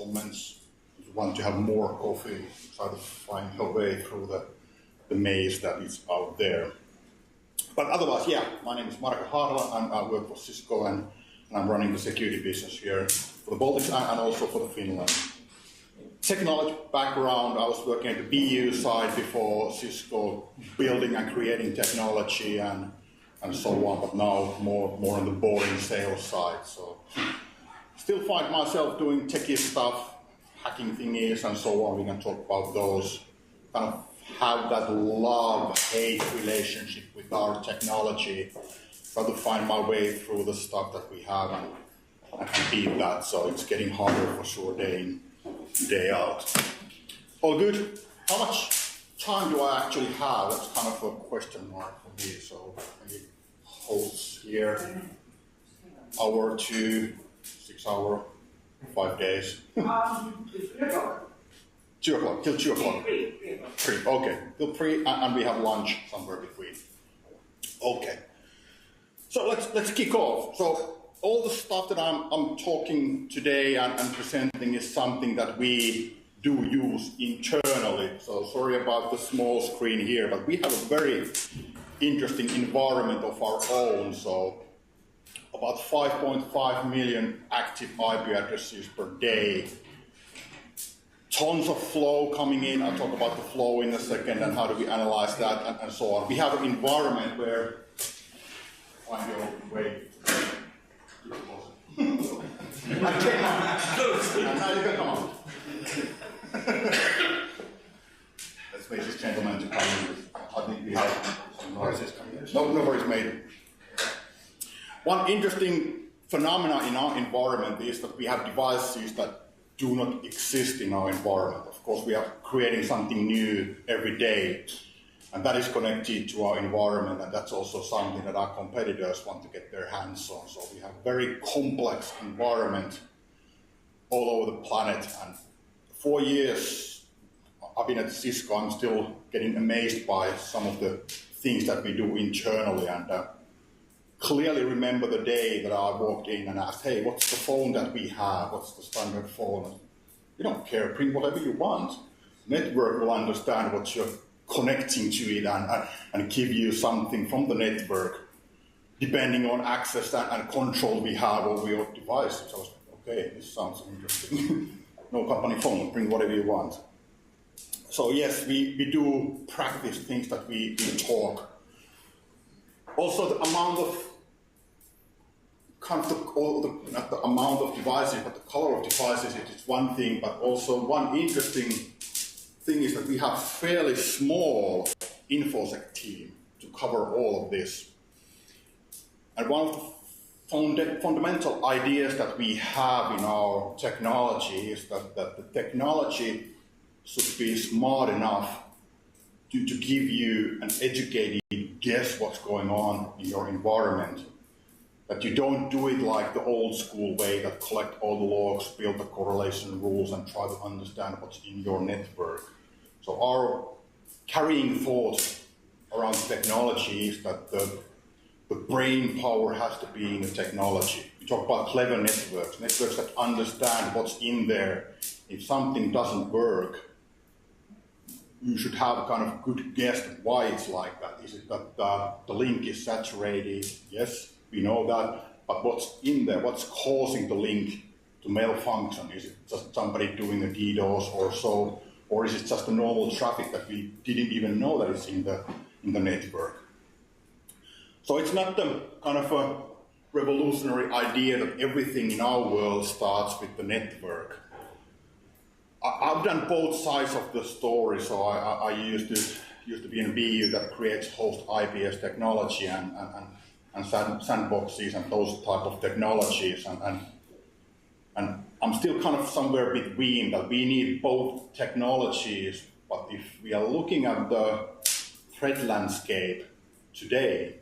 comments. If you want to have more coffee, try to find your way through the maze that is out there. But otherwise, yeah, my name is Marko Haarala, and I work for Cisco, and I'm running the security business here for the Baltics and also for the Finland. Technology background, I was working at the BU side before Cisco, building and creating technology and so on, but now more on the boring sales side. So still find myself doing techie stuff, hacking thingies and so on. We can talk about those. Kind of have that love-hate relationship with our technology. Try to find my way through the stuff that we have and beat that. So it's getting harder for sure day in, day out. All good. How much time do I actually have? That's kind of a question mark for me. So any hosts here? Hour, 2, 6 hours, 5 days. 2 o'clock, till 2 o'clock. 3, okay. Till 3, and we have lunch somewhere between. Okay. So let's kick off. So all the stuff that I'm talking today and presenting is something that we do use internally. So sorry about the small screen here, but we have a very interesting environment of our own. So about 5.5 million active IP addresses per day. Tons of flow coming in. I'll talk about the flow in a second and how do we analyze that and so on. We have an environment where find your way. I came on. And now you can come on. Let's wait this gentleman to come in. I think we have some noises coming in. No worries made. One interesting phenomenon in our environment is that we have devices that do not exist in our environment. Of course, we are creating something new every day, and that is connected to our environment, and that's also something that our competitors want to get their hands on. So we have a very complex environment all over the planet, and 4 years I've been at Cisco, I'm still getting amazed by some of the things that we do internally, and clearly remember the day that I walked in and asked, hey, what's the phone that we have? What's the standard phone? You don't care, print whatever you want. Network will understand what you're connecting to it and give you something from the network, depending on access and control we have over your devices. I was like, okay, this sounds interesting. No company phone, bring whatever you want. So yes, we do practice things that we talk. Also, the amount of not the amount of devices, but the color of devices is one thing, but also one interesting thing is that we have fairly small InfoSec team to cover all of this. And one of the fundamental ideas that we have in our technology is that the technology should be smart enough to give you an educated guess what's going on in your environment. That you don't do it like the old school way that collect all the logs, build the correlation rules, and try to understand what's in your network. So our carrying thought around technology is that the brain power has to be in the technology. We talk about clever networks that understand what's in there. If something doesn't work, you should have a kind of good guess why it's like that. Is it that the link is saturated? Yes, we know that, but what's in there? What's causing the link to malfunction? Is it just somebody doing a DDoS or so, or is it just the normal traffic that we didn't even know that it's in the network? So it's not the kind of a revolutionary idea that everything in our world starts with the network. I've done both sides of the story, so I used to be in a BU that creates host IPS technology and sandboxes and those type of technologies, and I'm still kind of somewhere between that. We need both technologies, but if we are looking at the threat landscape today,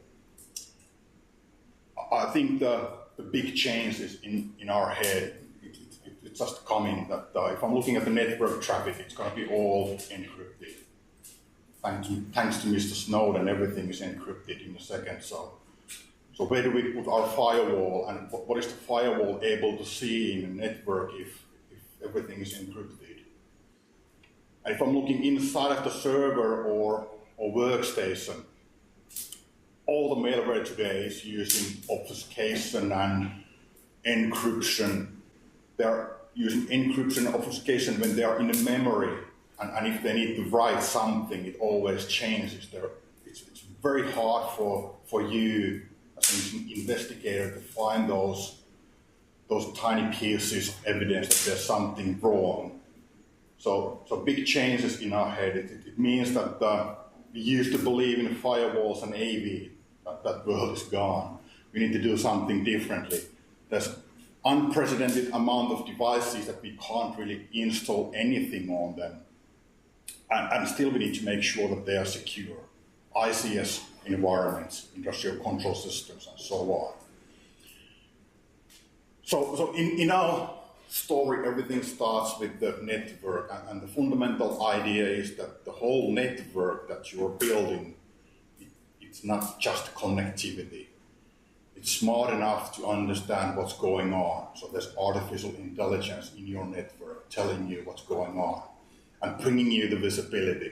I think the big change is in our head. It's just coming that if I'm looking at the network traffic, it's going to be all encrypted. Thanks to Mr. Snowden, everything is encrypted in a second. So where do we put our firewall, and what is the firewall able to see in a network if everything is encrypted. And if I'm looking inside of the server or workstation, all the malware today is using obfuscation and encryption. They're using encryption and obfuscation when they are in the memory, and if they need to write something, it always changes. It's very hard for you as an investigator to find those tiny pieces of evidence that there's something wrong. So big changes in our head. It means that we used to believe in firewalls and AV. That world is gone. We need to do something differently. There's unprecedented amount of devices that we can't really install anything on them. And still we need to make sure that they are secure. ICS environments, industrial control systems, and so on. So in our story, everything starts with the network, and the fundamental idea is that the whole network that you're building, it's not just connectivity. It's smart enough to understand what's going on. So there's artificial intelligence in your network telling you what's going on and bringing you the visibility.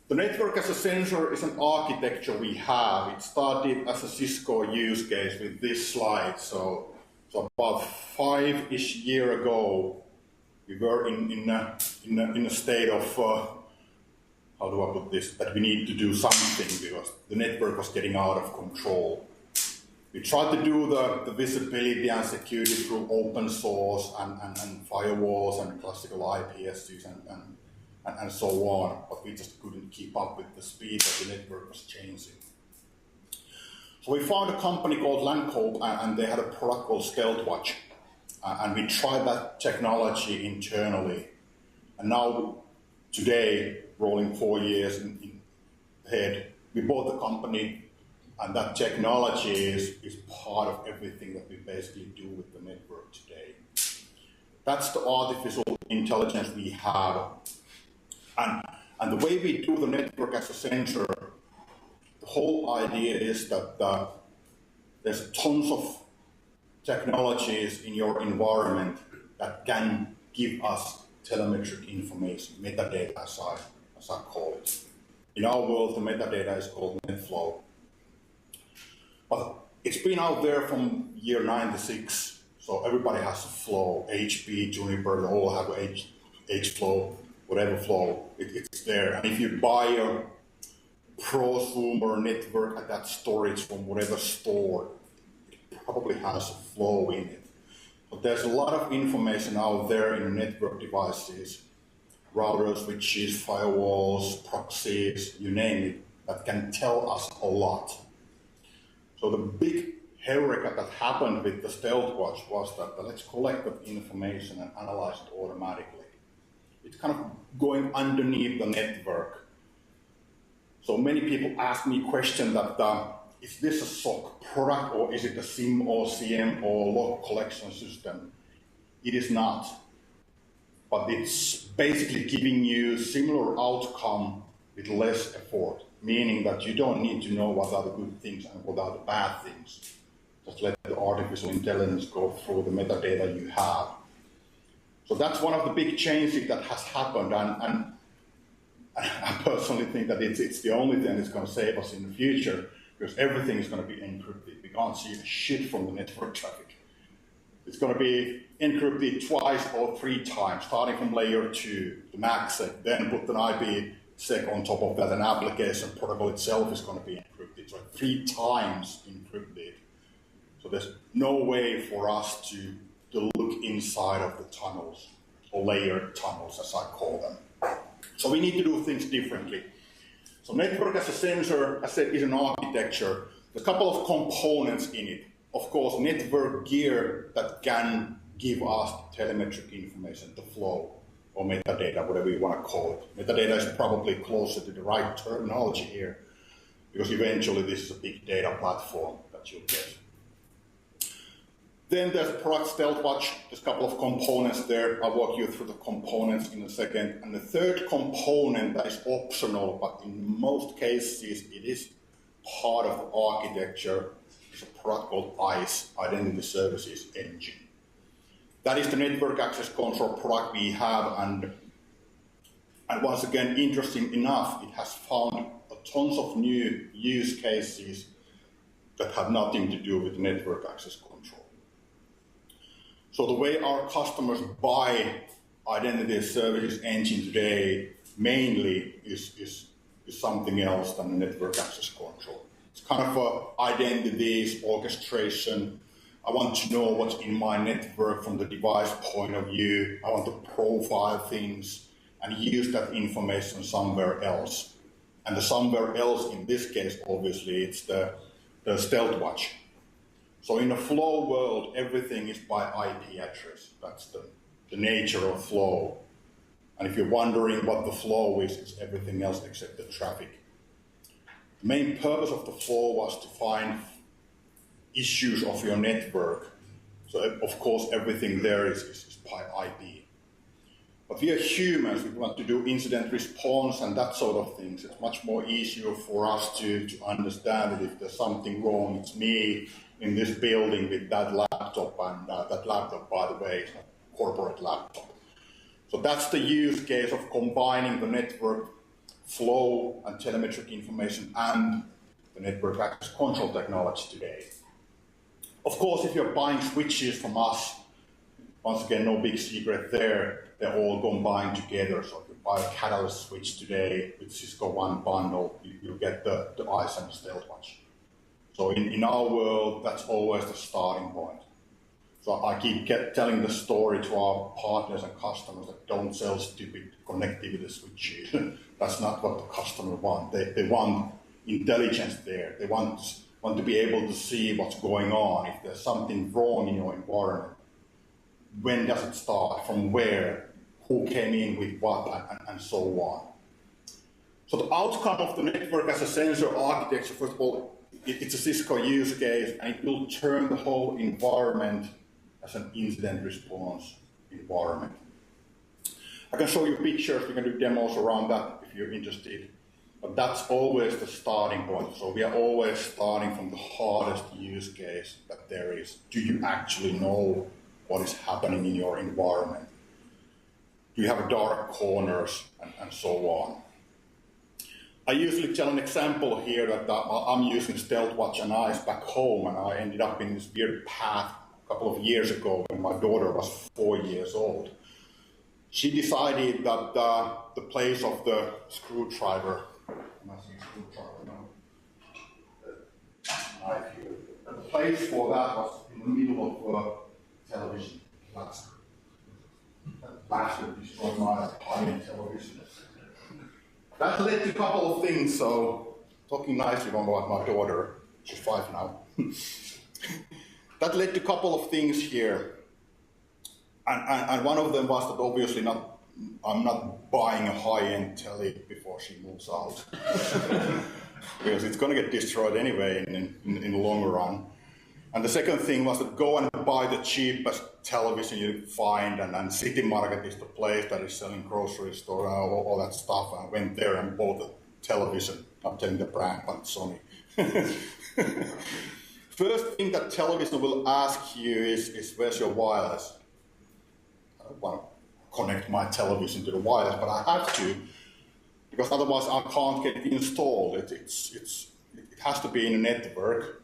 The network as a sensor is an architecture we have. It started as a Cisco use case with this slide. So about 5-ish years ago, we were in a state of, how do I put this, that we need to do something because the network was getting out of control. We tried to do the visibility and security through open source and firewalls and classical IPSs and so on, but we just couldn't keep up with the speed that the network was changing. So we found a company called Landcope, and they had a product called StealthWatch, and we tried that technology internally. And now, today, rolling 4 years ahead, we bought the company, and that technology is part of everything that we basically do with the network today. That's the artificial intelligence we have. And the way we do the network as a sensor, the whole idea is that there's tons of technologies in your environment that can give us telemetric information, metadata as I call it. In our world, the metadata is called NetFlow. But it's been out there from year 96, so everybody has a flow. HP, Juniper, they all have HFlow, whatever flow, it's there. And if you buy a prosumer network at that storage from whatever store, it probably has a flow in it. But there's a lot of information out there in network devices, routers, switches, firewalls, proxies, you name it, that can tell us a lot. So the big heureka that happened with the StealthWatch was that let's collect that information and analyze it automatically. It's kind of going underneath the network. So many people ask me questions that, is this a SOC product or is it a SIM or CM or log collection system? It is not. But it's basically giving you similar outcome with less effort, meaning that you don't need to know what are the good things and what are the bad things. Just let the artificial intelligence go through the metadata you have. So that's one of the big changes that has happened, and I personally think that it's the only thing that's going to save us in the future, because everything is going to be encrypted. We can't see shit from the network traffic. It's going to be encrypted twice or 3 times, starting from layer 2, the MACsec, then put an IPsec on top of that, an application protocol itself is going to be encrypted, so 3 times encrypted. So there's no way for us to look inside of the tunnels, or layered tunnels as I call them. So we need to do things differently. So network as a sensor, as I said, is an architecture. There's a couple of components in it. Of course, network gear that can give us telemetric information, the flow, or metadata, whatever you want to call it. Metadata is probably closer to the right terminology here, because eventually this is a big data platform that you'll get. Then there's product StealthWatch. There's a couple of components there. I'll walk you through the components in a second. And the third component that is optional, but in most cases it is part of the architecture, is a product called ICE, Identity Services Engine. That is the network access control product we have, and once again, interesting enough, it has found tons of new use cases that have nothing to do with network access control. So the way our customers buy identity services engine today mainly is something else than network access control. It's kind of identities, orchestration. I want to know what's in my network from the device point of view. I want to profile things and use that information somewhere else. And the somewhere else in this case, obviously, it's the stealth watch. So in a flow world, everything is by IP address. That's the nature of flow. And if you're wondering what the flow is, it's everything else except the traffic. The main purpose of the flow was to find issues of your network. So of course, everything there is by IP. But we are humans, we want to do incident response and that sort of things. It's much more easier for us to understand that if there's something wrong, it's me in this building with that laptop, and that laptop, by the way, is a corporate laptop. So that's the use case of combining the network flow and telemetric information and the network access control technology today. Of course, if you're buying switches from us, once again, no big secret there, they're all combined together. So if you buy a Catalyst switch today with Cisco One bundle, you get the ICE and the Stealth Watch. So in our world, that's always the starting point. So I keep telling the story to our partners and customers that don't sell stupid connectivity switches. That's not what the customer wants. They want intelligence there. They want to be able to see what's going on. If there's something wrong in your environment, when does it start, from where, who came in with what, and so on. So the outcome of the network as a sensor architecture, first of all, it's a Cisco use case, and it will turn the whole environment as an incident response environment. I can show you pictures, we can do demos around that if you're interested. But that's always the starting point. So we are always starting from the hardest use case that there is. Do you actually know what is happening in your environment? Do you have dark corners and so on? I usually tell an example here that I'm using Stealth Watch and ICE back home, and I ended up in this weird path a couple of years ago when my daughter was 4 years old. She decided that the place of the screwdriver, the place for that was in the middle of television. That bastard destroyed my tiny television. That led to a couple of things, so talking nicely about my daughter, she's 5 now. That led to a couple of things here. And one of them was that obviously I'm not buying a high-end telly before she moves out. Because it's going to get destroyed anyway in the long run. And the second thing was that go and buy the cheapest television you find, and City Market is the place that is selling grocery store, all that stuff. And I went there and bought a television. I'm telling the brand, but it's Sony. First thing that television will ask you is where's your wireless? I don't want to connect my television to the wireless, but I have to, because otherwise I can't get it installed. It has to be in a network.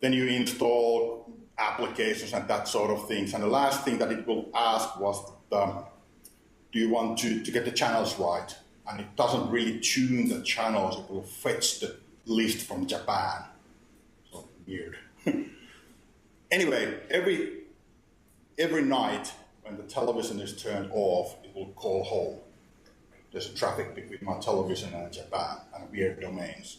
Then you install applications and that sort of things. And the last thing that it will ask was, do you want to get the channels right? And it doesn't really tune the channels. It will fetch the list from Japan. So weird. Anyway, every night when the television is turned off, it will call home. There's a traffic between my television and Japan and weird domains.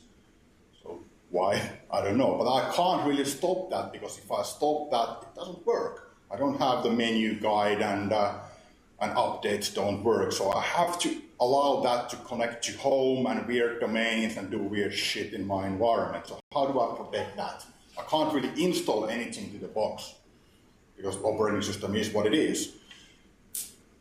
So why? I don't know. But I can't really stop that, because if I stop that, it doesn't work. I don't have the menu guide, and updates don't work. So I have to allow that to connect to home and weird domains and do weird shit in my environment. So how do I protect that? I can't really install anything to the box, because the operating system is what it is.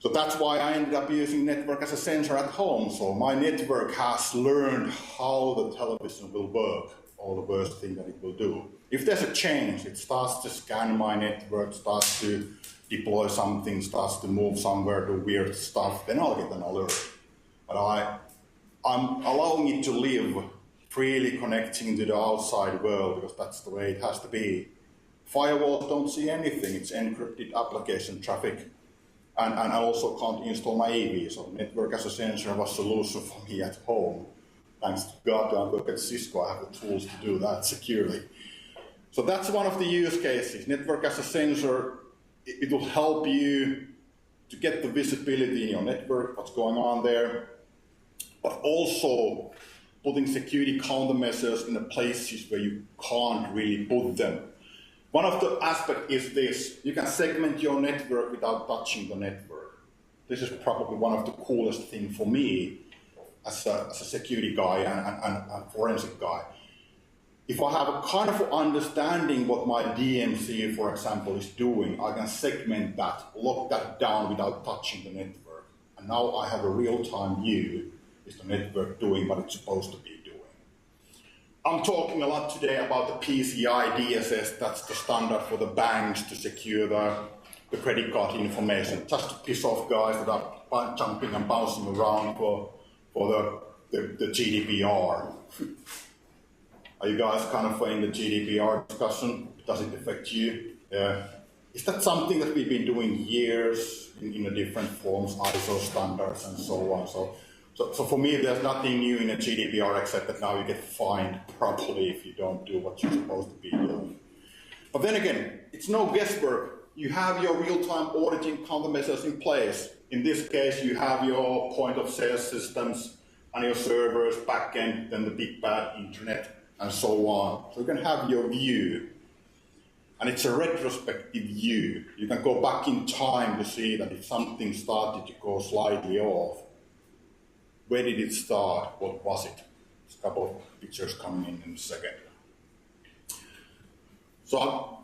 So that's why I ended up using network as a sensor at home. So my network has learned how the television will work, all the worst thing that it will do. If there's a change, it starts to scan my network, starts to deploy something, starts to move somewhere, do weird stuff, then I'll get an alert. But I'm allowing it to live freely, connecting to the outside world, because that's the way it has to be. Firewalls don't see anything, it's encrypted application traffic. And I also can't install my AV, so network as a sensor was a solution for me at home. Thanks to God, I work at Cisco, I have the tools to do that securely. So that's one of the use cases. Network as a sensor, it will help you to get the visibility in your network, what's going on there, but also putting security countermeasures in the places where you can't really put them. One of the aspects is this: you can segment your network without touching the network. This is probably one of the coolest things for me as a security guy and forensic guy. If I have a kind of understanding what my DMC, for example, is doing, I can segment that, lock that down without touching the network. And now I have a real-time view, is the network doing what it's supposed to be doing. I'm talking a lot today about the PCI DSS, that's the standard for the banks to secure the credit card information, just to piss off guys that are jumping and bouncing around for the GDPR. Are you guys kind of in the GDPR discussion? Does it affect you? Is that something that we've been doing years in the different forms, ISO standards and so on? So for me, there's nothing new in the GDPR except that now you get fined properly if you don't do what you're supposed to be doing. But then again, it's no guesswork. You have your real-time auditing countermeasures in place. In this case, you have your point of sale systems and your servers, backend, then the big bad internet, and so on. So you can have your view. And it's a retrospective view. You can go back in time to see that if something started to go slightly off, where did it start? What was it? There's a couple of pictures coming in a second. So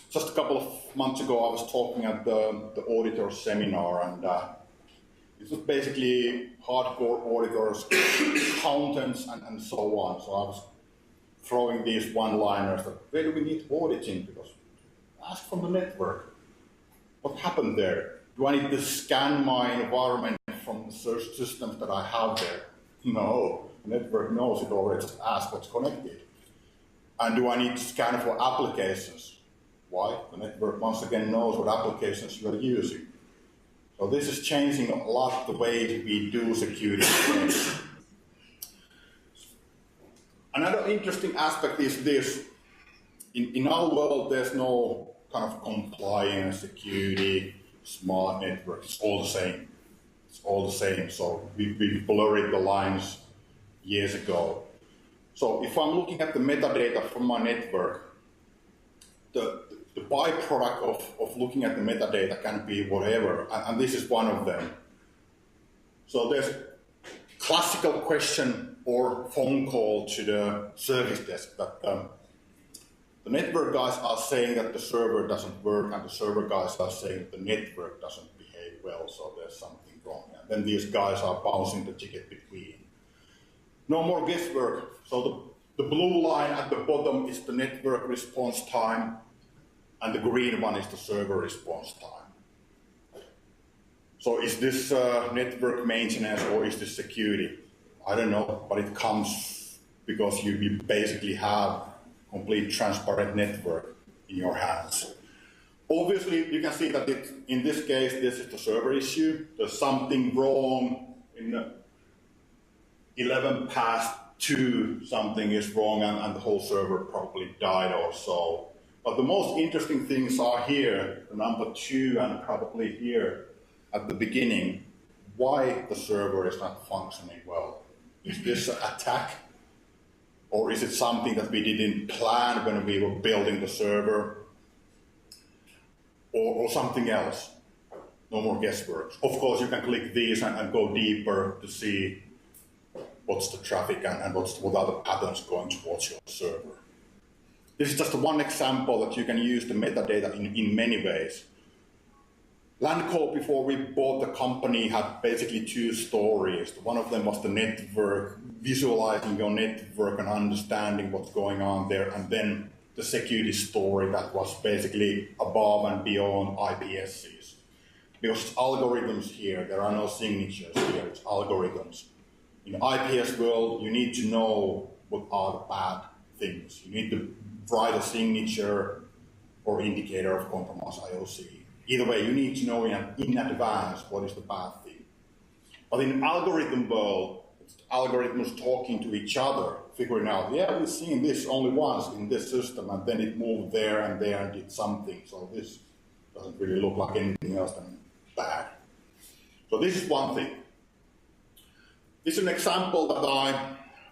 just a couple of months ago, I was talking at the auditor seminar, and it was basically hardcore auditors, accountants, and so on. So I was throwing these one-liners that where do we need auditing? Because ask from the network. What happened there? Do I need to scan my environment from the search systems that I have there? No, the network knows it already, just ask what's connected. And do I need to scan for applications? Why? The network once again knows what applications you are using. So this is changing a lot the way we do security. Another interesting aspect is this. In our world, there's no kind of compliance, security, smart network. It's all the same. It's all the same. So we blurred the lines years ago. So if I'm looking at the metadata from my network, the byproduct of looking at the metadata can be whatever, and this is one of them. So there's classical question or phone call to the service desk that the network guys are saying that the server doesn't work, and the server guys are saying that the network doesn't behave well, so there's something wrong. And then these guys are bouncing the ticket between. No more guesswork. So the blue line at the bottom is the network response time, and the green one is the server response time. So is this network maintenance or is this security? I don't know, but it comes because you basically have complete transparent network in your hands. Obviously, you can see that in this case, this is the server issue. There's something wrong in the 11 past 2, something is wrong, and the whole server probably died or so. But the most interesting things are here, the number 2 and probably here at the beginning, why the server is not functioning well. Is this an attack? Or is it something that we didn't plan when we were building the server? Or something else? No more guesswork. Of course, you can click these and go deeper to see what's the traffic and what are the patterns going towards your server. This is just one example that you can use the metadata in many ways. Landco, before we bought the company, had basically 2 stories. One of them was the network, visualizing your network and understanding what's going on there, and then the security story that was basically above and beyond IPSCs. Because it's algorithms here, there are no signatures here, it's algorithms. In IPS world, you need to know what are the bad things. You need to write a signature or indicator of compromise IOC. Either way, you need to know in advance what is the bad thing. But in algorithm world, it's algorithms talking to each other, figuring out, yeah, we've seen this only once in this system, and then it moved there and did something. So this doesn't really look like anything else than bad. So this is one thing. This is an example that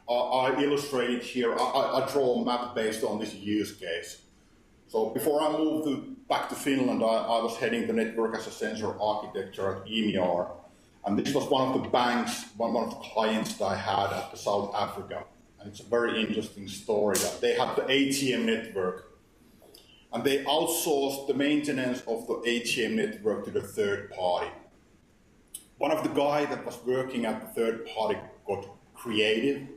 I illustrated here. I draw a map based on this use case. So before I moved back to Finland, I was heading the network as a sensor architecture at EMR. And this was one of the banks, one of the clients that I had at the South Africa. And it's a very interesting story that they had the ATM network. And they outsourced the maintenance of the ATM network to the third party. One of the guys that was working at the third party got creative,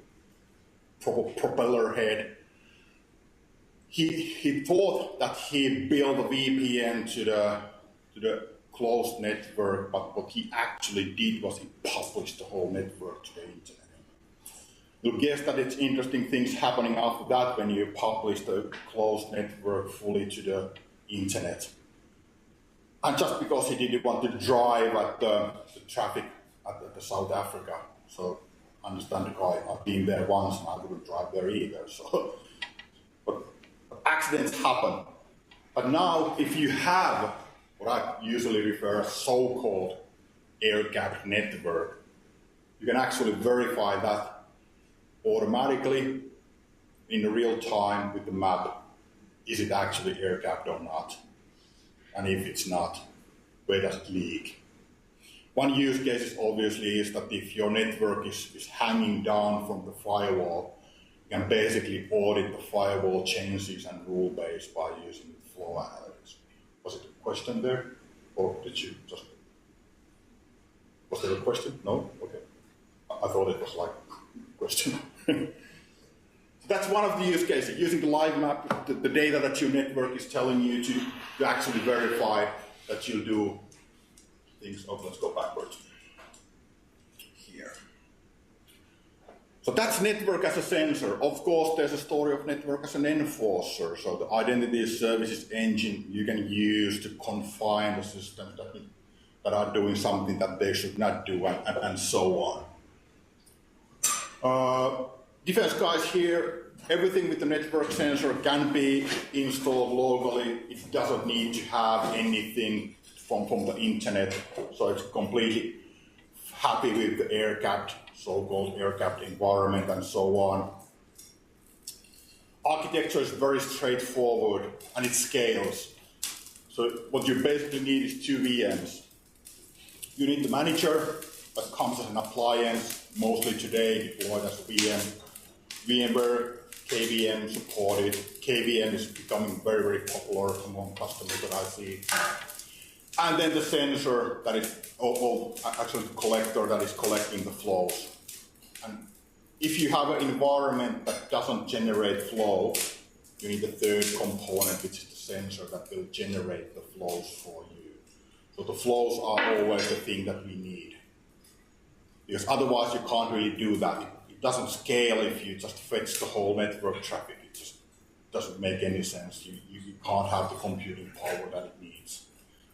propeller head. He thought that he built a VPN to the closed network, but what he actually did was he published the whole network to the internet. You'll guess that it's interesting things happening after that when you publish the closed network fully to the internet. And just because he didn't want to drive at the traffic at the South Africa, so understand the guy, I've been there once and I wouldn't drive there either. So, but accidents happen. But now, if you have what I usually refer as so-called air-gapped network, you can actually verify that automatically in the real time with the map. Is it actually air-gapped or not? And if it's not, where does it leak? One use case obviously is that if your network is hanging down from the firewall, you can basically audit the firewall changes and rule base by using flow analytics. Was it a question there? Or did you just... Was there a question? No? Okay. I thought it was like a question. So that's one of the use cases, using the live map, the data that your network is telling you to actually verify that you do things. Oh, let's go backwards. Here. So that's network as a sensor. Of course, there's a story of network as an enforcer. So the identity services engine you can use to confine the systems that are doing something that they should not do, and so on. Defense guys here, everything with the network sensor can be installed locally. It doesn't need to have anything from the internet, so it's completely happy with the air-gapped, so-called air-gapped environment and so on. Architecture is very straightforward and it scales. So what you basically need is two VMs. You need the manager that comes as an appliance, mostly today deployed as a VM. VMware, KVM supported. KVM is becoming very, very popular among customers that I see. And then the sensor that is, actually the collector that is collecting the flows. And if you have an environment that doesn't generate flow, you need a third component, which is the sensor that will generate the flows for you. So the flows are always the thing that we need. Because otherwise you can't really do that. It doesn't scale if you just fetch the whole network traffic. It just doesn't make any sense. You can't have the computing power that it needs.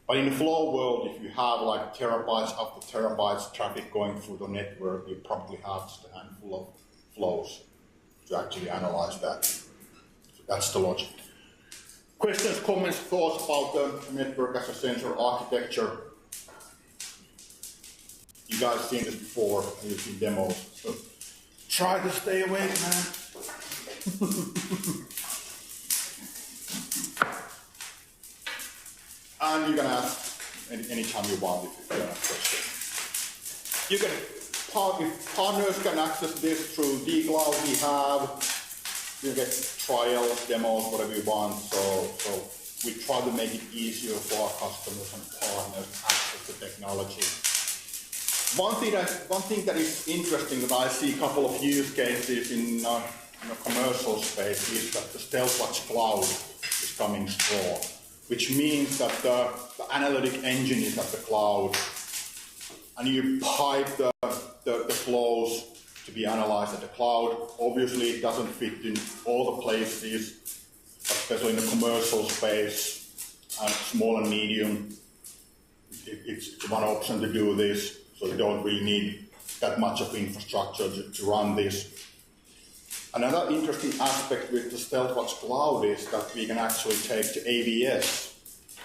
But in the flow world, if you have like terabytes after terabytes traffic going through the network, you probably have just a handful of flows to actually analyze that. So that's the logic. Questions, comments, thoughts about the network as a sensor architecture? You guys seen this before, and you've seen demos. So try to stay awake, man. And you can ask anytime you want if you have questions. You can, if partners can access this through dCloud, we have. You get trials, demos, whatever you want. So we try to make it easier for our customers and partners to access the technology. One thing that is interesting that I see a couple of use cases in in the commercial space is that the StealthWatch cloud is coming strong, which means that the analytic engine is at the cloud, and you pipe the flows to be analyzed at the cloud. Obviously, it doesn't fit in all the places, especially in the commercial space and small and medium. It's one option to do this, so you don't really need that much of infrastructure to run this. Another interesting aspect with the StealthWatch cloud is that we can actually take the AVS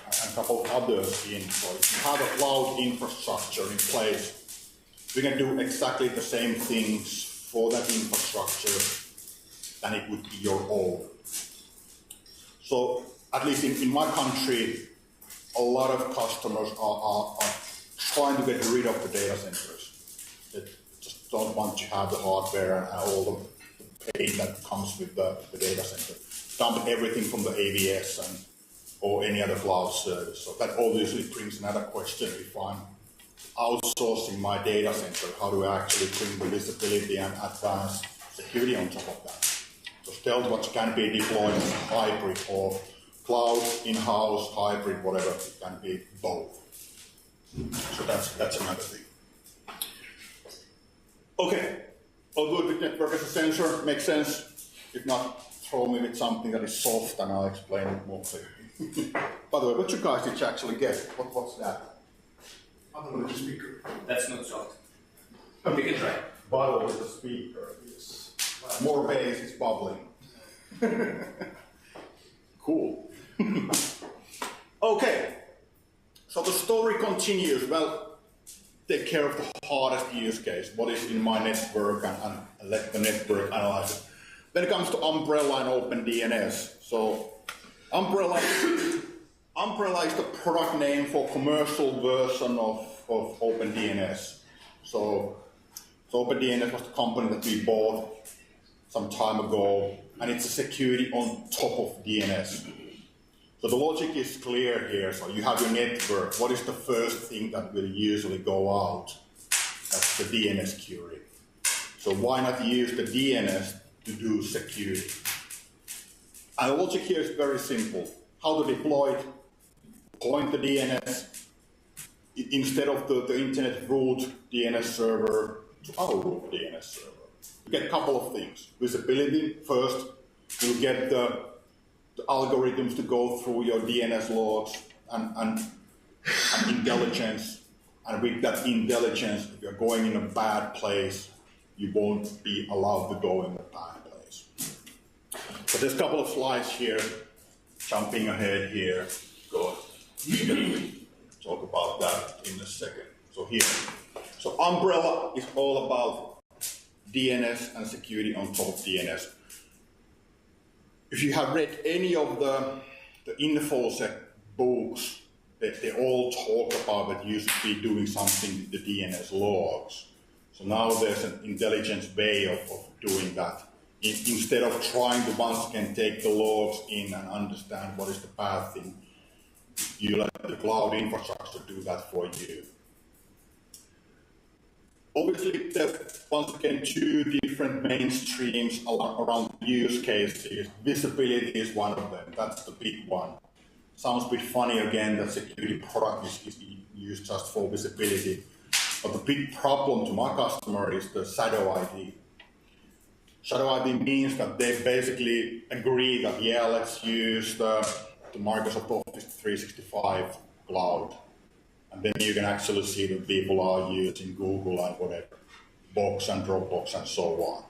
and a couple of others in. So if you have a cloud infrastructure in place, we can do exactly the same things for that infrastructure than it would be your own. So at least in my country, a lot of customers are trying to get rid of the data centers. They just don't want to have the hardware and all the pain that comes with the data center. Dump everything from the AVS or any other cloud service. So that obviously brings another question. If I'm outsourcing my data center, how do I actually bring the visibility and advanced security on top of that? So StealthWatch can be deployed as a hybrid or cloud, in-house, hybrid, whatever. It can be both. So that's another thing. Okay, all good with network as a sensor, makes sense. If not, throw me with something that is soft and I'll explain it more clearly. By the way, what you guys did you actually get? What's that? I don't know, the speaker. That's not soft. We can try. Bottle with the speaker is more bass, it's bubbling. Cool. Okay, so the story continues. Well, take care of the hardest use case. What is in my network and let the network analyze it. Then it comes to Umbrella and OpenDNS. So Umbrella is the product name for commercial version of OpenDNS. So OpenDNS was the company that we bought some time ago, and it's a security on top of DNS. So the logic is clear here. So you have your network. What is the first thing that will usually go out? That's the DNS query. So why not use the DNS to do security? And the logic here is very simple. How to deploy it? Point the DNS instead of the internet root DNS server to our root DNS server. You get a couple of things. Visibility first. You get the algorithms to go through your DNS logs and intelligence. And with that intelligence, if you're going in a bad place, you won't be allowed to go in a bad place. So there's a couple of slides here, jumping ahead here. Go. Talk about that in a second. So here. So Umbrella is all about DNS and security on top of DNS. If you have read any of the InfoSec books, they all talk about that you should be doing something with the DNS logs. So now there's an intelligent way of doing that. Instead of trying to once again take the logs in and understand what is the bad thing, you let the cloud infrastructure do that for you. Obviously, there's once again two different mainstreams around use cases. Visibility is one of them. That's the big one. Sounds a bit funny again that security product is used just for visibility. But the big problem to my customer is the shadow ID. Shadow ID means that they basically agree that, yeah, let's use the Microsoft Office 365 cloud. And then you can actually see that people are using Google and whatever, Box and Dropbox and so on.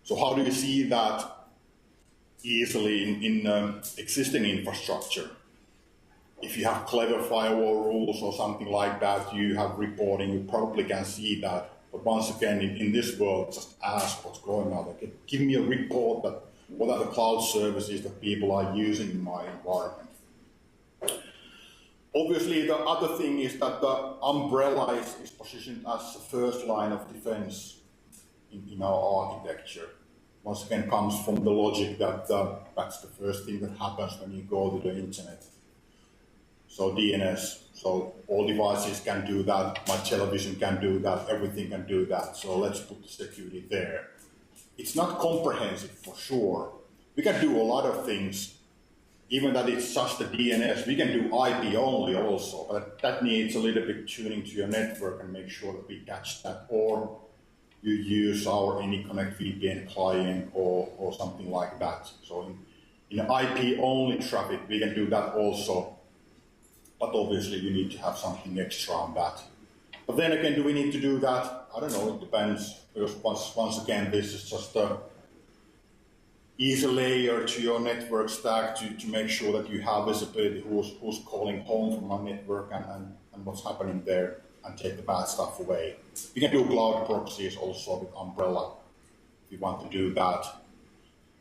So how do you see that easily in existing infrastructure? If you have clever firewall rules or something like that, you have reporting, you probably can see that. But once again, in this world, just ask what's going on. Like, give me a report that what are the cloud services that people are using in my environment. Obviously, the other thing is that the Umbrella is positioned as the first line of defense in our architecture. Once again, comes from the logic that that's the first thing that happens when you go to the internet. So DNS, so all devices can do that, my television can do that, everything can do that. So let's put the security there. it's not comprehensive for sure. We can do a lot of things, even that it's just the DNS. We can do IP only also, but that needs a little bit tuning to your network and make sure that we catch that. Or you use our AnyConnect VPN client or something like that. So in IP only traffic, we can do that also. But obviously you need to have something extra on that. But then again, do we need to do that? I don't know, it depends. Because once again, this is just a easy layer to your network stack to make sure that you have visibility who's calling home from our network and what's happening there, and take the bad stuff away. You can do cloud proxies also with Umbrella if you want to do that.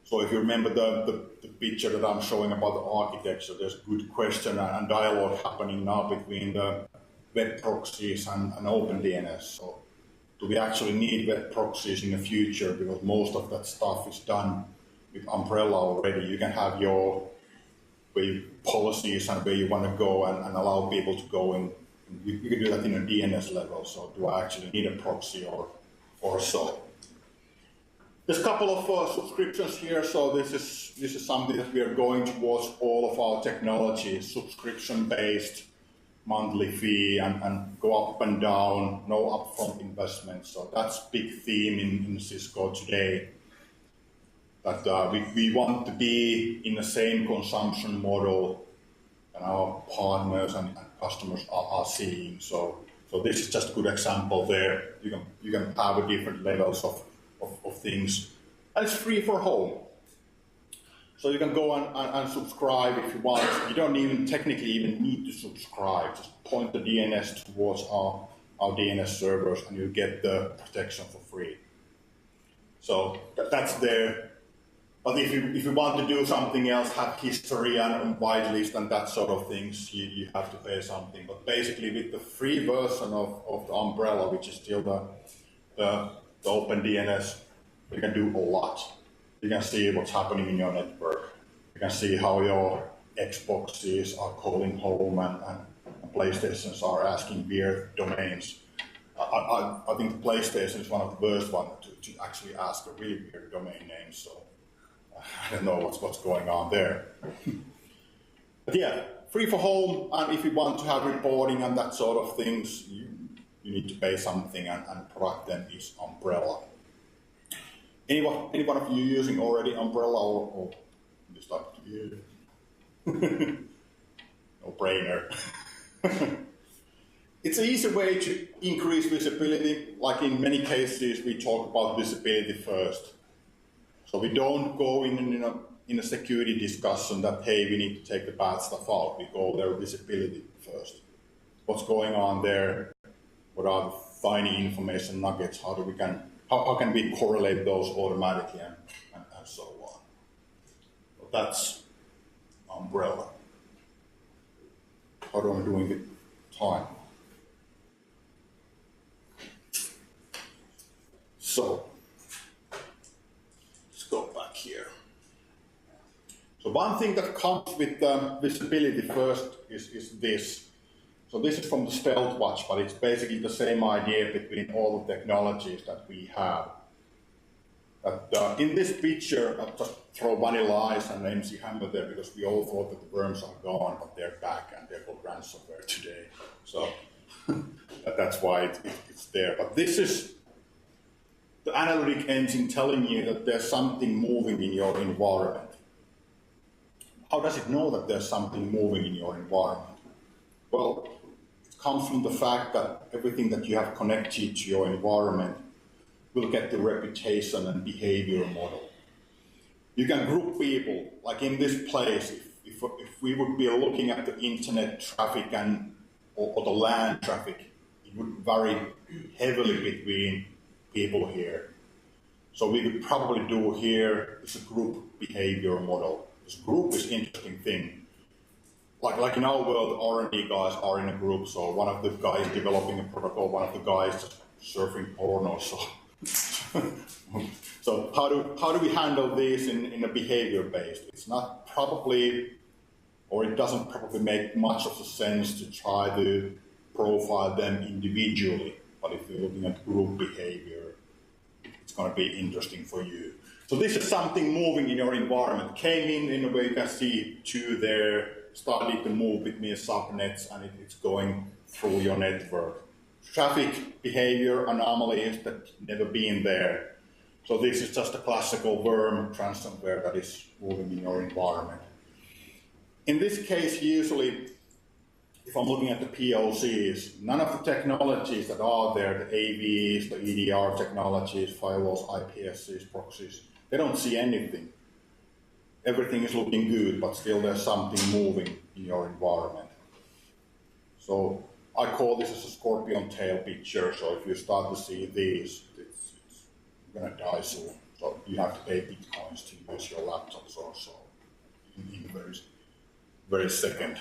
So if you remember the picture that I'm showing about the architecture, there's a good question and dialogue happening now between the web proxies and OpenDNS. So do we actually need web proxies in the future? Because most of that stuff is done with Umbrella already. You can have your policies and where you want to go and allow people to go in. You can do that in a DNS level. So do I actually need a proxy or so? There's a couple of subscriptions here. So this is something that we are going towards all of our technology, subscription-based, monthly fee, and go up and down, no upfront investment. So that's big theme in Cisco today. That we want to be in the same consumption model that our partners and customers are seeing. So this is just a good example there. You can have different levels of things, and it's free for home. So you can go and subscribe if you want. You don't even technically even need to subscribe. Just point the DNS towards our DNS servers, and you get the protection for free. So that's there. But if you want to do something else, have history and whitelist and that sort of things, you have to pay something. But basically, with the free version of the Umbrella, which is still the OpenDNS, you can do a lot. You can see what's happening in your network. You can see how your Xboxes are calling home and PlayStations are asking weird domains. I think the PlayStation is one of the worst ones to actually ask a really weird domain name. So I don't know what's going on there. But yeah, free for home, and if you want to have reporting and that sort of things, you need to pay something, and product then is Umbrella. Anyone of you using already Umbrella or just like you? No brainer. It's an easy way to increase visibility. Like in many cases, we talk about visibility first. So we don't go in a security discussion that, hey, we need to take the bad stuff out. We go there visibility first. What's going on there? What are the tiny information nuggets? How can we correlate those automatically and so on? So that's Umbrella. How am I doing with time? So let's go back here. So one thing that comes with visibility first is this. So this is from the Stealth Watch, but it's basically the same idea between all the technologies that we have. That, in this picture, I'll just throw Vanilla Ice and MC Hammer there because we all thought that the worms are gone, but they're back and they're called ransomware today. So that's why it's there. But this is the analytic engine telling you that there's something moving in your environment. How does it know that there's something moving in your environment? Well, it comes from the fact that everything that you have connected to your environment will get the reputation and behavior model. You can group people, like in this place, if we would be looking at the internet traffic or the LAN traffic, it would vary heavily between people here. So we could probably do here is a group behavior model. This group is an interesting thing. Like in our world, R&D guys are in a group, so one of the guys developing a protocol, one of the guys just surfing porno. So how do we handle this in a behavior based? It's not probably, or it doesn't probably make much of a sense to try to profile them individually. But if you're looking at group behavior, it's going to be interesting for you. So this is something moving in your environment. Came in a way you can see two there, started to move between subnets, and it's going through your network. Traffic behavior anomalies that never been there. So this is just a classical worm ransomware that is moving in your environment. In this case, usually, if I'm looking at the POCs, none of the technologies that are there, the AVs, the EDR technologies, firewalls, IPSs, proxies, they don't see anything. Everything is looking good, but still there's something moving in your environment. So I call this as a scorpion tail picture. So if you start to see these, you're going to die soon. So you have to pay bitcoins to use your laptops or so in a very second.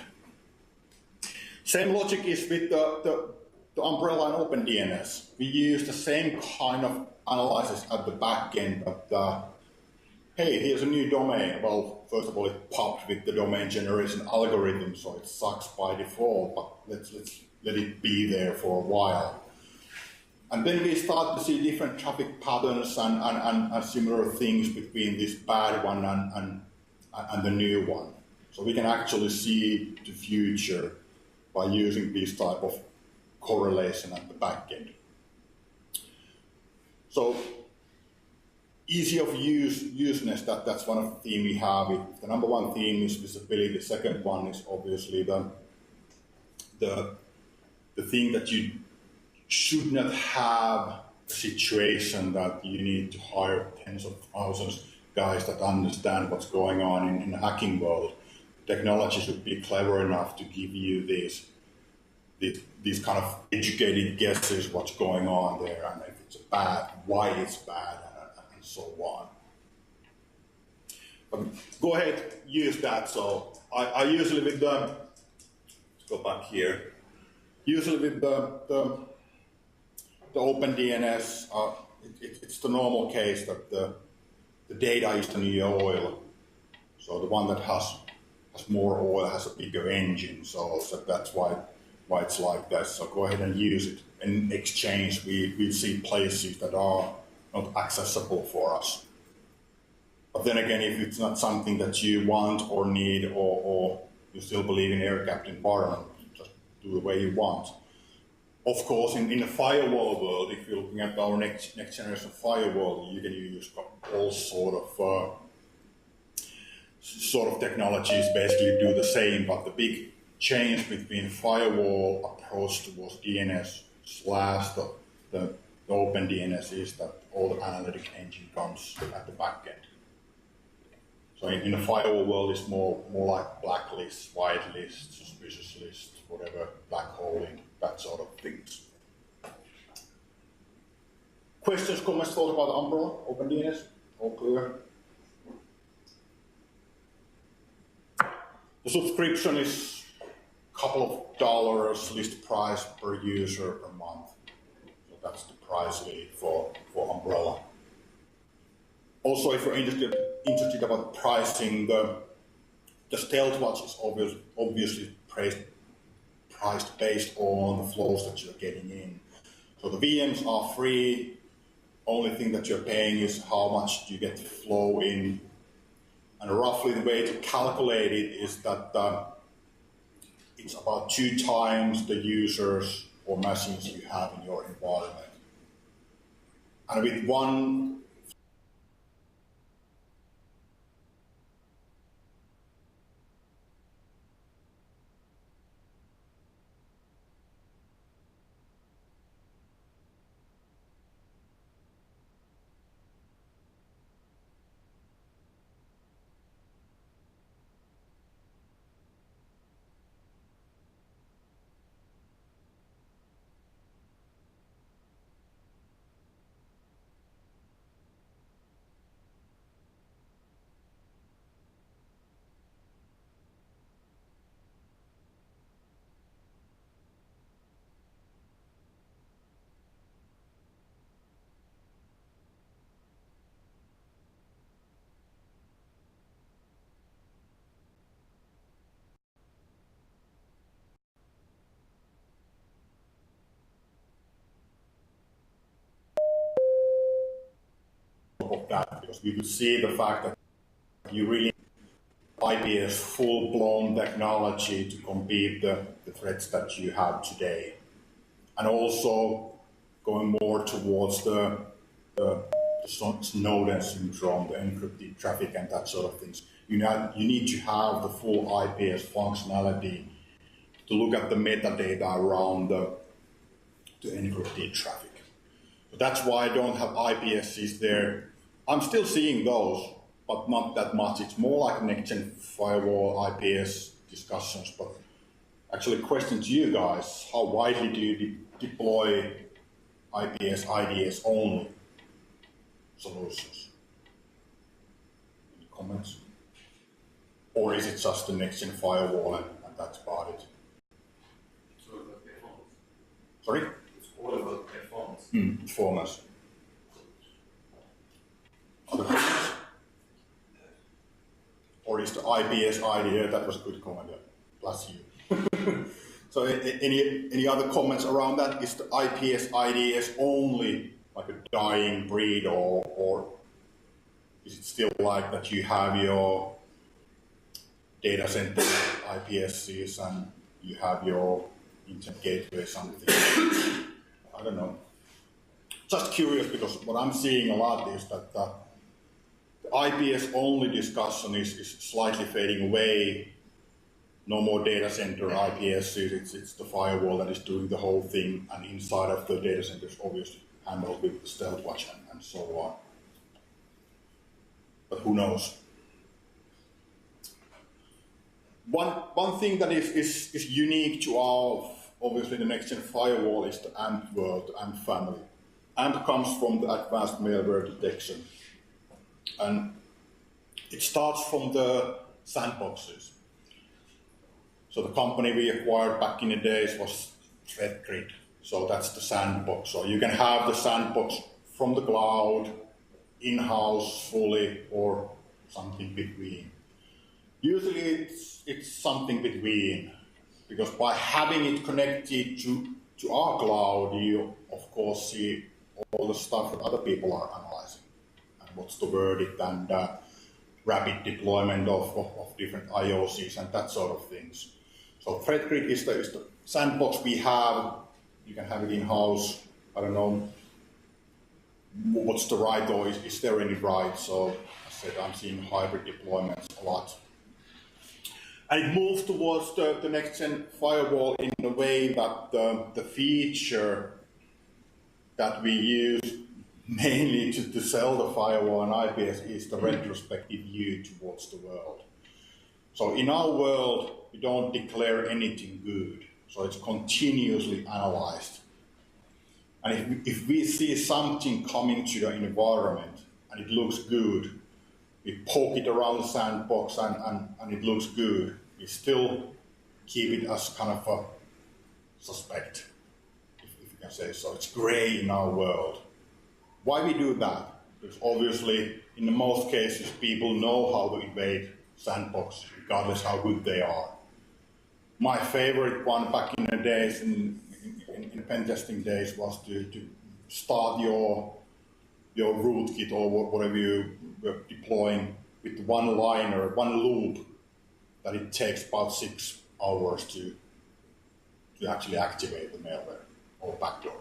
Same logic is with the umbrella and OpenDNS. We use the same kind of analysis at the back end, but hey, here's a new domain. Well, first of all, it popped with the domain generation algorithm, so it sucks by default, but let's let it be there for a while. And then we start to see different traffic patterns and similar things between this bad one and the new one. So we can actually see the future by using this type of correlation at the back end. So easy of useness, that's one of the themes we have. The number one theme is visibility. The second one is obviously the thing that you should not have a situation that you need to hire tens of thousands of guys that understand what's going on in the hacking world. Technology should be clever enough to give you these kind of educated guesses what's going on there, and if it's bad, why it's bad, and so on. But go ahead, use that. So I usually with let's go back here. Usually with the OpenDNS, it's the normal case that the data is the new oil. So the one that has more oil has a bigger engine. So that's why it's like that. So go ahead and use it. In exchange, we see places that are not accessible for us. But then again, if it's not something that you want or need, or you still believe in air-gapped environment, just do the way you want. Of course, in the firewall world, if you're looking at our next generation firewall, you can use all sort of technologies basically do the same, but the big change between firewall approach towards DNS / the open DNS is that all the analytic engine comes at the back end. So in the firewall world, it's more like blacklists, whitelists, suspicious lists, whatever, black holing, that sort of things. Questions, comments, thoughts about Umbrella, OpenDNS? All clear? The subscription is a couple of dollars list price per user per month. So that's the price really for Umbrella. Also, if you're interested about pricing, the Stealth Watch is obviously priced based on the flows that you're getting in. So the VMs are free. Only thing that you're paying is how much you get to flow in. And roughly the way to calculate it is that it's about 2 times the users or machines you have in your environment. And with one that, because we would see the fact that you really need IPS full-blown technology to compete the threats that you have today. And also going more towards the Snowden syndrome, the encrypted traffic and that sort of things. You need to have the full IPS functionality to look at the metadata around the encrypted traffic. So that's why I don't have IPSs there. I'm still seeing those, but not that much. It's more like next-gen firewall IPS discussions. But actually, question to you guys: how widely do you deploy IPS, IDS only solutions? Any comments? Or is it just the next-gen firewall and that's about it? It's all about performance. Sorry? It's all about performance. Performance. Other comments? Or is the IPS idea, that was a good comment, plus you. So any other comments around that? Is the IPS IDS only like a dying breed, or is it still like that you have your data center IPSs and you have your internet gateway something? I don't know. Just curious, because what I'm seeing a lot is that the IPS only discussion is slightly fading away. No more data center IPSs, it's the firewall that is doing the whole thing, and inside of the data center is obviously handled with the stealth watch and so on. But who knows? One thing that is unique to our, obviously the next-gen firewall, is the AMP world, the AMP family. AMP comes from the advanced malware detection. And it starts from the sandboxes. So the company we acquired back in the days was ThreatGrid. So that's the sandbox. So you can have the sandbox from the cloud, in-house fully, or something between. Usually it's something between, because by having it connected to our cloud, you of course see all the stuff that other people are analyzing, and what's the verdict, and rapid deployment of different IOCs and that sort of things. So ThreatGrid is the sandbox we have. You can have it in-house. I don't know what's the right, or is there any right? So as I said, I'm seeing hybrid deployments a lot. And it moves towards the next-gen firewall in a way that the feature that we use mainly to sell the firewall and IPS is the retrospective view towards the world. So in our world, we don't declare anything good. So it's continuously analyzed. And if we see something coming to the environment and it looks good, we poke it around the sandbox and it looks good, we still keep it as kind of a suspect, if you can say so. It's gray in our world. Why we do that? Because obviously, in the most cases, people know how to invade sandbox, regardless how good they are. My favorite one back in the days, in pen testing days, was to start your rootkit or whatever you were deploying with one liner, one loop, that it takes about 6 hours to actually activate the malware or backdoor.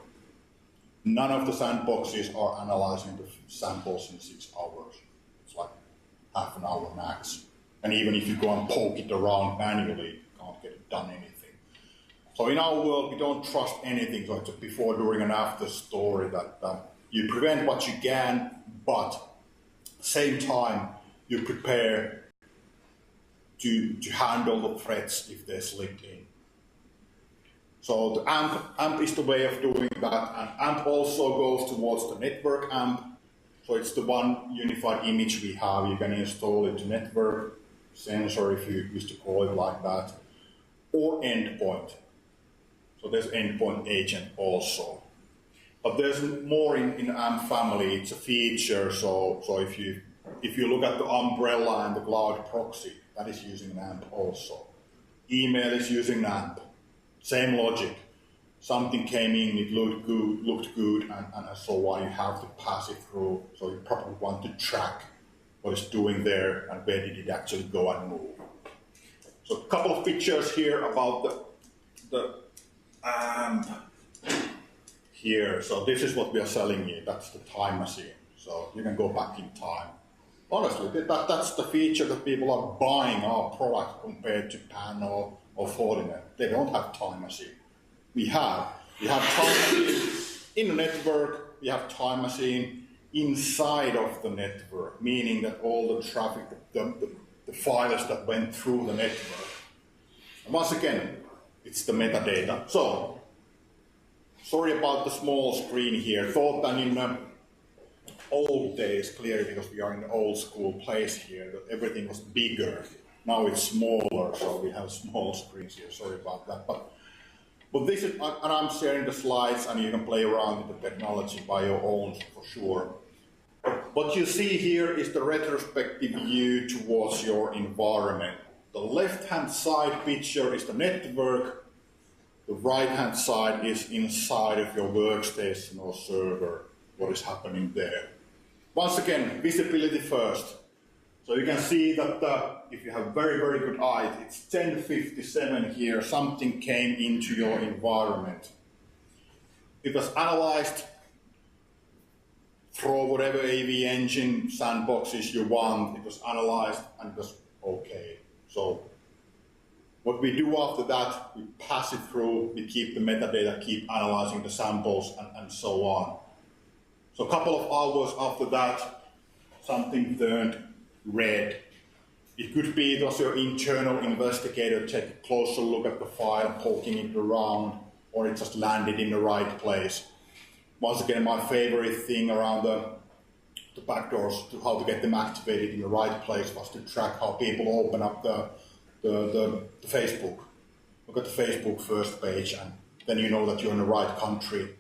None of the sandboxes are analyzing the samples in 6 hours. It's like half an hour max. And even if you go and poke it around manually, you can't get it done anything. So in our world, we don't trust anything. So it's a before, during, and after story that you prevent what you can, but at the same time, you prepare to handle the threats if they slip in. So the AMP is the way of doing that, and AMP also goes towards the network AMP. So it's the one unified image we have. You can install it to network sensor, if you used to call it like that, or endpoint. So there's endpoint agent also. But there's more in AMP family. It's a feature. So if you look at the umbrella and the cloud proxy, that is using AMP also. Email is using AMP. Same logic. something came in, it looked good, and so on. You have to pass it through. So you probably want to track what it's doing there and where did it actually go and move. So a couple of pictures here about the AMP here. So this is what we are selling you. That's the time machine. So you can go back in time. Honestly, that's the feature that people are buying our product compared to PAN or Fortinet. They don't have time machine. We have time machine in the network, we have time machine inside of the network, meaning that all the traffic, the files that went through the network. And once again, it's the metadata. So, sorry about the small screen here. Thought that in the old days, clearly because we are in the old school place here, that everything was bigger. Now it's smaller, so we have small screens here. Sorry about that. But this is, and I'm sharing the slides, and you can play around with the technology by your own for sure. What you see here is the retrospective view towards your environment. The left-hand side picture is the network. The right-hand side is inside of your workstation or server, what is happening there. Once again, visibility first. So you can see that if you have very, very good eyes, it's 10:57 here, something came into your environment. It was analyzed through whatever AV engine sandboxes you want. It was analyzed and it was okay. So what we do after that, we pass it through, we keep the metadata, keep analyzing the samples and so on. So a couple of hours after that, something turned red. It could be it was your internal investigator take a closer look at the file, poking it around, or it just landed in the right place. Once again, my favorite thing around the backdoors to how to get them activated in the right place was to track how people open up the Facebook. Look at the Facebook first page, and then you know that you're in the right country.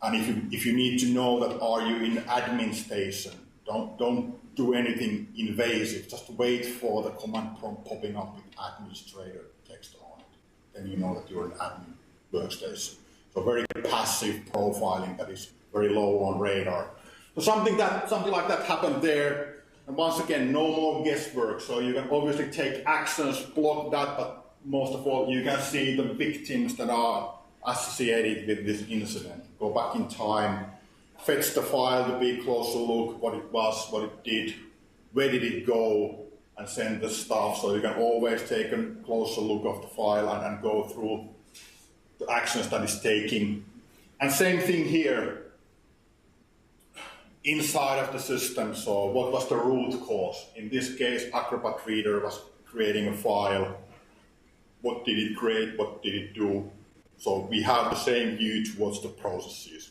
And if you need to know that are you in admin station, don't do anything invasive. Just wait for the command prompt popping up with administrator text on it. Then you know that you're in admin workstation. So very passive profiling that is very low on radar. So something like that happened there. And once again, no more guesswork. So you can obviously take actions, block that, but most of all, you can see the victims that are associated with this incident. Go back in time, fetch the file to be closer look, what it was, what it did, where did it go, and send the stuff. So you can always take a closer look of the file and go through the actions that it's taking. And same thing here, inside of the system. So what was the root cause? In this case, Acrobat Reader was creating a file. What did it create? What did it do? So we have the same view towards the processes.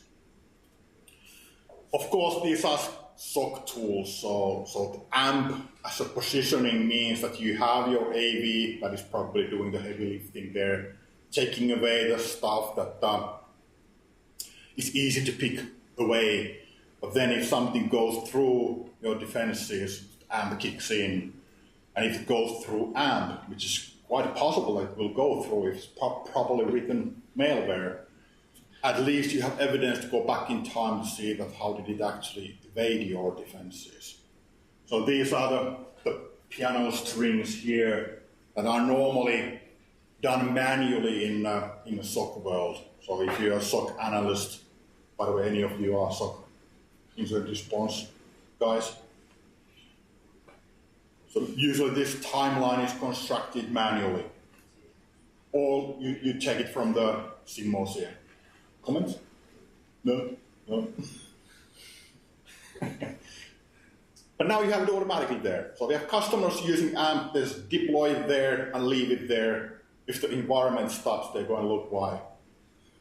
Of course, these are SOC tools. So the AMP as a positioning means that you have your AV that is probably doing the heavy lifting there, taking away the stuff that is easy to pick away. But then if something goes through your defenses, AMP kicks in. And if it goes through AMP, which is quite possible that it will go through if it's properly written malware, at least you have evidence to go back in time to see that how did it actually evade your defenses. So these are the piano strings here that are normally done manually in a SOC world. So if you're a SOC analyst, by the way, any of you are SOC incident response guys. So usually this timeline is constructed manually. Or you take it from the Symposium. Comments? No? But now you have it automatically there. So we have customers using AMP, just deploy it there and leave it there. If the environment stops, they go and look why.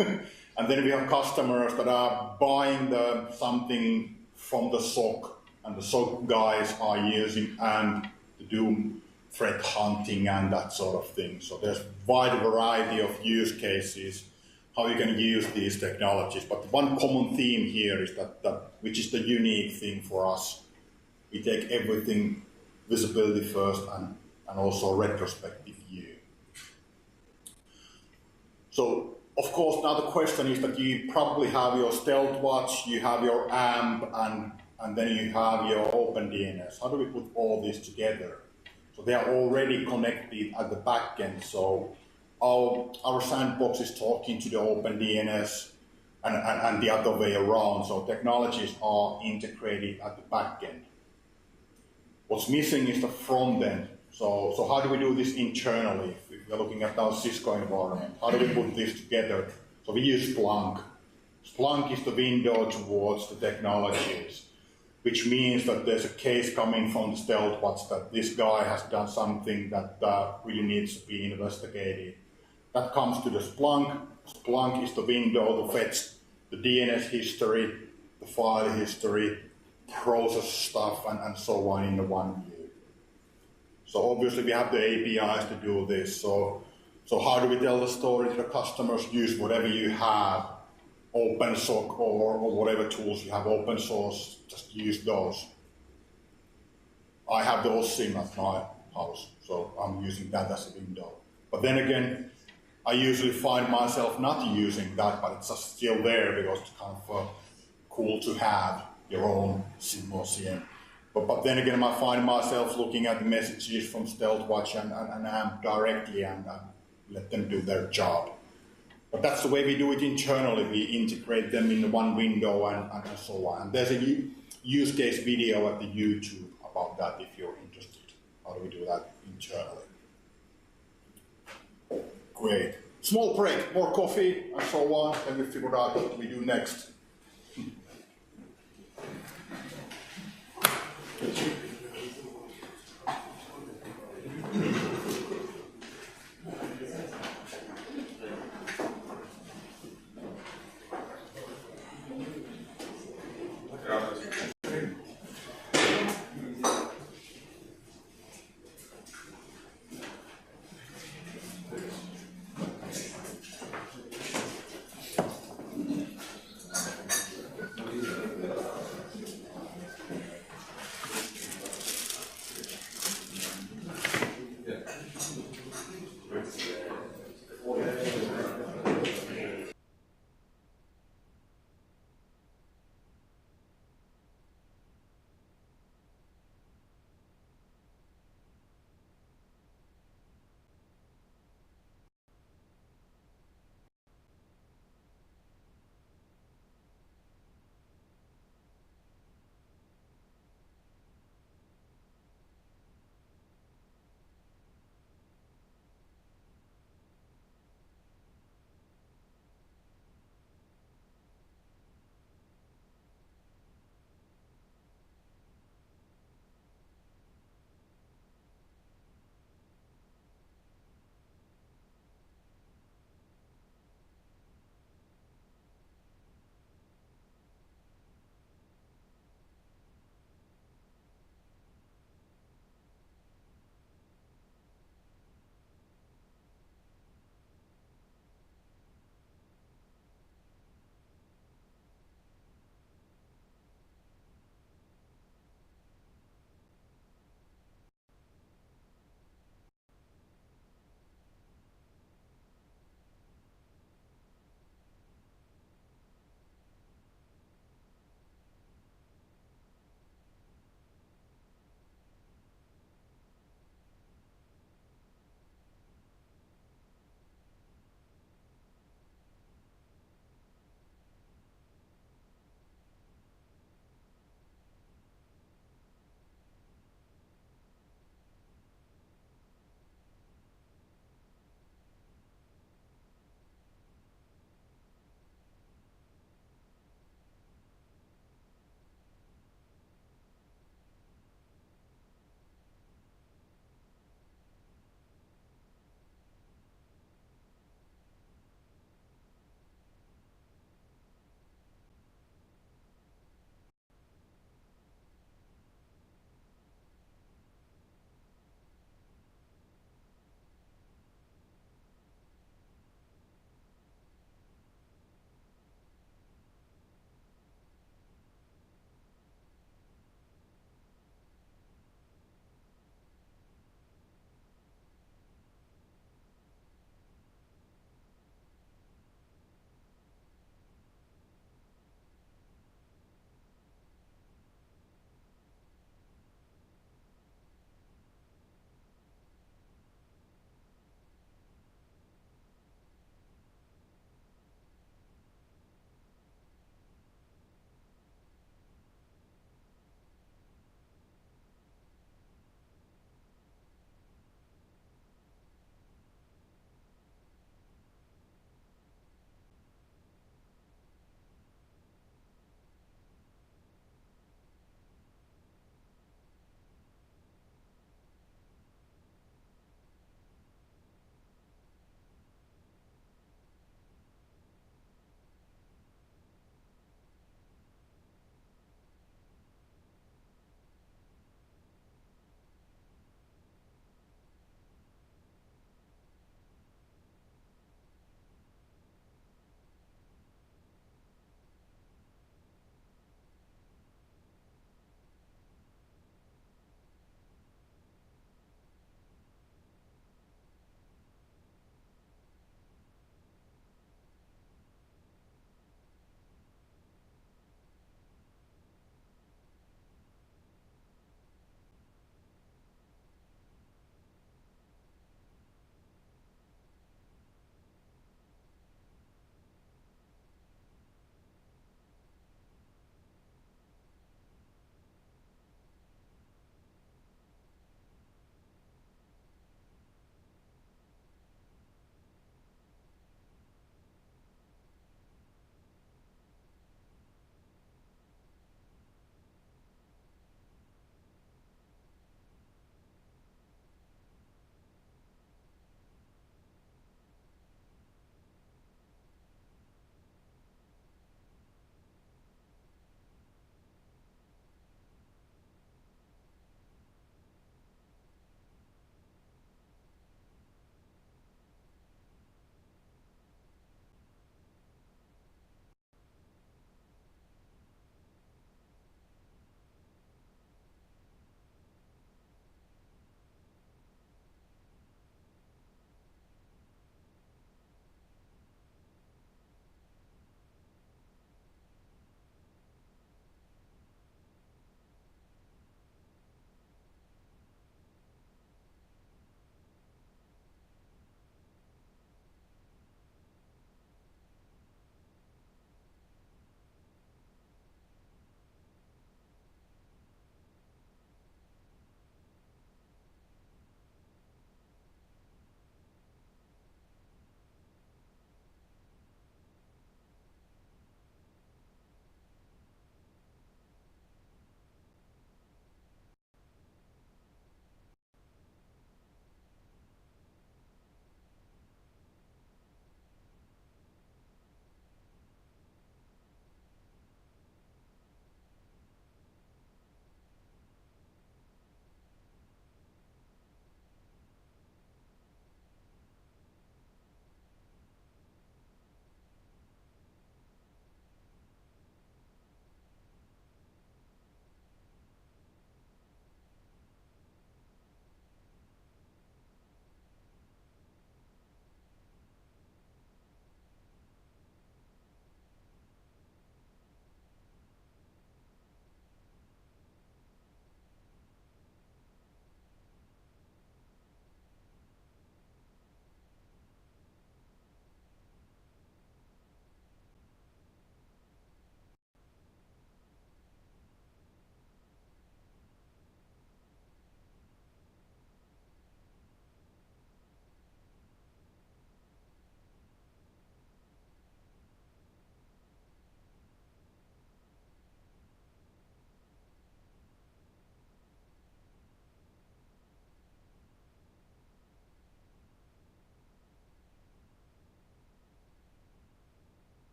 And then we have customers that are buying something from the SOC, and the SOC guys are using AMP to do threat hunting and that sort of thing. So there's a wide variety of use cases how you can use these technologies. But one common theme here is that which is the unique thing for us. We take everything visibility first and also retrospective view. So Of course, now the question is that you probably have your Stealth Watch, you have your AMP, and then you have your OpenDNS. How do we put all this together? So they are already connected at the back end. So our sandbox is talking to the OpenDNS and the other way around. So technologies are integrated at the back end. What's missing is the front end. So how do we do this internally? If we're looking at our Cisco environment, how do we put this together? So we use Splunk. Splunk is the window towards the technologies, which means that there's a case coming from the Stealth Watch that this guy has done something that really needs to be investigated. That comes to the Splunk. Splunk is the window to fetch the DNS history, the file history, process stuff, and so on in the one view. So obviously we have the APIs to do this. So how do we tell the story to the customers? Use whatever you have, OpenSOC or whatever tools you have open source, just use those. I have the OSIM at my house, so I'm using that as a window. But then again, I usually find myself not using that, but it's just still there because it's kind of cool to have your own SIM or CM. But then again, I find myself looking at the messages from Stealth Watch and AMP directly and let them do their job. But that's the way we do it internally. We integrate them in one window and so on. And there's a use case video at the YouTube about that if you're interested. How do we do that internally? Great. Small break, more coffee and so on. Then we figure out what we do next.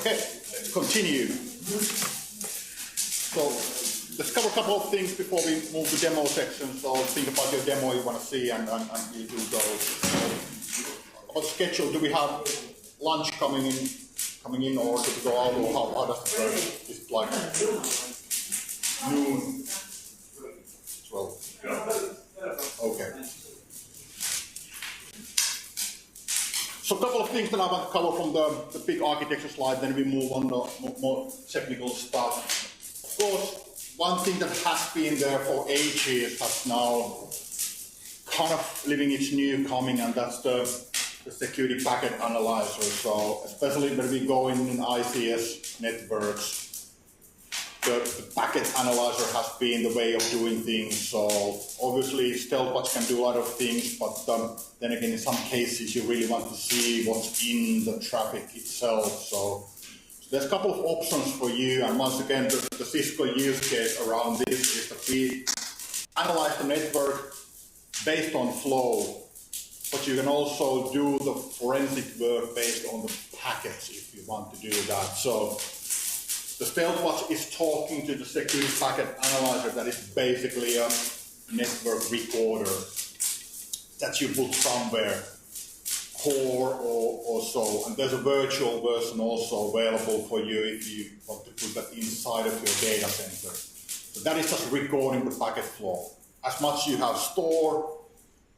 Okay, let's continue. So let's cover a couple of things before we move to demo section. So think about your demo you want to see and you do those. About schedule, do we have lunch coming in or do we go out or how does it work? Is it like noon? 12. Okay. So a couple of things that I want to cover from the big architecture slide, then we move on to more technical stuff. Of course, one thing that has been there for ages has now kind of living its new coming, and that's the security packet analyzer. So especially when we go in ICS networks, the packet analyzer has been the way of doing things. So obviously StealthWatch can do a lot of things, but then again in some cases you really want to see what's in the traffic itself. So there's a couple of options for you, and once again the Cisco use case around this is that we analyze the network based on flow, but you can also do the forensic work based on the packets if you want to do that. So the StealthWatch is talking to the security packet analyzer that is basically a network recorder that you put somewhere, core or so. And there's a virtual version also available for you if you want to put that inside of your data center. So that is just recording the packet flow. As much you have store,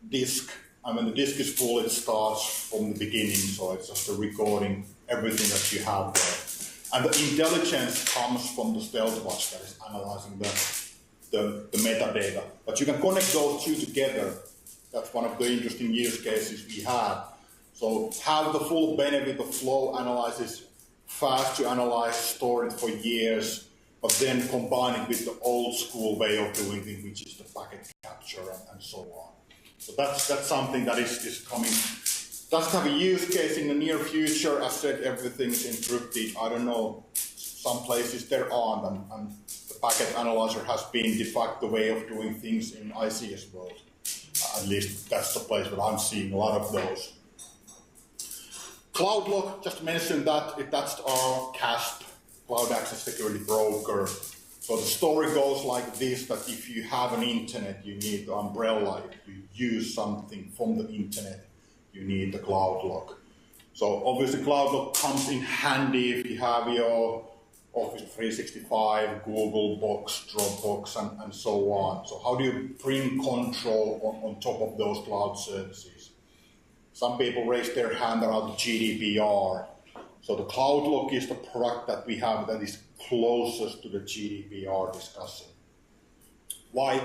disk, and when the disk is full, it starts from the beginning. So it's just a recording everything that you have there. And the intelligence comes from the StealthWatch that is analyzing the metadata. But you can connect those two together. That's one of the interesting use cases we have. So have the full benefit of flow analysis, fast to analyze, store it for years, but then combine it with the old school way of doing things, which is the packet capture and so on. So that's something that is coming. Doesn't have a use case in the near future. As said, everything is encrypted. I don't know, some places there aren't, and the packet analyzer has been de facto way of doing things in ICS world. At least that's the place where I'm seeing a lot of those. CloudLock, just to mention that, that's our CASP, Cloud Access Security Broker. So the story goes like this, that if you have an internet, you need the umbrella. If you use something from the internet, you need the CloudLock. So obviously CloudLock comes in handy if you have your Office 365, Google Box, Dropbox, and so on. So how do you bring control on top of those cloud services? Some people raise their hand around the GDPR. So the CloudLock is the product that we have that is closest to the GDPR discussion. Why?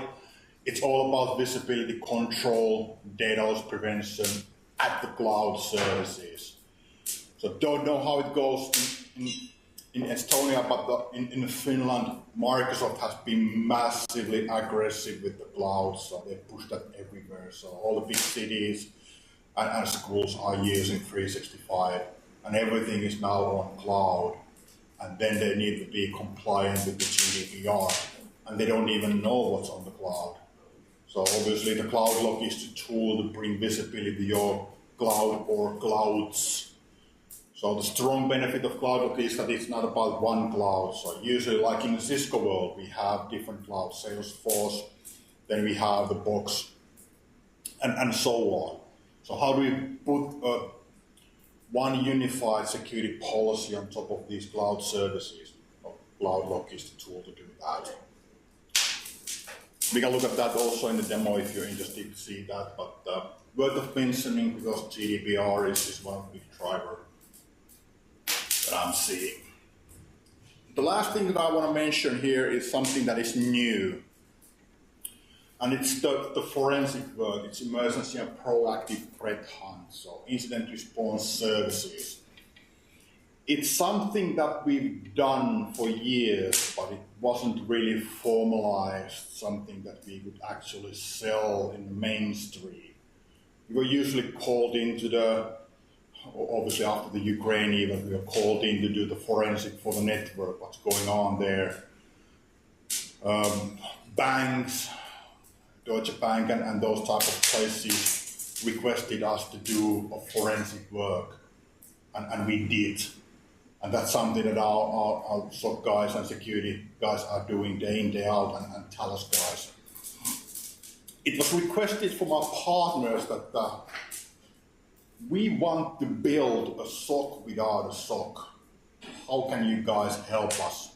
It's all about visibility control, data loss prevention at the cloud services. So don't know how it goes in Estonia, but in Finland, Microsoft has been massively aggressive with the cloud, so they push that everywhere. So all the big cities and schools are using 365, and everything is now on cloud. And then they need to be compliant with the GDPR, and they don't even know what's on the cloud. So obviously the CloudLock is the tool to bring visibility to your cloud or clouds. So the strong benefit of CloudLock is that it's not about one cloud. So usually, like in the Cisco world, we have different clouds, Salesforce, then we have the box, and so on. So how do we put one unified security policy on top of these cloud services? Well, CloudLock is the tool to do that. We can look at that also in the demo if you're interested to see that, but worth of mentioning because GDPR is one big driver that I'm seeing. The last thing that I want to mention here is something that is new, and it's the forensic world. It's emergency and proactive threat hunt, so incident response services. It's something that we've done for years, but it wasn't really formalized, something that we could actually sell in the mainstream. We were usually called into obviously after the Ukraine event, we were called in to do the forensic for the network, what's going on there. Banks, Deutsche Bank and those type of places requested us to do a forensic work, and we did. And that's something that our SOC guys and security guys are doing day in, day out, and Talos guys. It was requested from our partners that we want to build a SOC without a SOC. How can you guys help us?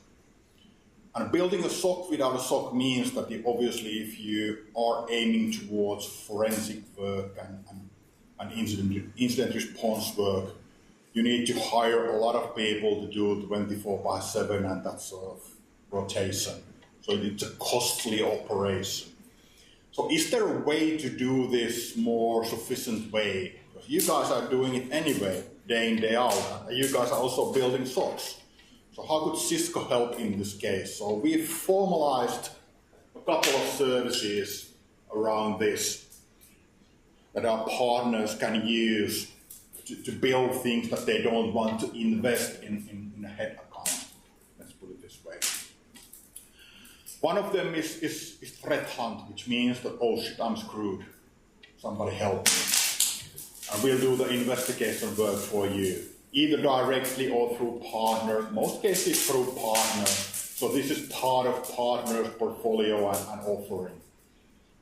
And building a SOC without a SOC means that obviously if you are aiming towards forensic work and incident response work, you need to hire a lot of people to do 24/7 and that sort of rotation. So it's a costly operation. So is there a way to do this more sufficient way? Because you guys are doing it anyway, day in, day out. And you guys are also building SOCs. So how could Cisco help in this case? So we've formalized a couple of services around this that our partners can use to build things that they don't want to invest in a head account. Let's put it this way. One of them is threat hunt, which means that, oh shit, I'm screwed. Somebody help me. And we'll do the investigation work for you, either directly or through partner. Most cases through partner. So this is part of partner's portfolio and offering.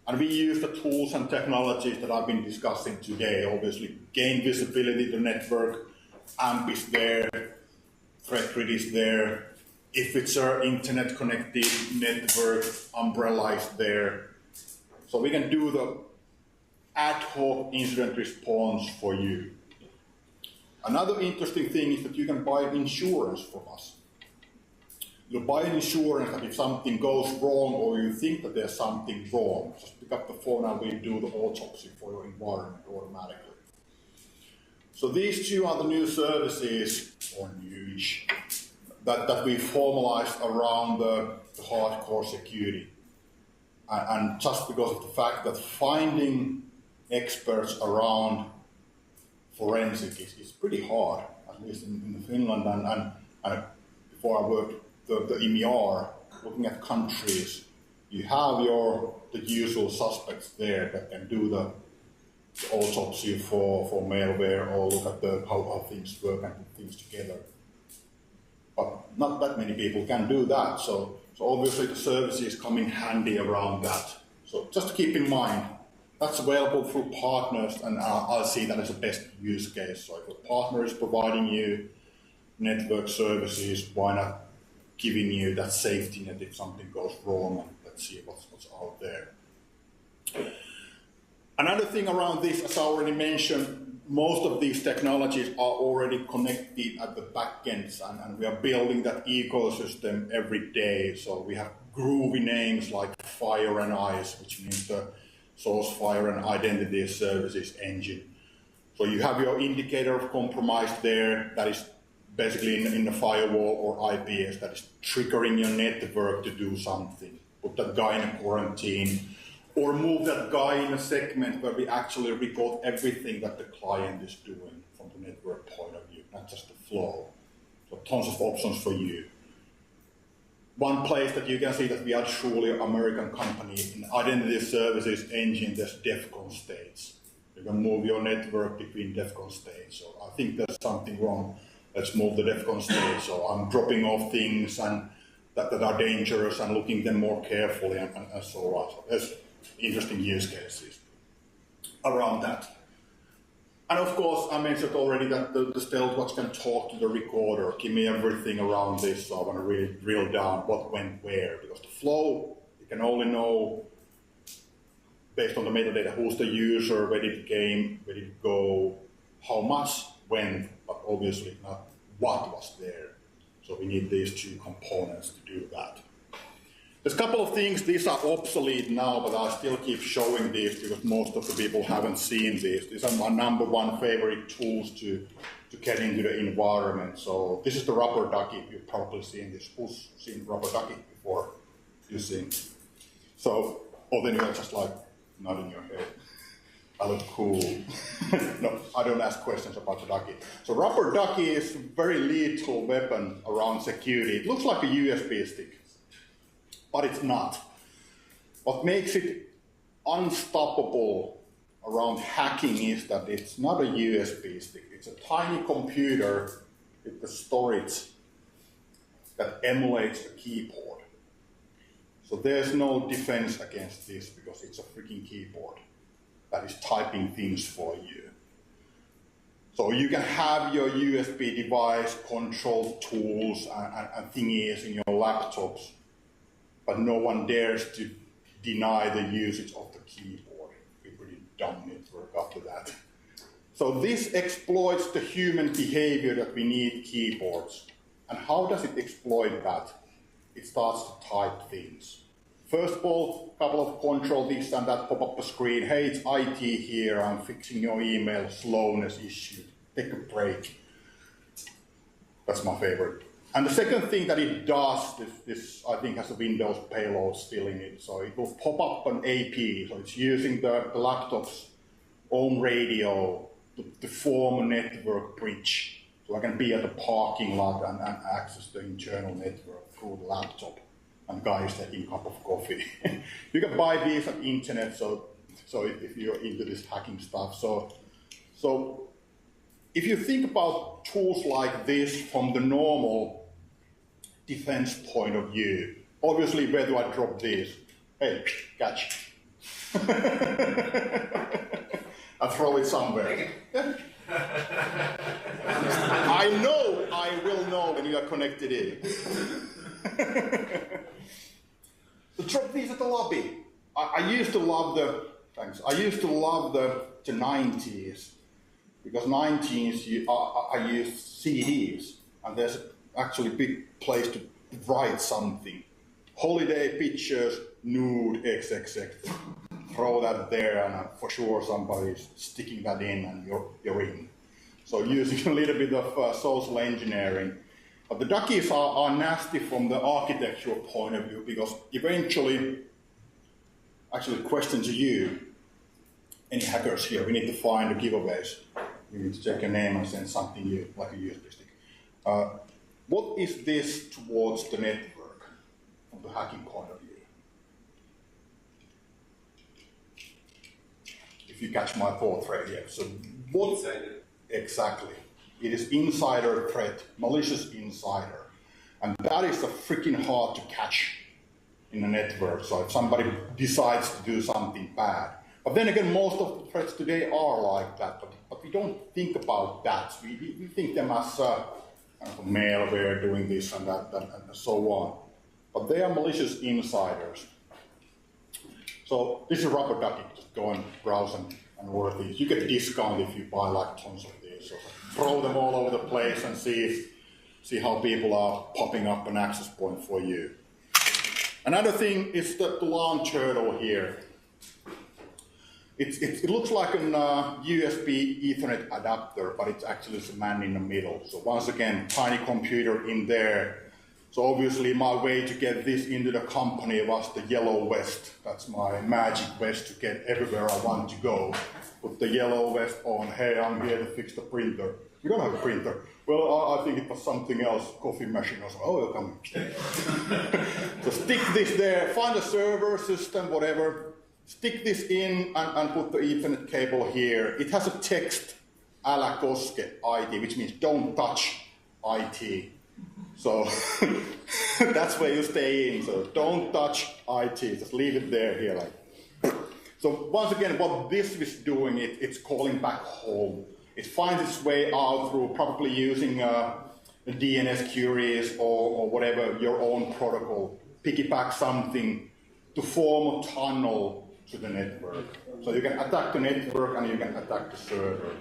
And we use the tools and technologies that I've been discussing today. Obviously, gain visibility to network, AMP is there, threat grid is there. If it's our internet connected network, umbrella is there. So we can do the ad hoc incident response for you. Another interesting thing is that you can buy insurance from us. You buy an insurance that if something goes wrong or you think that there's something wrong, just pick up the phone and we do the autopsy for your environment automatically. So these two are the new services, or newish, that we formalized around the hardcore security. And just because of the fact that finding experts around forensic is pretty hard, at least in Finland, and before I worked the MER, looking at countries, you have the usual suspects there that can do the autopsy for malware or look at how things work and put things together. But not that many people can do that, so obviously the services come in handy around that. So just to keep in mind, that's available through partners, and I'll see that as the best use case. So if a partner is providing you network services, why not giving you that safety net if something goes wrong, and let's see what's out there. Another thing around this, as I already mentioned, most of these technologies are already connected at the back ends, and we are building that ecosystem every day. So we have groovy names like Fire and Ice, which means the Source, Fire and Identity Services engine. So you have your indicator of compromise there that is basically in the firewall or IPS that is triggering your network to do something. Put that guy in a quarantine, or move that guy in a segment where we actually record everything that the client is doing from the network point of view, not just the flow. So tons of options for you. One place that you can see that we are truly an American company in identity services engine, there's DEFCON states. You can move your network between DEFCON states. So I think there's something wrong. Let's move the DEFCON stage. So I'm dropping off things and that are dangerous and looking them more carefully and so on. So there's interesting use cases around that. And of course, I mentioned already that the Stealth Watch can talk to the recorder, give me everything around this, so I want to really drill down what went where. Because the flow, you can only know based on the metadata who's the user, where did it came, where did it go, how much went, but obviously not what was there. So we need these two components to do that. There's a couple of things, these are obsolete now, but I still keep showing these because most of the people haven't seen these. These are my number one favorite tools to get into the environment. So this is the rubber ducky, you've probably seen this. Who's seen rubber ducky before? You've seen. So, oh, then you're just like nodding your head. I look cool. No, I don't ask questions about the ducky. So rubber ducky is a very lethal weapon around security. It looks like a USB stick, but it's not. What makes it unstoppable around hacking is that it's not a USB stick. It's a tiny computer with the storage that emulates the keyboard. So there's no defense against this because it's a freaking keyboard that is typing things for you. So you can have your USB device control tools and thingies in your laptops, but no one dares to deny the usage of the keyboard. It's a pretty dumb network after that. So this exploits the human behavior that we need keyboards. And how does it exploit that? It starts to type things. First of all, a couple of control this and that pop up a screen. Hey, it's IT here. I'm fixing your email slowness issue. Take a break. That's my favorite. And the second thing that it does, this I think has a Windows payload still in it. So it will pop up an AP. So it's using the laptop's own radio to form a network bridge. So I can be at the parking lot and access the internal network through the laptop. And guy is taking a cup of coffee. You can buy these on the internet, so if you're into this hacking stuff. So if you think about tools like this from the normal defense point of view, obviously where do I drop this? Hey, catch. I throw it somewhere. I know I will know when you are connected in. So drop these at the lobby. I used to love the 90s because 90s I used CDs and there's actually a big place to write something. Holiday pictures, nude, XXX. Throw that there and for sure somebody's sticking that in and you're in. So using a little bit of social engineering. But the duckies are nasty from the architectural point of view because eventually, actually question to you, any hackers here, we need to find the giveaways. You need to check your name and send something you like a USB stick. What is this towards the network from the hacking point of view? If you catch my thought thread here. So what exactly? It is insider threat, malicious insider. And that is a freaking hard to catch in a network. So if somebody decides to do something bad. But then again, most of the threats today are like that. But we don't think about that. We think them as kind of malware doing this and that and so on. But they are malicious insiders. So this is rubber ducky. Just go and browse and order these. You get a discount if you buy like tons of these. So throw them all over the place and see how people are popping up an access point for you. Another thing is the LAN turtle here. It looks like an USB Ethernet adapter, but it's actually a man in the middle. So once again, tiny computer in there. So obviously my way to get this into the company was the yellow vest. That's my magic vest to get everywhere I want to go. Put the yellow vest on. Hey, I'm here to fix the printer. We don't have a printer. Well, I think it was something else, coffee machine or something. Oh, welcome. So stick this there, find a server system, whatever. Stick this in and put the Ethernet cable here. It has a text, älä koske IT, which means don't touch IT. So that's where you stay in. So don't touch IT. Just leave it there here. Like. So once again, what this is doing, it's calling back home. It finds its way out through probably using DNS queries or whatever, your own protocol. Piggyback something to form a tunnel to the network. So you can attack the network and you can attack the server.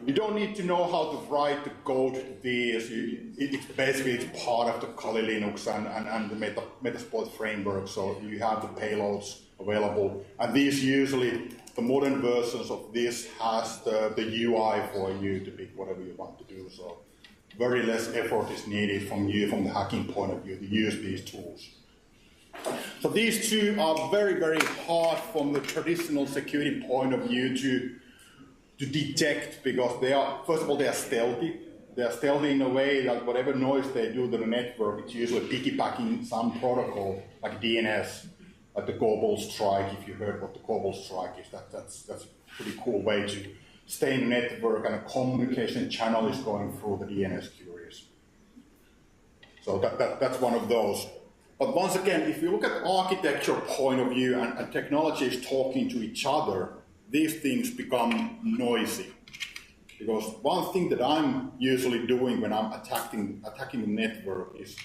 You don't need to know how to write the code to these. It's basically part of the Kali Linux and the Metasploit framework. So you have the payloads available. And these usually, the modern versions of this has the UI for you to pick whatever you want to do. So very less effort is needed from you from the hacking point of view to use these tools. So these two are very, very hard from the traditional security point of view to detect because they are, first of all, they are stealthy. They are stealthy in a way that whatever noise they do to the network, it's usually piggybacking some protocol like DNS, like the global strike. If you heard what the global strike is, that's a pretty cool way stay in the network and a communication channel is going through the DNS queries. So that's one of those. But once again, if you look at the architecture point of view and technology is talking to each other, these things become noisy. Because one thing that I'm usually doing when I'm attacking the network is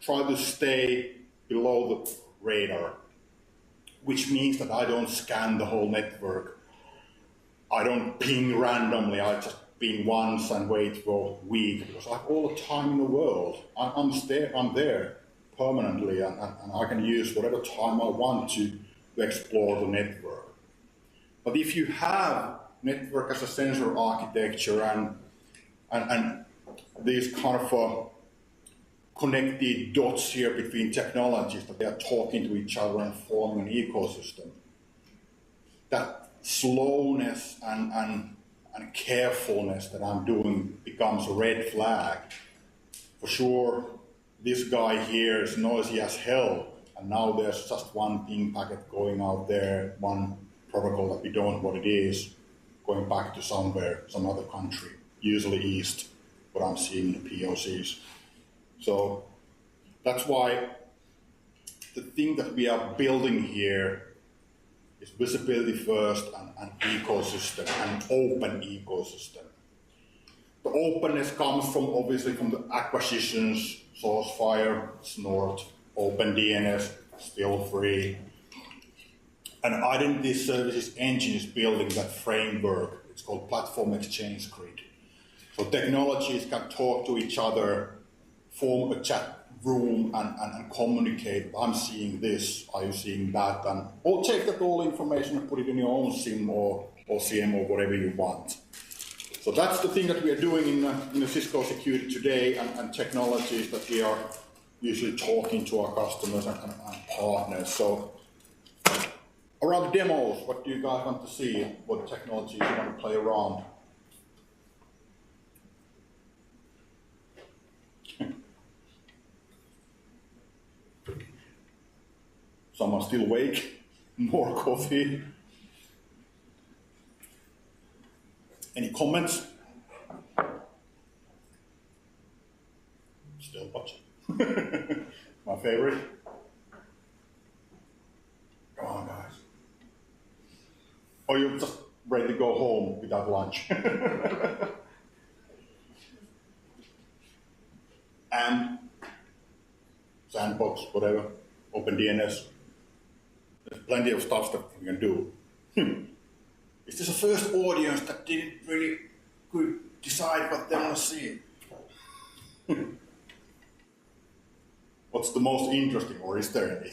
try to stay below the radar, which means that I don't scan the whole network. I don't ping randomly, I just ping once and wait for a week, because I have all the time in the world. I'm there permanently, and I can use whatever time I want to explore the network. But if you have network as a sensor architecture and these kind of connected dots here between technologies that they are talking to each other and forming an ecosystem, that slowness and carefulness that I'm doing becomes a red flag. For sure, this guy here is noisy as hell, and now there's just one ping packet going out there, one protocol that we don't know what it is, going back to somewhere, some other country, usually east, what I'm seeing in the POCs. So that's why the thing that we are building here is visibility first and ecosystem, and open ecosystem. The openness comes from obviously from the acquisitions, Sourcefire, Snort, OpenDNS, still free. And Identity Services Engine is building that framework. It's called Platform Exchange Grid. So technologies can talk to each other, form a chat room and communicate. I'm seeing this, are you seeing that? Or take that all information and put it in your own SIM or CM or whatever you want. So that's the thing that we are doing in Cisco Security today, and technologies that we are usually talking to our customers and partners. So around the demos, what do you guys want to see? What technologies you want to play around? Someone still awake? More coffee? Any comments? Still watching. My favorite. Come on, guys. Or you're just ready to go home without lunch. And sandbox, whatever, OpenDNS. There's plenty of stuff that we can do. Is this a first audience that didn't really could decide what they want to see? What's the most interesting, or is there any?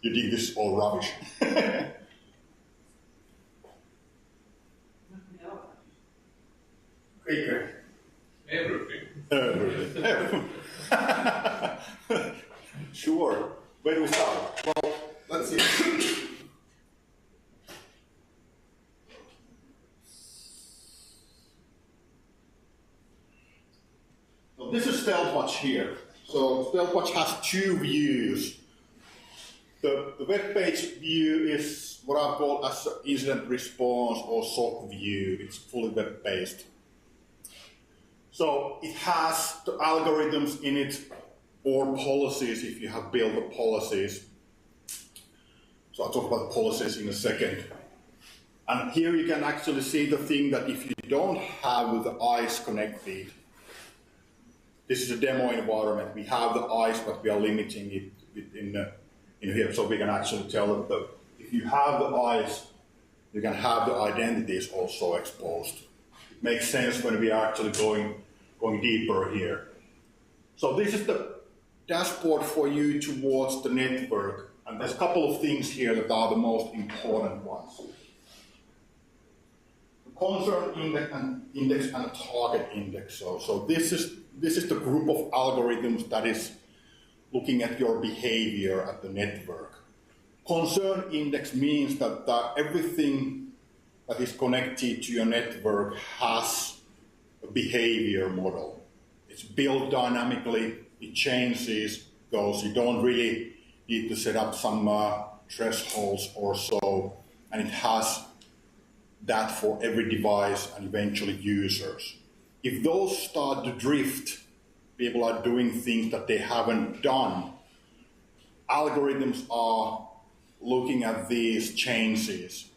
You think this is all rubbish? Everything. Sure. Where do we start? Well, let's see. So this is StealthWatch here. So StealthWatch has two views. The web page view is what I call as incident response or SOC view. It's fully web-based. So it has the algorithms in it, or policies if you have built the policies. So I'll talk about policies in a second. And here you can actually see the thing that if you don't have the ICE connected, this is a demo environment. We have the ICE, but we are limiting it in here, so we can actually tell that if you have the ICE, you can have the identities also exposed. It makes sense when we are actually going deeper here. So this is the dashboard for you towards the network, and there's a couple of things here that are the most important ones. The concern index and target index. So this is the group of algorithms that is looking at your behavior at the network. Concern index means that everything that is connected to your network has a behavior model. It's built dynamically, it changes, goes. You don't really need to set up some thresholds or so, and it has that for every device and eventually users. If those start to drift, people are doing things that they haven't done, algorithms are looking at these changes.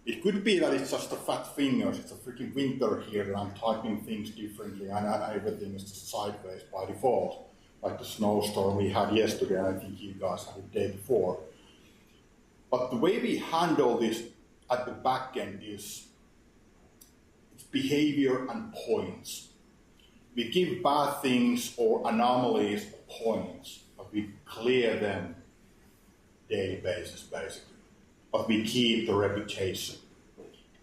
It could be that it's just the fat fingers, it's a freaking winter here and I'm typing things differently and everything is just sideways by default, like the snowstorm we had yesterday and I think you guys had the day before. But the way we handle this at the back end is it's behavior and points. We give bad things or anomalies points, but we clear them daily basis basically. But we keep the reputation.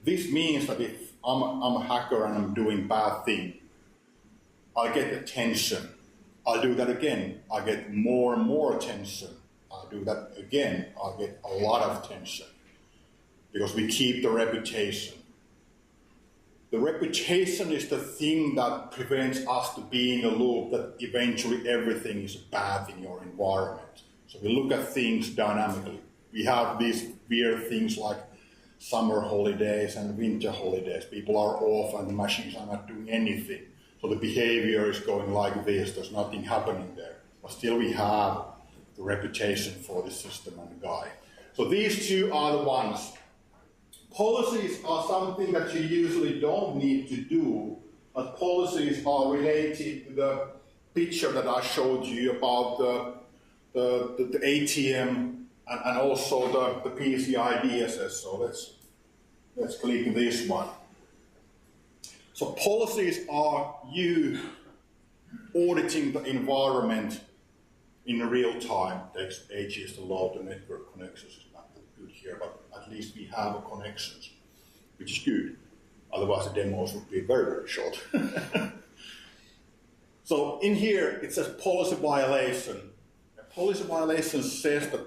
This means that if I'm a hacker and I'm doing bad thing, I get attention. I'll do that again. I get more and more attention. I'll do that again. I'll get a lot of attention because we keep the reputation. The reputation is the thing that prevents us to be in a loop that eventually everything is bad in your environment. So we look at things dynamically. We have these weird things like summer holidays and winter holidays. People are off and the machines are not doing anything. So the behavior is going like this. There's nothing happening there. But still we have the reputation for the system and the guy. So these two are the ones. Policies are something that you usually don't need to do, but policies are related to the picture that I showed you about the ATM and also the PCI DSS. So let's click this one. So policies are you auditing the environment in real time. It takes ages to load the network connections. It's not that good here, but at least we have connections, which is good. Otherwise the demos would be very, very short. So in here it says policy violation. A policy violation says that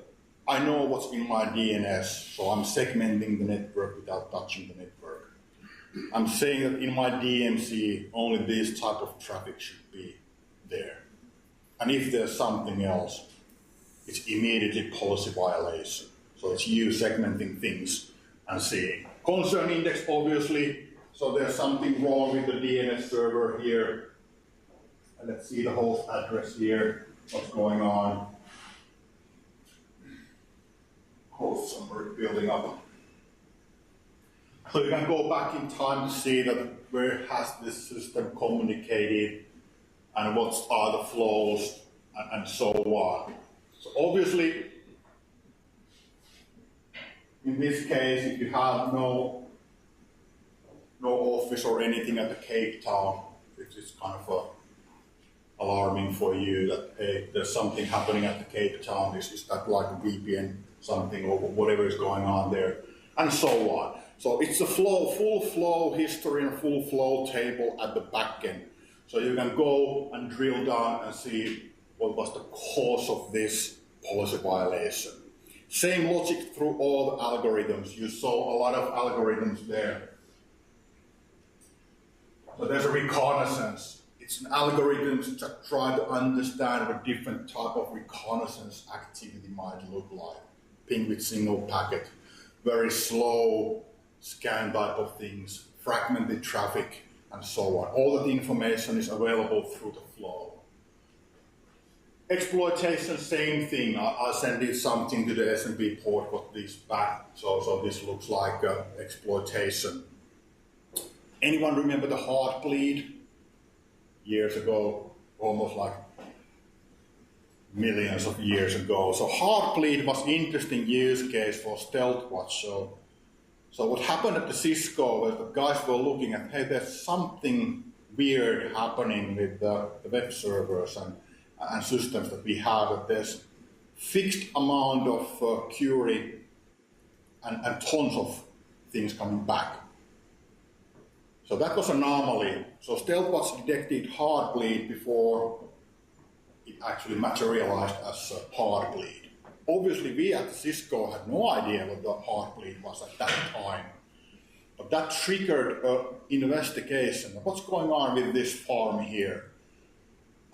I know what's in my DNS, so I'm segmenting the network without touching the network. I'm saying that in my DMZ, only this type of traffic should be there. And if there's something else, it's immediately policy violation. So it's you segmenting things and seeing. Concern index, obviously, so there's something wrong with the DNS server here. And let's see the host address here, what's going on. Hosts are building up. So you can go back in time to see that where has this system communicated and what are the flows and so on. So obviously, in this case, if you have no office or anything at the Cape Town, it's kind of alarming for you that hey, there's something happening at the Cape Town. Is that like a VPN something or whatever is going on there, and so on. So it's a flow, full flow history and full flow table at the back end. So you can go and drill down and see what was the cause of this policy violation. Same logic through all the algorithms. You saw a lot of algorithms there. So there's a reconnaissance. It's an algorithm to try to understand what different type of reconnaissance activity might look like. Ping with single packet, very slow scan type of things, fragmented traffic, and so on. All of the information is available through the flow. Exploitation, same thing. I sent in something to the SMB port, got this back. So this looks like exploitation. Anyone remember the Heartbleed? Years ago, almost like millions of years ago. So Heartbleed was interesting use case for Stealthwatch. So what happened at the Cisco was the guys were looking at, hey, there's something weird happening with the web servers and systems that we have, that there's fixed amount of query and tons of things coming back. So that was an anomaly. So Stealthwatch detected Heartbleed before it actually materialized as a Heartbleed. Obviously, we at Cisco had no idea what the Heartbleed was at that time. But that triggered an investigation of what's going on with this farm here.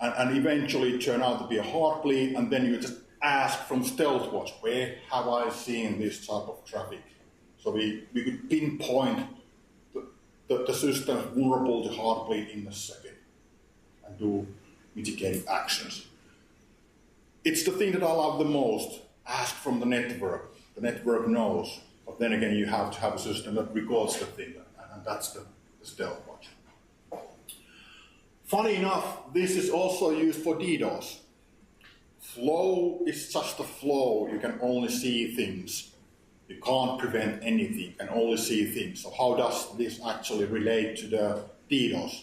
And eventually it turned out to be a Heartbleed, and then you just ask from Stealthwatch, where have I seen this type of traffic? So we could pinpoint the system vulnerable to heartbleed in a second and do mitigating actions. It's the thing that I love the most. Ask from the network. The network knows. But then again, you have to have a system that records the thing, and that's the stealth watch. Funny enough, this is also used for DDoS. Flow is just a flow. You can only see things. You can't prevent anything. You can only see things. So how does this actually relate to the DDoS?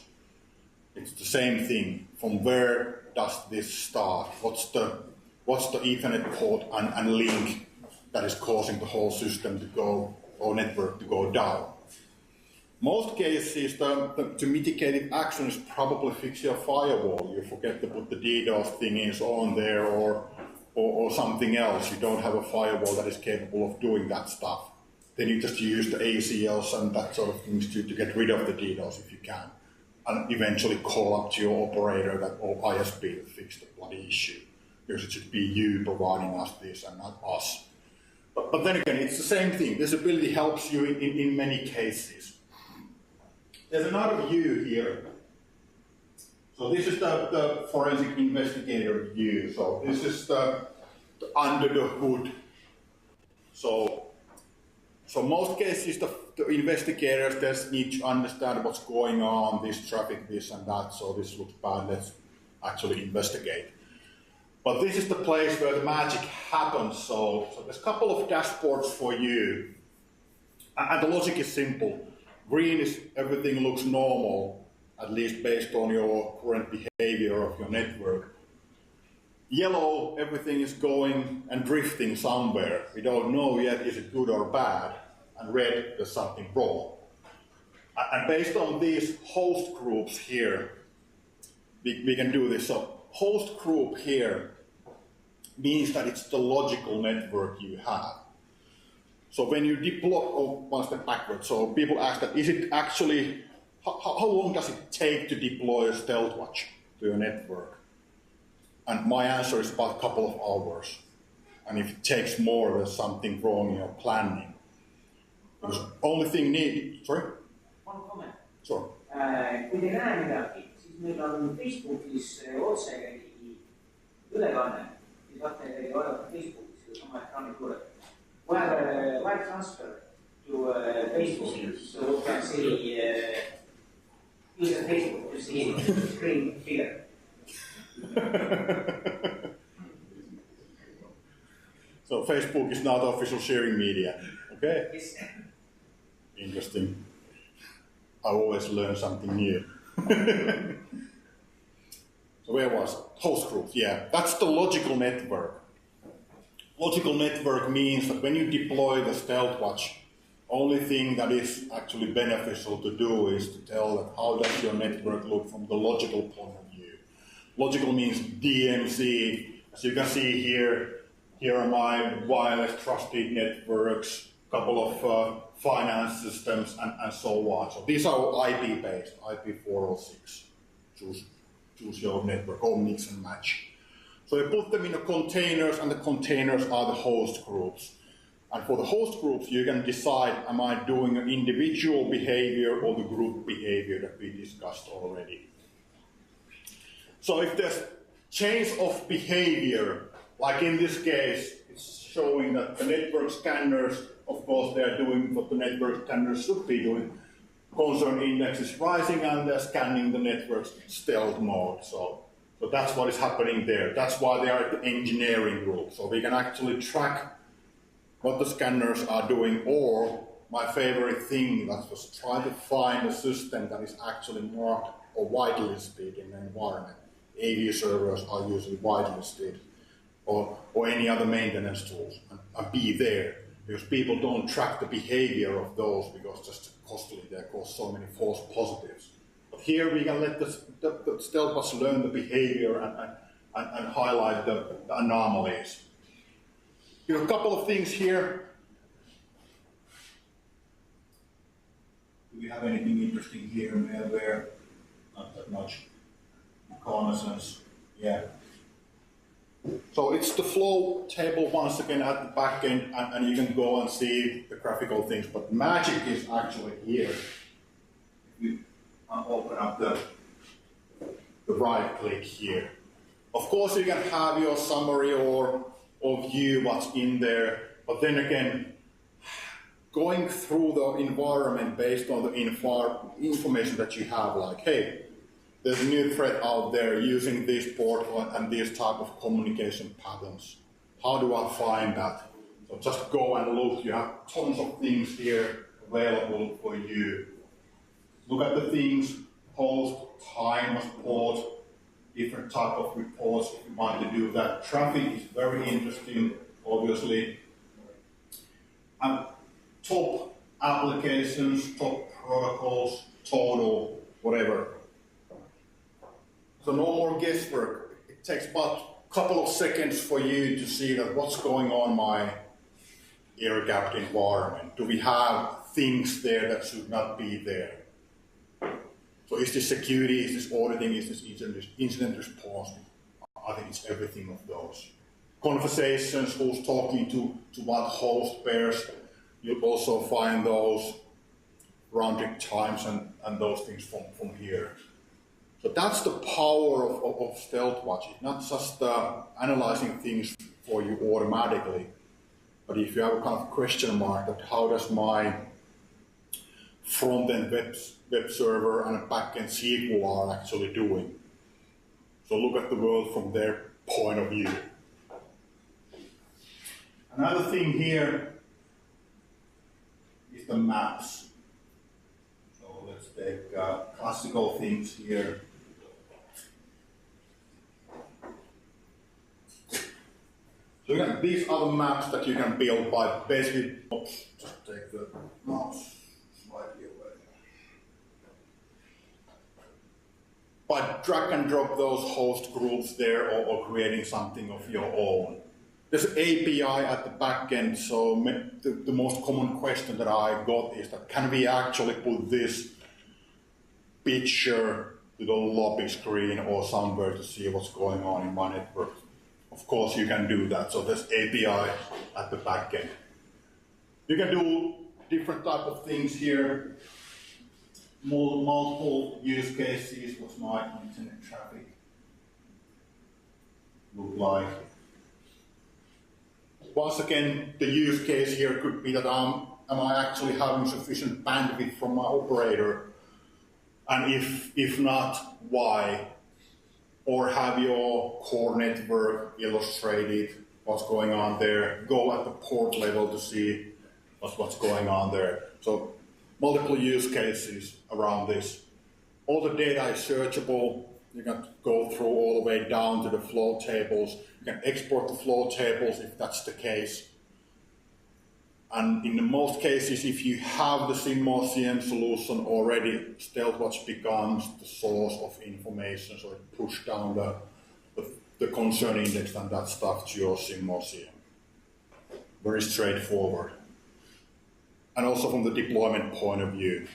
It's the same thing. From where does this start? What's the Ethernet port and link that is causing the whole system to go, or network to go down? Most cases, to mitigate action is probably fix your firewall. You forget to put the DDoS thingies on there or something else. You don't have a firewall that is capable of doing that stuff. Then you just use the ACLs and that sort of things to get rid of the DDoS if you can. And eventually call up to your operator or ISP to fix the bloody issue. Because it should be you providing us this and not us. But then again, it's the same thing. Visibility helps you in many cases. There's another view here. So this is the forensic investigator view. So this is the under the hood. So most cases, the investigators just need to understand what's going on, this traffic, this and that. So this looks bad, let's actually investigate. But this is the place where the magic happens. So there's a couple of dashboards for you. And the logic is simple. Green is everything looks normal, at least based on your current behavior of your network. Yellow, everything is going and drifting somewhere. We don't know yet is it good or bad. And red, there's something wrong. And based on these host groups here, we can do this. So host group here means that it's the logical network you have. So when you deploy, one step backwards, so people ask that, is it actually, how long does it take to deploy a stealth watch to your network? And my answer is about a couple of hours. And if it takes more, there's something wrong in your planning. Because only thing needed, sorry? One comment. Sorry. Kui te ei näe midagi, siis meil on Facebookis otsekäi ülekanne, siis vaata ei vaadata Facebookis seda sama ekraani juurde. Wire transfer to Facebook, so you can see use Facebook to see the screen bigger. So Facebook is not official sharing media, okay? Yes. Interesting. I always learn something new. So where was it? Host group, yeah. That's the logical network. Logical network means that when you deploy the stealth watch, only thing that is actually beneficial to do is to tell that how does your network look from the logical point of view. Logical means DMZ. As you can see here are my wireless trusted networks, couple of finance systems, and so on. So these are IP-based, IP406. Choose your network, or mix and match. So you put them in the containers, and the containers are the host groups. And for the host groups, you can decide, am I doing an individual behavior or the group behavior that we discussed already. So if there's change of behavior, like in this case, it's showing that the network scanners, of course, they are doing what the network scanners should be doing. Concern index is rising, and they're scanning the network's stealth mode. So that's what is happening there. That's why they are the engineering group. So we can actually track what the scanners are doing, or my favorite thing that was try to find a system that is actually marked or whitelisted in the environment. AV servers are usually whitelisted, or any other maintenance tools, and be there. Because people don't track the behavior of those because just costly, they cause so many false positives. But here we can let the stealth watch learn the behavior and highlight the anomalies. You know, a couple of things here. Do we have anything interesting here, malware? Not that much. Reconnaissance, yeah. So it's the flow table once again at the back end, and you can go and see the graphical things, but magic is actually here. If you open up the right click here. Of course, you can have your summary or view what's in there, but then again, going through the environment based on the information that you have, like, hey, there's a new threat out there using this port and this type of communication patterns. How do I find that? So just go and look. You have tons of things here available for you. Look at the things, host, time of port, different type of reports if you want to do that. Traffic is very interesting, obviously. Top applications, top protocols, total, whatever. So no more guesswork. It takes about a couple of seconds for you to see that what's going on in my air-gapped environment. Do we have things there that should not be there? So is this security, is this auditing, is this incident response? I think it's everything of those. Conversations, who's talking to what host pairs, you'll also find those round-trip times and those things from here. So that's the power of StealthWatch. It's not just analyzing things for you automatically, but if you have a kind of question mark that how does my front-end web server and a back-end SQL are actually doing. So look at the world from their point of view. Another thing here is the maps. So let's take classical things here. So you got these other maps that you can build by basically, just take the mouse slightly away. By drag and drop those host groups there or creating something of your own. There's an API at the back end, so the most common question that I got is that can we actually put this picture to the lobby screen or somewhere to see what's going on in my network? Of course you can do that, so there's API at the back end. You can do different type of things here, multiple use cases, what's my internet traffic look like. Once again, the use case here could be that am I actually having sufficient bandwidth from my operator? And if not, why? Or have your core network illustrated what's going on there. Go at the port level to see what's going on there. So multiple use cases around this. All the data is searchable. You can go through all the way down to the flow tables. You can export the flow tables if that's the case. And in the most cases, if you have the SIEM solution already, StealthWatch becomes the source of information. So it pushes down the concern index and that stuff to your SIEM. Very straightforward. And also from the deployment point of view.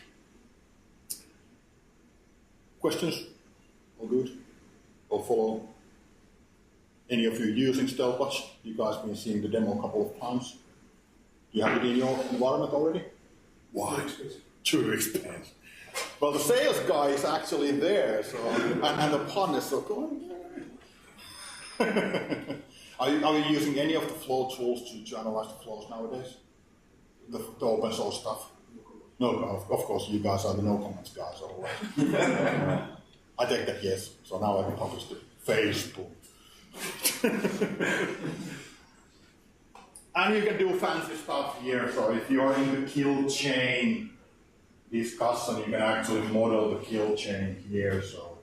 Questions? All good? Or follow? Any of you using StealthWatch? You guys been seeing the demo a couple of times. Do you have it in your environment already? Why? Too expensive. Well, the sales guy is actually there, so and the partner, so go on. Are you using any of the flow tools to analyze the flows nowadays? The open source stuff? No, of course, you guys are the no comments guys. I take that yes, so now I can publish to Facebook. And you can do fancy stuff here, so if you are in the kill chain discussion, you can actually model the kill chain here, so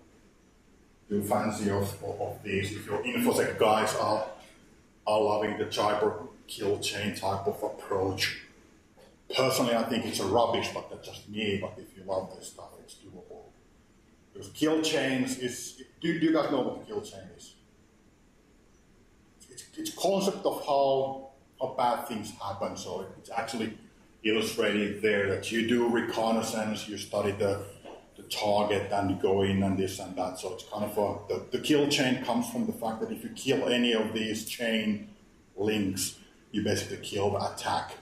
do fancy of these. If your InfoSec guys are loving the Cyber kill chain type of approach. Personally, I think it's a rubbish, but that's just me, but if you love this stuff, it's doable. Because kill chains is, do you guys know what the kill chain is? It's concept of how bad things happen, so it's actually illustrated there that you do reconnaissance, you study the target and go in and this and that. So it's kind of the kill chain comes from the fact that if you kill any of these chain links, you basically kill the attack.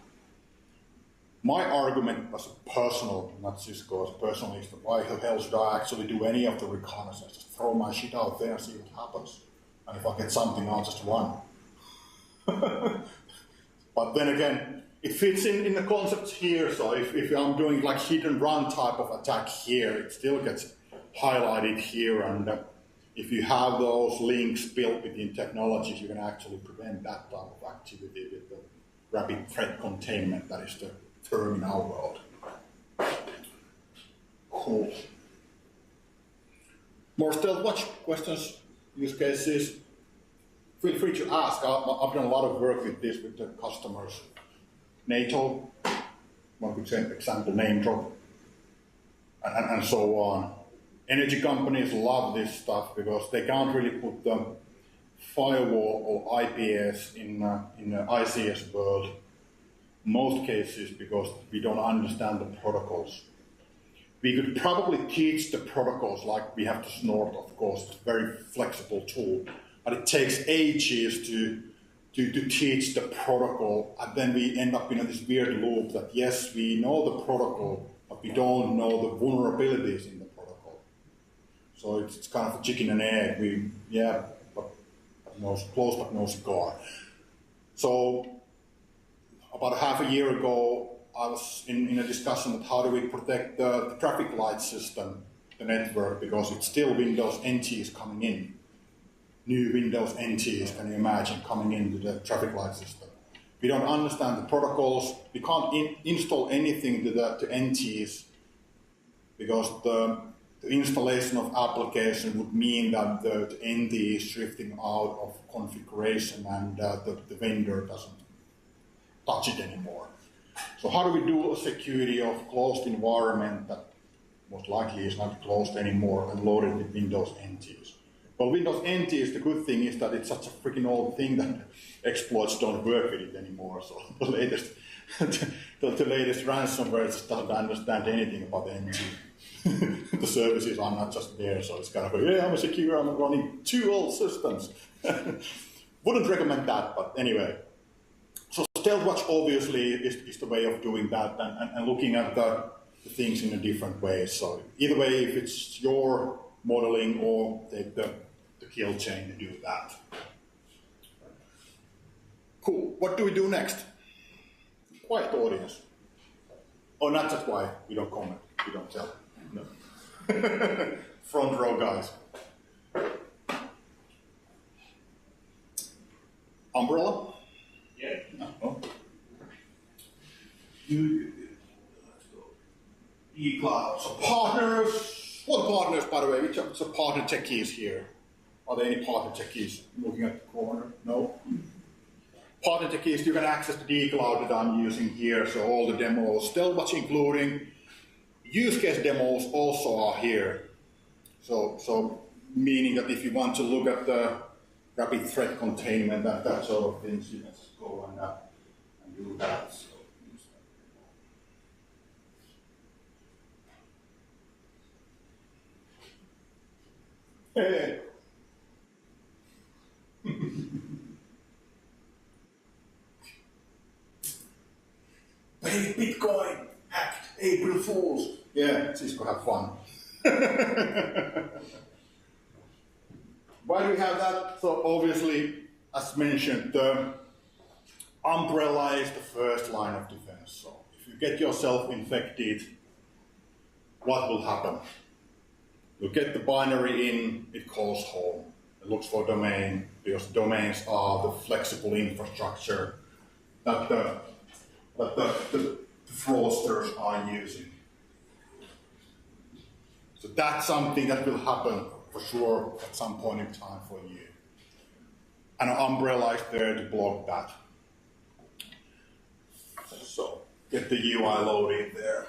My argument as a personal, not Cisco's, personally, is that why the hell should I actually do any of the reconnaissance? Just throw my shit out there and see what happens. And if I get something, I'll just run. But then again, it fits in the concepts here. So if I'm doing like hit and run type of attack here, it still gets highlighted here. And if you have those links built within technologies, you can actually prevent that type of activity with the rapid threat containment, that is the term in our world. Cool. More Stealth Watch questions, use cases. Feel free to ask. I've done a lot of work with this with the customers. NATO, one could say example, name drop, and so on. Energy companies love this stuff because they can't really put the firewall or IPS in the ICS world. Most cases because we don't understand the protocols. We could probably teach the protocols like we have to Snort, of course, it's a very flexible tool, but it takes ages to teach the protocol, and then we end up in this weird loop that yes, we know the protocol, but we don't know the vulnerabilities in the protocol. So it's kind of a chicken and egg. But no close but no cigar. So about half a year ago, I was in a discussion of how do we protect the traffic light system, the network, because it's still Windows NTs coming in. New Windows NTs, can you imagine, coming into the traffic light system. We don't understand the protocols. We can't install anything to NTs because the installation of application would mean that the NT is drifting out of configuration and the vendor doesn't touch it anymore. So how do we do a security of closed environment that most likely is not closed anymore and loaded with Windows NTs? Well, Windows NT is the good thing is that it's such a freaking old thing that exploits don't work with it anymore. So the latest ransomware just doesn't understand anything about the NT. The services are not just there, so it's kind of like, yeah, I'm secure, I'm running 2 old systems. Wouldn't recommend that, but anyway. So Stealth Watch obviously is the way of doing that and looking at the things in a different way. So either way, if it's your modeling or take the kill chain to do that. Cool. What do we do next? Quiet audience. Oh, not just quiet. We don't comment. We don't tell. No. Front row guys. Umbrella? Yeah. No. eCloud. So partners, what are partners, by the way? Which are partner techies here? Are there any partner techies looking at the corner? No? Partner techies, you can access the eCloud that I'm using here, so all the demos, Stealth Watch including, use case demos also are here. So meaning that if you want to look at the rapid threat containment and that sort of things, you can just go and do that. So, hey. Hey, Bitcoin hacked, April Fools. Yeah, Cisco have fun. Why do we have that? So obviously, as mentioned, the umbrella is the first line of defense. So if you get yourself infected, what will happen? You get the binary in, it calls home. It looks for domain, because domains are the flexible infrastructure that the fraudsters are using. So that's something that will happen for sure at some point in time for you. And an umbrella is there to block that. So get the UI loaded there.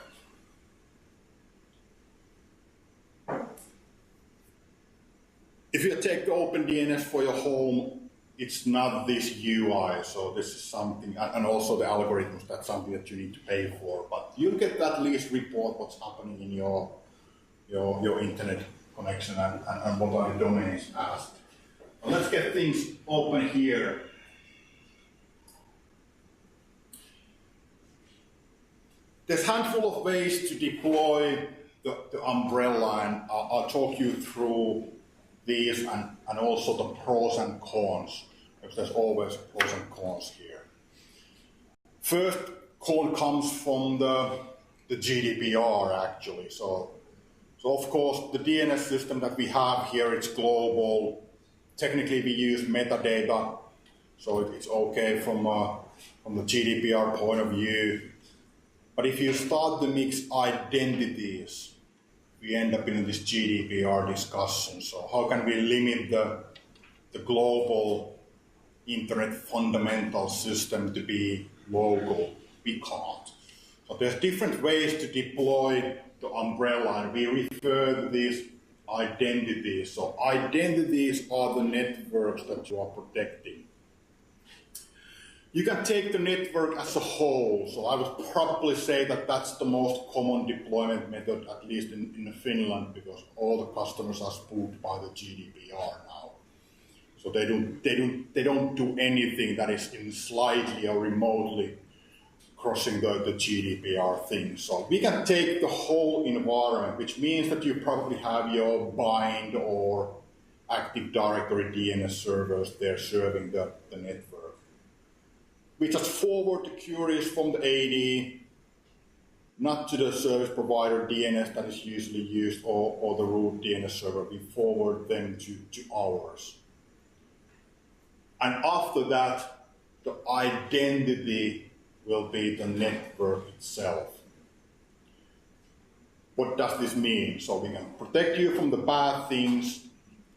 If you take the OpenDNS for your home, it's not this UI, so this is something, and also the algorithms, that's something that you need to pay for, but you'll get at least report what's happening in your your internet connection and what are the domains asked. So let's get things open here. There's a handful of ways to deploy the umbrella, and I'll talk you through these and also the pros and cons, because there's always pros and cons here. First con comes from the GDPR actually. So of course the DNS system that we have here, it's global. Technically we use metadata, so it's okay from the GDPR point of view. But if you start to mix identities, we end up in this GDPR discussion. So how can we limit the global internet fundamental system to be local? We can't. So there's different ways to deploy the umbrella, and we refer to these identities. So identities are the networks that you are protecting. You can take the network as a whole. So I would probably say that that's the most common deployment method, at least in Finland, because all the customers are spooked by the GDPR now. So they don't do anything that is in slightly or remotely crossing the GDPR thing. So we can take the whole environment, which means that you probably have your bind or Active Directory DNS servers there serving the network. We just forward the queries from the AD, not to the service provider DNS that is usually used or the root DNS server. We forward them to ours. And after that, the identity will be the network itself. What does this mean? So we can protect you from the bad things,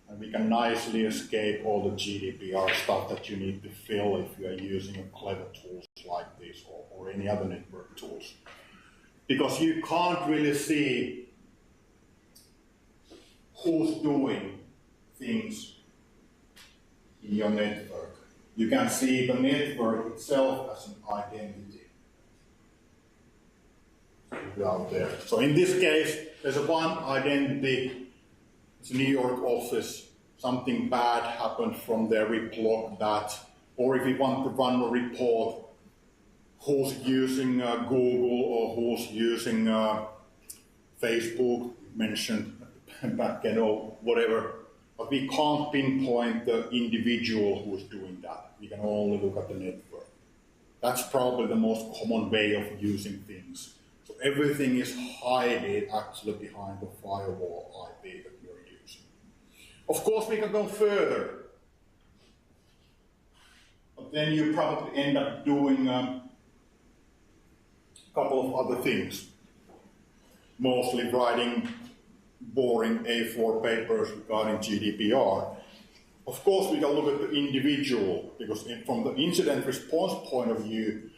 and we can nicely escape all the GDPR stuff that you need to fill if you are using clever tools like this or any other network tools. Because you can't really see who's doing things in your network. You can see the network itself as an identity out there. So in this case, there's a one identity. It's a New York office. Something bad happened from there. We block that. Or if we want to run a report, who's using Google or who's using Facebook, mentioned backend or whatever. But we can't pinpoint the individual who's doing that. We can only look at the network. That's probably the most common way of using things. So everything is hidden actually behind the firewall IP that you're using. Of course, we can go further. But then you probably end up doing a couple of other things. Mostly writing boring A4 papers regarding GDPR. Of course, we can look at the individual, because from the incident response point of view,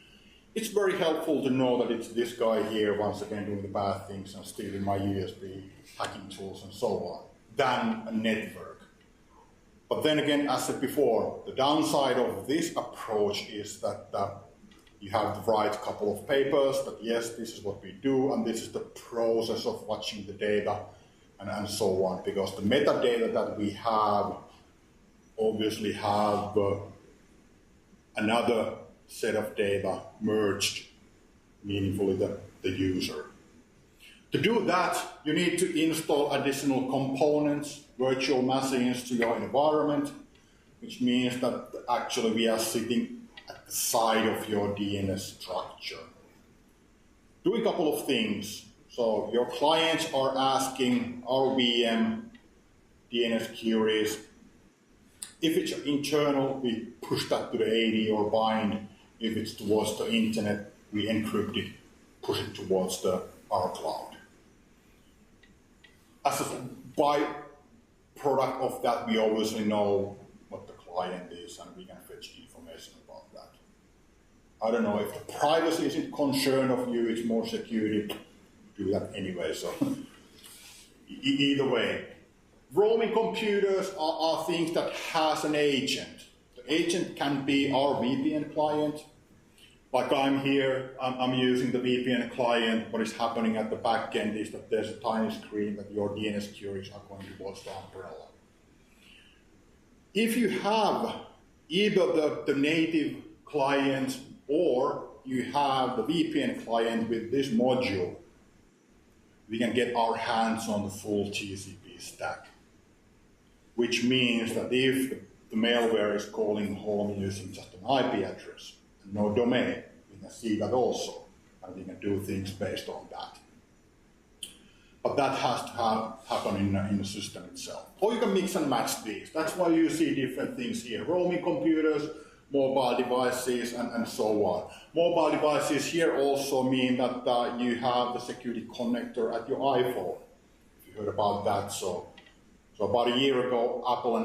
it's very helpful to know that it's this guy here, once again, doing the bad things and stealing my USB, hacking tools, and so on, than a network. But then again, as I said before, the downside of this approach is that you have to write a couple of papers that, yes, this is what we do, and this is the process of watching the data, and so on, because the metadata that we have obviously have another set of data merged meaningfully the user. To do that, you need to install additional components, virtual machines to your environment, which means that actually we are sitting at the side of your DNS structure. Do a couple of things. So your clients are asking our VM DNS queries. If it's internal, we push that to the AD or bind. If it's towards the internet, we encrypt it, push it towards our cloud. As a byproduct of that, we obviously know what the client is, and we can fetch information about that. I don't know if the privacy isn't concern of you, it's more security. Do that anyway, so either way. Roaming computers are things that has an agent. The agent can be our VPN client, Like I'm here, I'm using the VPN client. What is happening at the back end is that there's a tiny screen that your DNS queries are going to watch the umbrella. If you have either the native client or you have the VPN client with this module, we can get our hands on the full TCP stack. Which means that if the malware is calling home using just an IP address and no domain, we can see that also, and we can do things based on that. But that has to happen in the system itself. Or you can mix and match these. That's why you see different things here. Roaming computers, mobile devices, and so on. Mobile devices here also mean that you have the security connector at your iPhone. If you heard about that, so about a year ago, Apple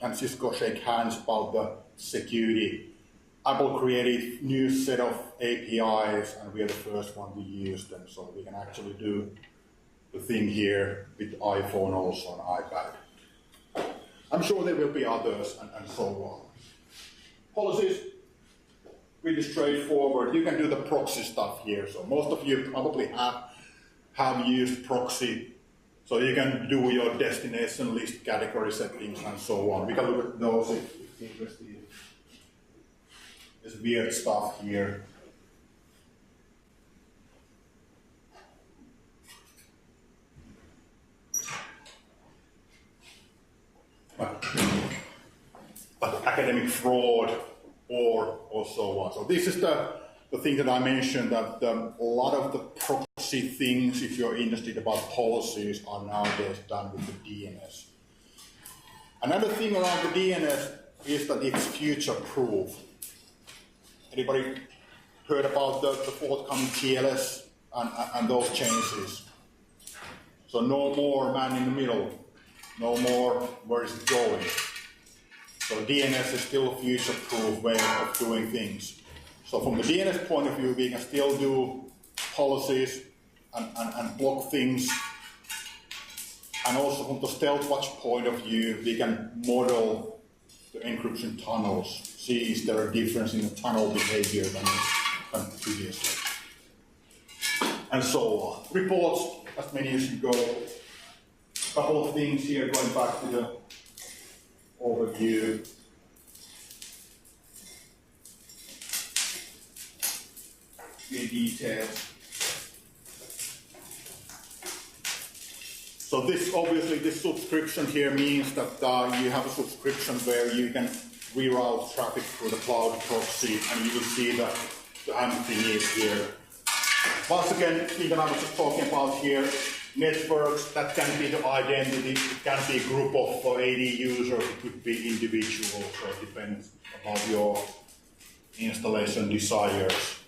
and Cisco shake hands about the security. Apple created a new set of APIs, and we are the first one to use them, so we can actually do the thing here with iPhone also on iPad. I'm sure there will be others, and so on. Policies, really straightforward. You can do the proxy stuff here, so most of you probably have used proxy. So you can do your destination list category settings and so on. We can look at those if interested. There's weird stuff here. But academic fraud or so on. So this is the thing that I mentioned, that a lot of the proxy things, if you're interested about policies, are nowadays done with the DNS. Another thing around the DNS is that it's future-proof. Anybody heard about the forthcoming TLS and those changes? So no more man in the middle, no more where is it going. So DNS is still a future-proof way of doing things. So from the DNS point of view, we can still do policies and block things. And also from the stealth watch point of view, we can model the encryption tunnels. See, is there a difference in the tunnel behavior than previously? And so on. Reports, as many as you go. A couple of things here, going back to the overview. In details. So this, obviously, this subscription here means that you have a subscription where you can reroute traffic through the cloud proxy, and you will see the empty needs here. Once again, thing that I was just talking about here, networks, that can be the identity, it can be a group of 80 users, it could be individual, so it depends about your installation desires.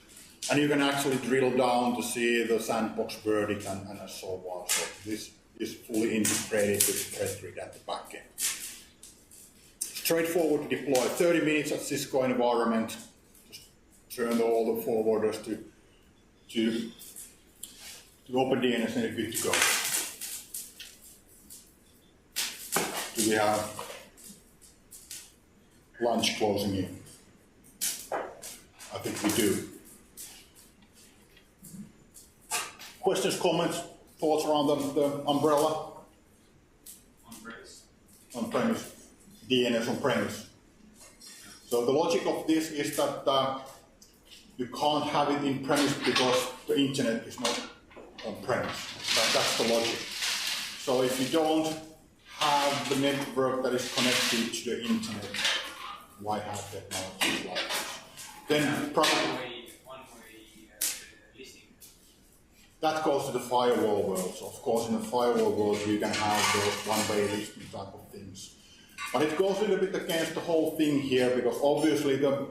And you can actually drill down to see the sandbox verdict and so on. So this is fully integrated with threat grid at the back end. Straightforward to deploy. 30 minutes at Cisco environment. Just turn all the forwarders to open DNS and it's good to go. Do we have lunch closing in? I think we do. Questions, comments, thoughts around the umbrella? On-premise. On-premise. DNS on-premise. So the logic of this is that you can't have it in-premise because the internet is not on-premise. That's the logic. So if you don't have the network that is connected to the internet, why have technologies like this? Then probably that goes to the firewall world. So of course in the firewall world you can have those one-way listing type of things. But it goes a little bit against the whole thing here, because obviously the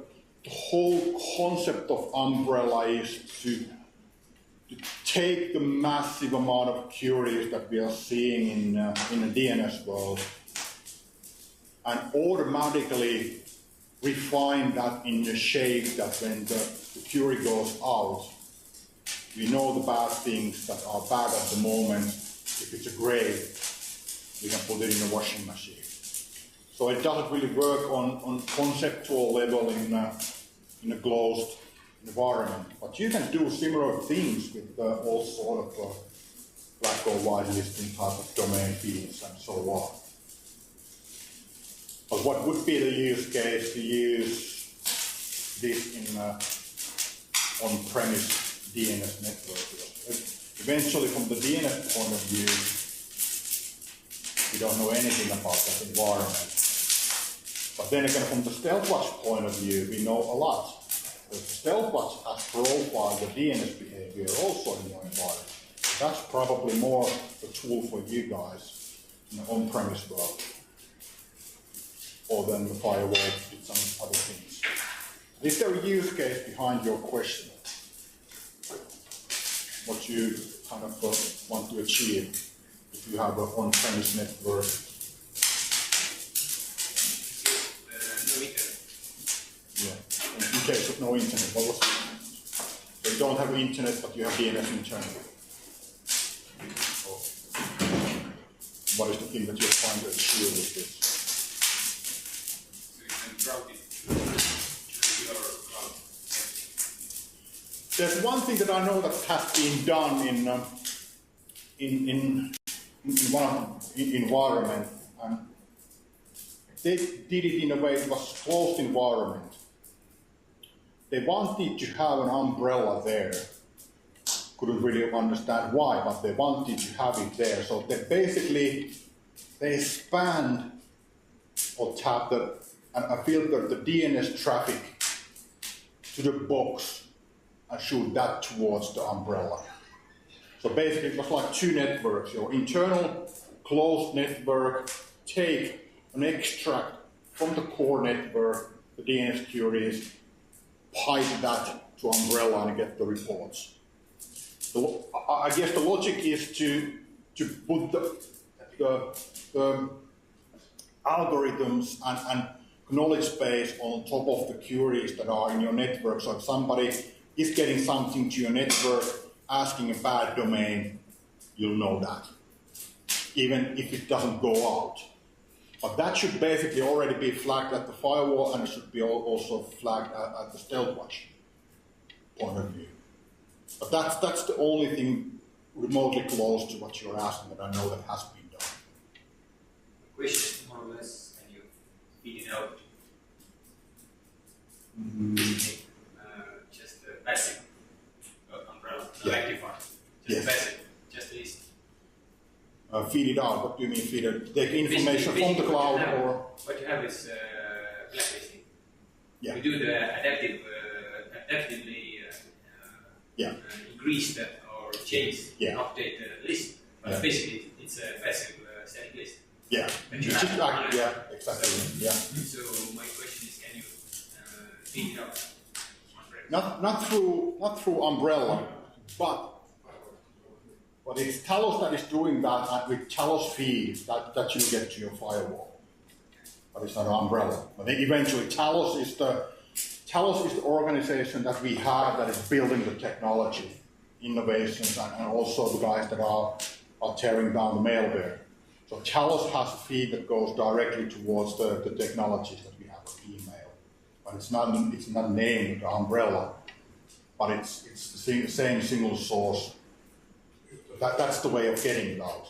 whole concept of umbrella is to take the massive amount of queries that we are seeing in the DNS world and automatically refine that in the shape that when the query goes out, we know the bad things that are bad at the moment. If it's a gray, we can put it in a washing machine. So it doesn't really work on conceptual level in a closed environment. But you can do similar things with all sort of black or white listing type of domain fields and so on. But what would be the use case to use this in on-premise DNS network? Eventually, from the DNS point of view, we don't know anything about that environment. But then again, from the StealthWatch point of view, we know a lot. The StealthWatch has profiled the DNS behavior also in your environment. That's probably more a tool for you guys in the on-premise world, or then the firewall did some other things. Is there a use case behind your question? What you kind of want to achieve if you have an on-premise network? No internet. Yeah. In case of no internet, what was it? So you don't have internet, but you have DNS internally. What is the thing that you're trying to achieve with this? So you can route it to your cloud. There's one thing that I know that has been done in one environment, and they did it in a way it was a closed environment. They wanted to have an umbrella there. Couldn't really understand why, but they wanted to have it there. So they spanned or tapped and filtered the DNS traffic to the box and shoot that towards the umbrella. So basically it was like two networks. Your internal closed network take an extract from the core network, the DNS queries, pipe that to umbrella and get the reports. I guess the logic is to put the algorithms and knowledge base on top of the queries that are in your network. So if somebody is getting something to your network, asking a bad domain, you'll know that, even if it doesn't go out. But that should basically already be flagged at the firewall, and it should be also flagged at the StealthWatch point of view. But that's the only thing remotely close to what you're asking that I know that has been done. The question more or less, can you feed it out? Just a passive umbrella, no active one. Just passive, just a list. Feed it out. What do you mean feed it? Take information from the cloud or? What you have is blacklisting. Yeah. You do the adaptively increase that or change, update the list. But basically, it's a passive static list. Yeah. Yeah, exactly. Yeah. So my question is, can you feed it out? Not through umbrella, but it's Talos that is doing that, and with Talos feeds that you get to your firewall. But it's not an umbrella. But eventually, Talos is the organization that we have that is building the technology, innovations, and also the guys that are tearing down the malware. So Talos has a feed that goes directly towards the technologies that we have with email. But it's not named the umbrella, but it's the same single source. That's the way of getting it out.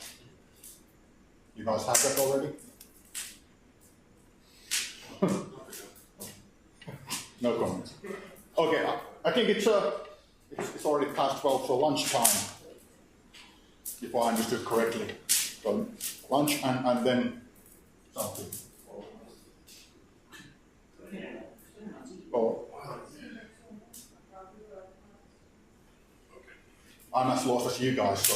You guys have that already? No comments. Okay, I think it's already past 12, so lunchtime, if I understood correctly. So lunch and then something. Oh. I'm as lost as you guys, so.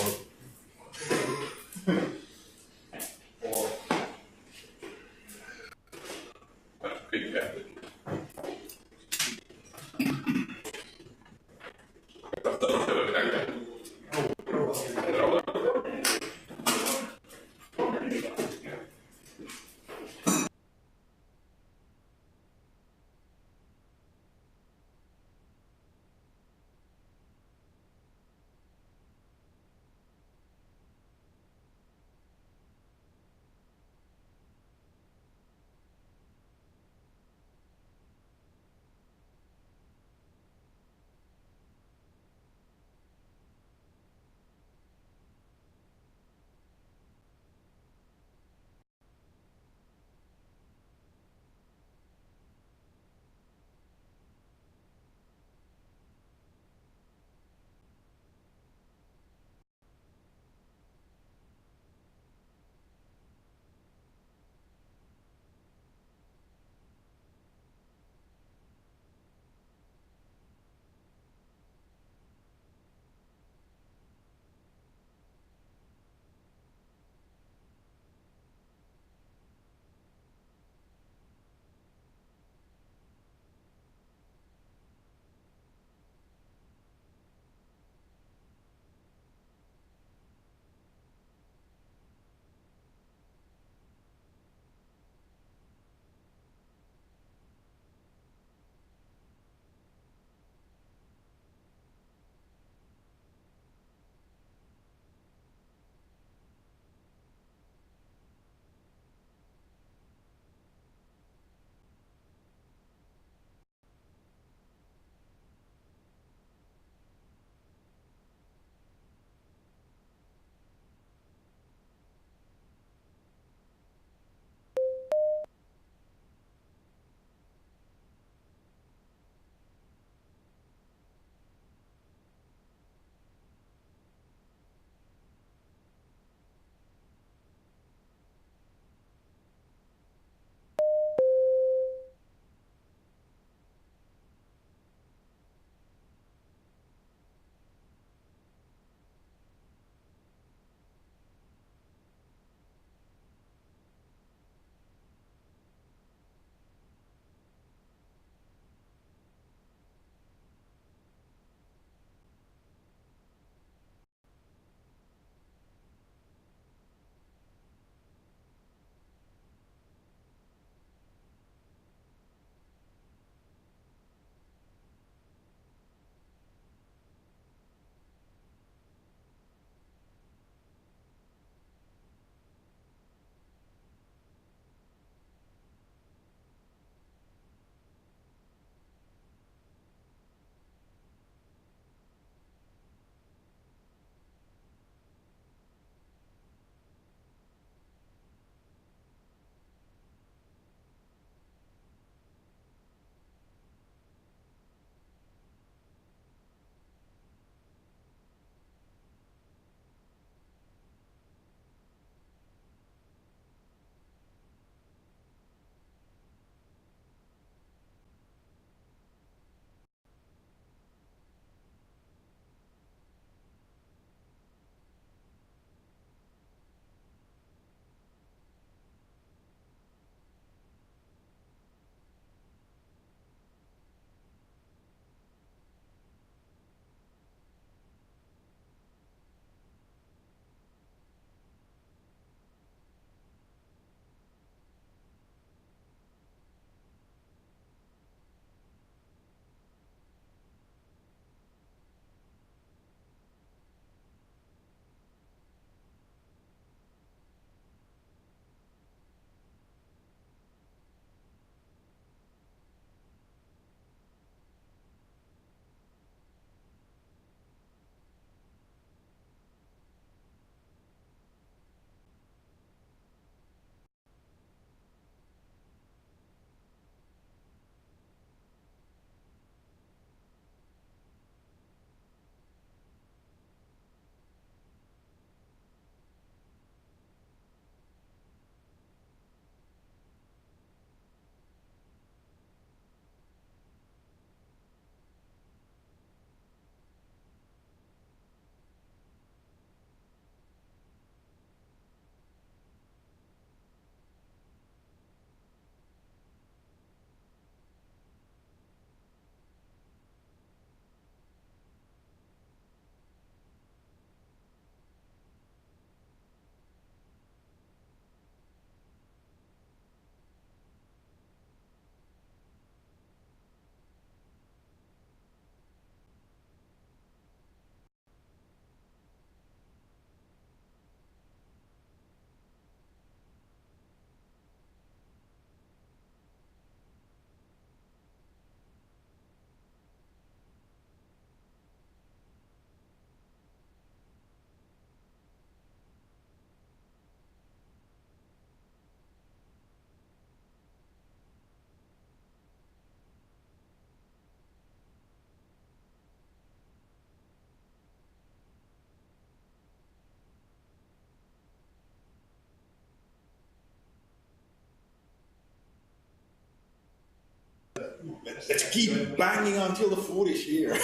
Let's keep banging until the food is here.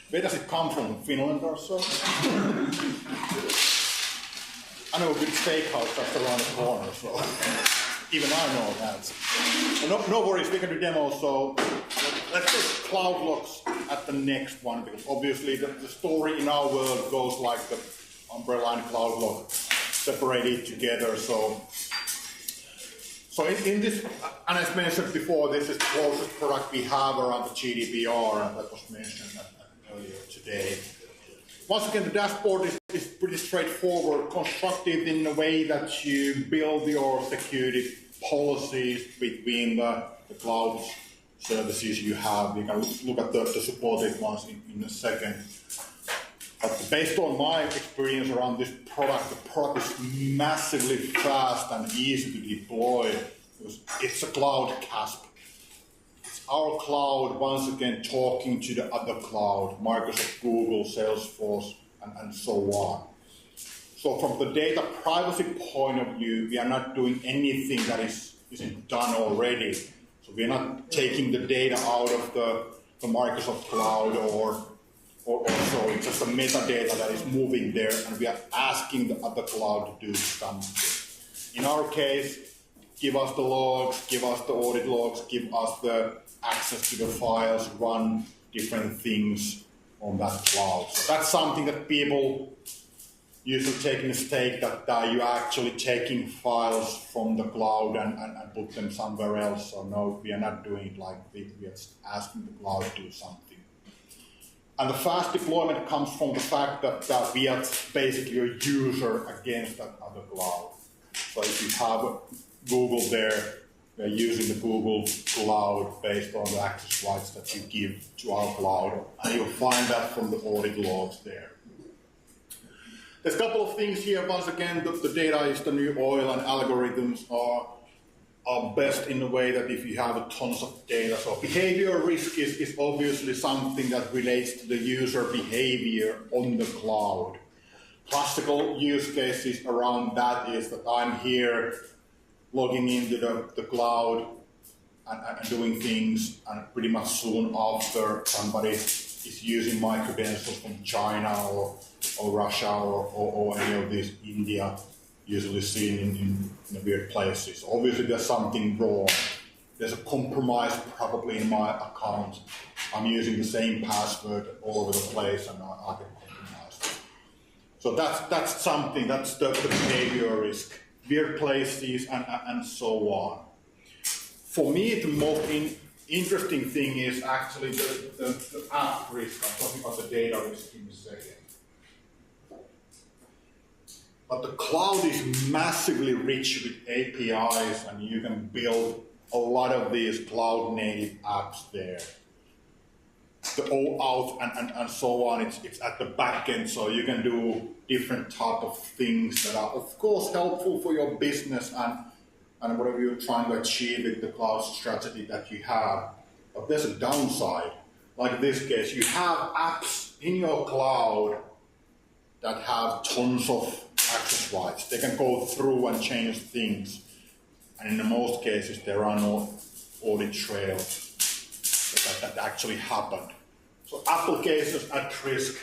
Where does it come from? Finland or so? I know a good steakhouse just around the corner, so even I know that. No worries, we can do demos. So let's take cloud locks at the next one, because obviously the story in our world goes like the umbrella and cloud lock separated together. So in this, and as mentioned before, this is the closest product we have around the GDPR, and that was mentioned earlier today. Once again, the dashboard is pretty straightforward, constructed in a way that you build your security policies between the cloud services you have. We can look at the supported ones in a second. But based on my experience around this product, the product is massively fast and easy to deploy. It's a cloud CASP. It's our cloud, once again, talking to the other cloud, Microsoft, Google, Salesforce, and so on. So from the data privacy point of view, we are not doing anything that isn't done already. So we are not taking the data out of the Microsoft cloud or so. It's just a metadata that is moving there, and we are asking the other cloud to do something. In our case, give us the logs, give us the audit logs, give us the access to the files, run different things on that cloud. So that's something that people usually take a mistake, that you're actually taking files from the cloud and put them somewhere else. So no, we are not doing it like this. We are just asking the cloud to do something. And the fast deployment comes from the fact that we are basically a user against that other cloud. So if you have Google there, we are using the Google cloud based on the access rights that you give to our cloud. And you'll find that from the audit logs there. There's a couple of things here. Once again, the data is the new oil, and algorithms are best in a way that if you have tons of data. So behavior risk is obviously something that relates to the user behavior on the cloud. Classical use cases around that is that I'm here logging into the cloud and doing things, and pretty much soon after somebody is using my credentials from China or Russia or any of these, India, usually seen in weird places. Obviously there's something wrong. There's a compromise probably in my account. I'm using the same password all over the place and I get compromised. So that's something, that's the behavior risk. Weird places and so on. For me, the most interesting thing is actually the app risk. I'm talking about the data risk in a second. But the cloud is massively rich with APIs, and you can build a lot of these cloud-native apps there. The OAuth and so on, it's at the back end, so you can do different type of things that are, of course, helpful for your business and whatever you're trying to achieve with the cloud strategy that you have. But there's a downside. Like in this case, you have apps in your cloud that have tons of access rights. They can go through and change things. And in most cases, there are no audit trails that actually happened. So applications at risk.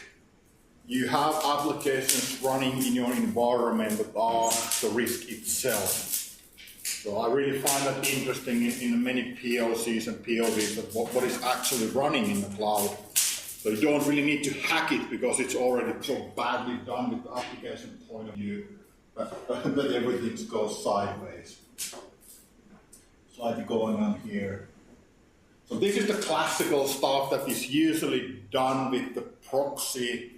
You have applications running in your environment that are the risk itself. So I really find that interesting in many POCs and POVs, that what is actually running in the cloud. So you don't really need to hack it because it's already so badly done with the application point of view that everything goes sideways. Slightly going on here. So this is the classical stuff that is usually done with the proxy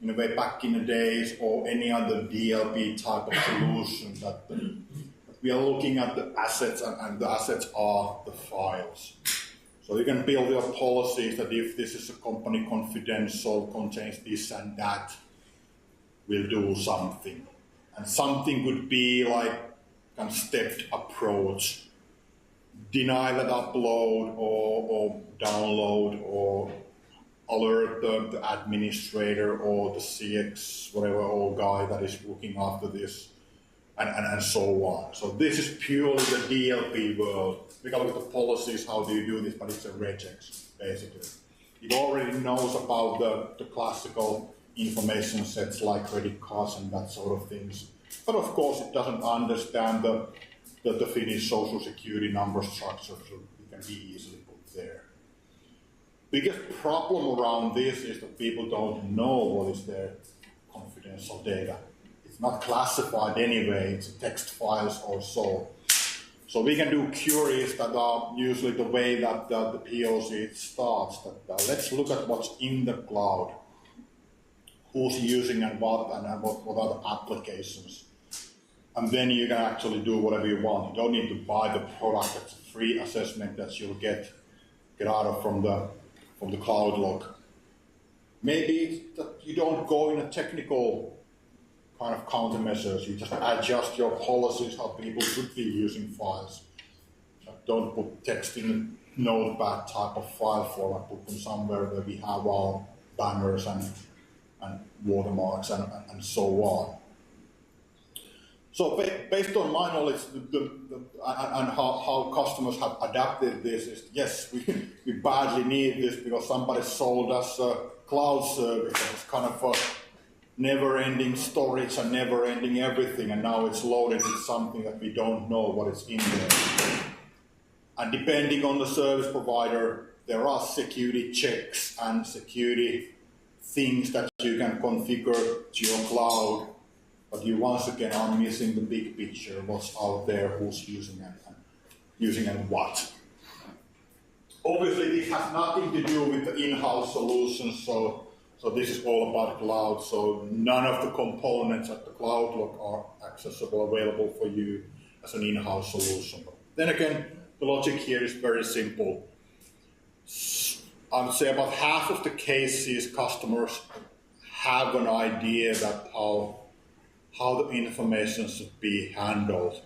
in a way back in the days, or any other DLP type of solution that we are looking at the assets, and the assets are the files. So you can build your policies that if this is a company confidential, contains this and that, we'll do something. And something could be like a stepped approach. Deny that upload or download, or alert the administrator or the CX, whatever old guy that is looking after this and so on. So this is purely the DLP world. We can look at the policies, how do you do this, but it's a regex, basically. It already knows about the classical information sets like credit cards and that sort of things. But of course, it doesn't understand the Finnish social security number structure, so it can be easily put there. Biggest problem around this is that people don't know what is their confidential data. It's not classified anyway, it's text files or so. So we can do queries that are usually the way that the POC starts. That let's look at what's in the cloud, who's using and what are the applications. And then you can actually do whatever you want. You don't need to buy the product. It's a free assessment that you'll get out of from the cloud log. Maybe it's that you don't go in a technical kind of countermeasures. You just adjust your policies how people should be using files. Don't put text in a notepad type of file format. Put them somewhere where we have our banners and watermarks and so on. So based on my knowledge and how customers have adapted this is, yes, we badly need this because somebody sold us a cloud service that was kind of a never-ending storage and never-ending everything, and now it's loaded with something that we don't know what is in there. And depending on the service provider, there are security checks and security things that you can configure to your cloud, but you once again are missing the big picture, what's out there, who's using and what. Obviously, this has nothing to do with the in-house solutions, so this is all about cloud, so none of the components at the cloud log are accessible, available for you as an in-house solution. But then again, the logic here is very simple. I would say about half of the cases customers have an idea that how the information should be handled.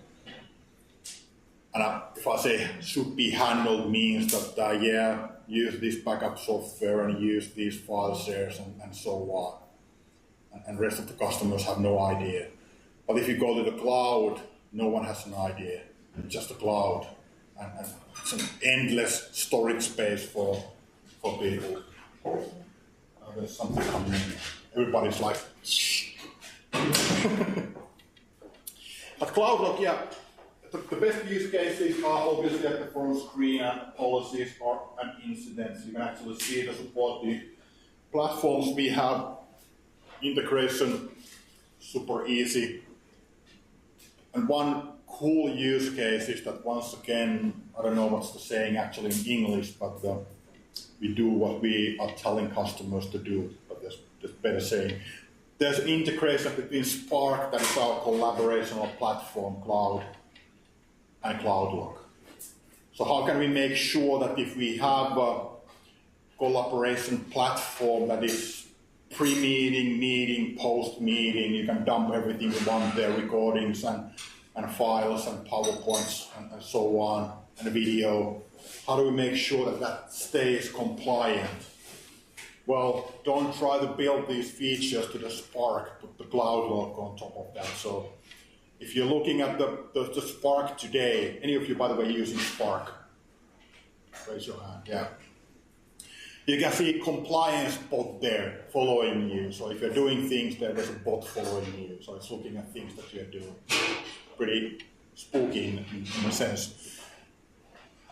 And if I say should be handled means that, use this backup software and use these file shares and so on. And the rest of the customers have no idea. But if you go to the cloud, no one has an idea. It's just a cloud. And it's an endless storage space for people. There's something coming in. Everybody's like, but cloud log, the best use cases are obviously at the front screen and policies and incidents. You can actually see the support the platforms we have, integration, super easy. And one cool use case is that once again, I don't know what's the saying actually in English, but we do what we are telling customers to do, but there's better saying. There's integration between Spark, that is our collaborational platform, cloud, and CloudLog. So how can we make sure that if we have a collaboration platform that is pre-meeting, meeting, post-meeting, you can dump everything you want there, recordings and files and PowerPoints and so on, and video. How do we make sure that stays compliant? Well, don't try to build these features to the Spark, put the CloudLog on top of that. So if you're looking at the Spark today, any of you, by the way, using Spark? Raise your hand, yeah. You can see compliance bot there following you. So if you're doing things there, there's a bot following you. So it's looking at things that you're doing. Pretty spooky in a sense.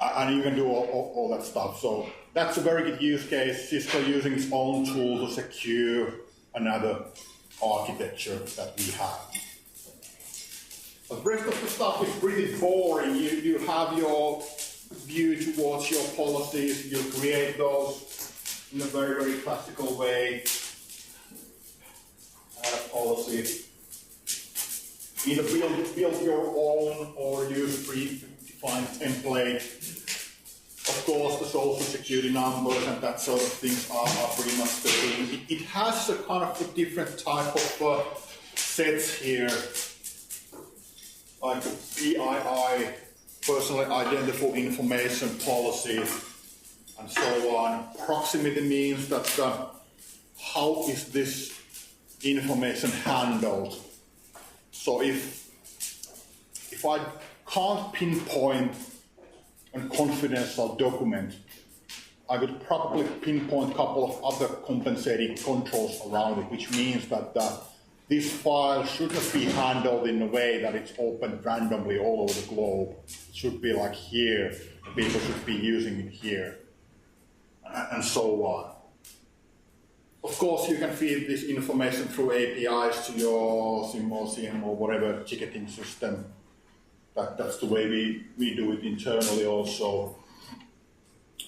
And you can do all that stuff. So that's a very good use case. Cisco using its own tool to secure another architecture that we have. But the rest of the stuff is pretty boring. You have your view towards your policies. You create those in a very, very classical way. Add a policy. Either build your own or use a predefined template. Of course, the social security numbers and that sort of things are pretty much the thing. It has a kind of a different type of sets here, like the PII, personally identifiable information policy, and so on. Proximity means that how is this information handled? So if if I can't pinpoint a confidential document, I would probably pinpoint a couple of other compensating controls around it, which means that this file shouldn't be handled in a way that it's opened randomly all over the globe. It should be like here, people should be using it here, and so on. Of course, you can feed this information through APIs to your Symposium or whatever ticketing system. That's the way we do it internally also.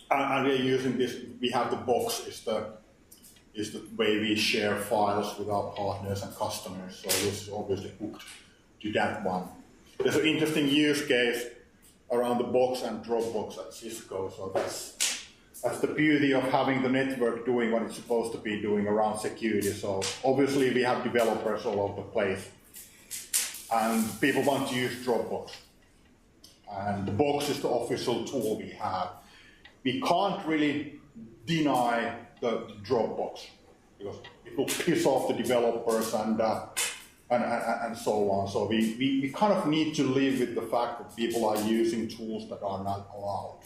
And we're using this, we have the box is the way we share files with our partners and customers. So this is obviously hooked to that one. There's an interesting use case around the box and Dropbox at Cisco. So that's the beauty of having the network doing what it's supposed to be doing around security. So obviously we have developers all over the place, and people want to use Dropbox. And the box is the official tool we have. We can't really deny the Dropbox because it will piss off the developers and so on. So we kind of need to live with the fact that people are using tools that are not allowed.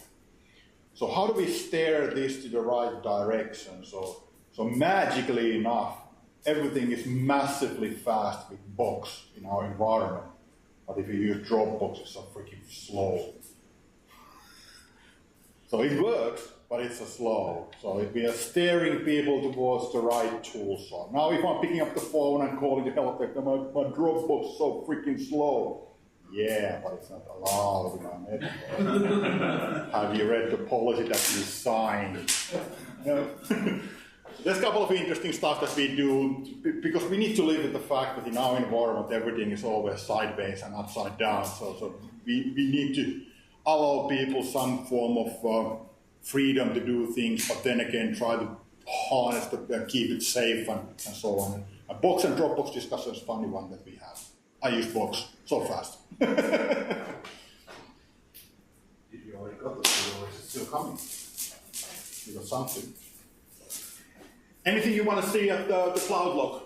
So how do we steer this to the right direction? So magically enough, everything is massively fast with Box in our environment. But if you use Dropbox, it's so freaking slow. So it works, but it's slow. So we are steering people towards the right tools. So now if I'm picking up the phone and calling the help desk, my Dropbox is so freaking slow. Yeah, but it's not allowed in our network. Have you read the policy that you signed? No. There's a couple of interesting stuff that we do because we need to live with the fact that in our environment everything is always sideways and upside down. So we need to allow people some form of freedom to do things, but then again try to harness and keep it safe and so on. A Box and Dropbox discussion is a funny one that we have. I use Box so fast. Did you already got the video or is it still coming? You got something. Anything you want to see at the cloud log?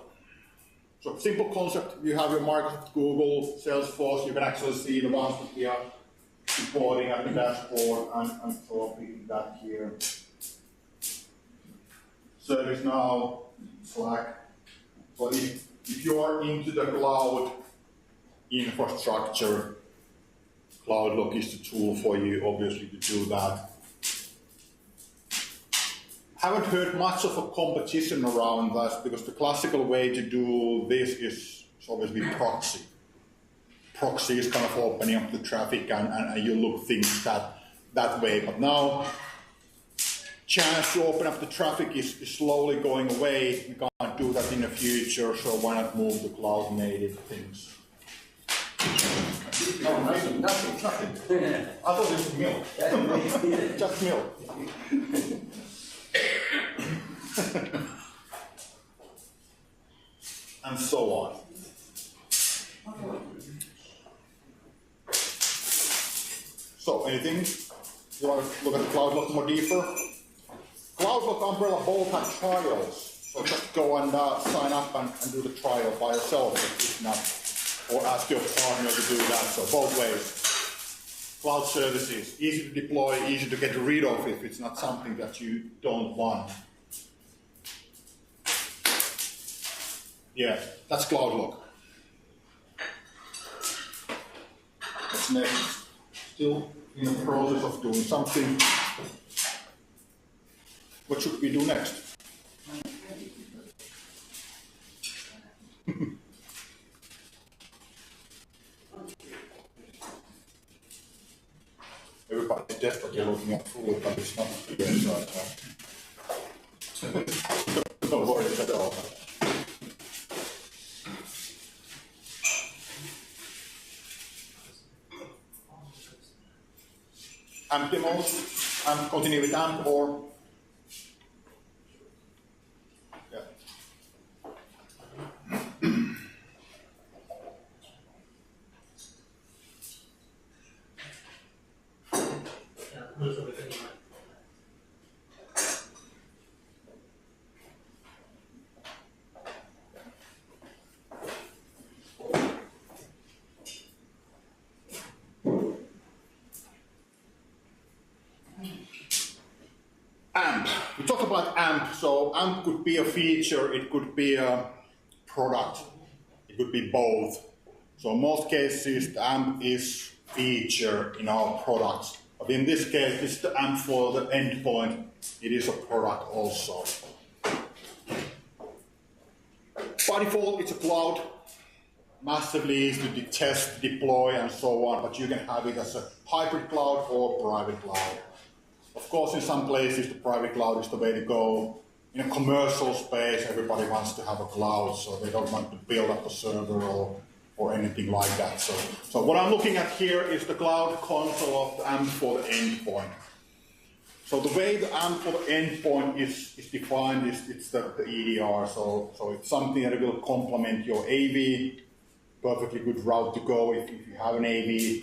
So simple concept, you have your Microsoft, Google, Salesforce, you can actually see the ones that we are reporting at the dashboard and so on, that here. ServiceNow, Slack. So if you are into the cloud infrastructure, CloudLock is the tool for you, obviously, to do that. Haven't heard much of a competition around that because the classical way to do this is obviously proxy. Proxy is kind of opening up the traffic and you look things that way. But now, chance to open up the traffic is slowly going away. We can't do that in the future, so why not move to cloud native things? No, nothing. I thought it was milk. Just milk. And so on. So, anything? You want to look at the CloudLock more deeper? CloudLock Umbrella both have trials. So just go and sign up and do the trial by yourself if not. Or ask your partner to do that. So both ways. Cloud services, easy to deploy, easy to get rid of if it's not something that you don't want. Yeah, that's CloudLock. What's next? Still in the process of doing something. What should we do next? Everybody's desperately looking at food, but it's not here, so don't worry at all. AMP demos, AMP continue with AMP or? Yeah. AMP. We talked about AMP, so AMP could be a feature, it could be a product, it could be both. So in most cases, the AMP is feature in our products. But in this case, this is the AMP for the endpoint. It is a product also. By default, it's a cloud. Massively easy to test, deploy, and so on, but you can have it as a hybrid cloud or private cloud. Of course, in some places, the private cloud is the way to go. In a commercial space, everybody wants to have a cloud, so they don't want to build up a server or anything like that. So what I'm looking at here is the cloud console of the AMP for the endpoint. So the way the AMP for the endpoint is defined is it's the EDR. So it's something that will complement your AV. Perfectly good route to go if you have an AV.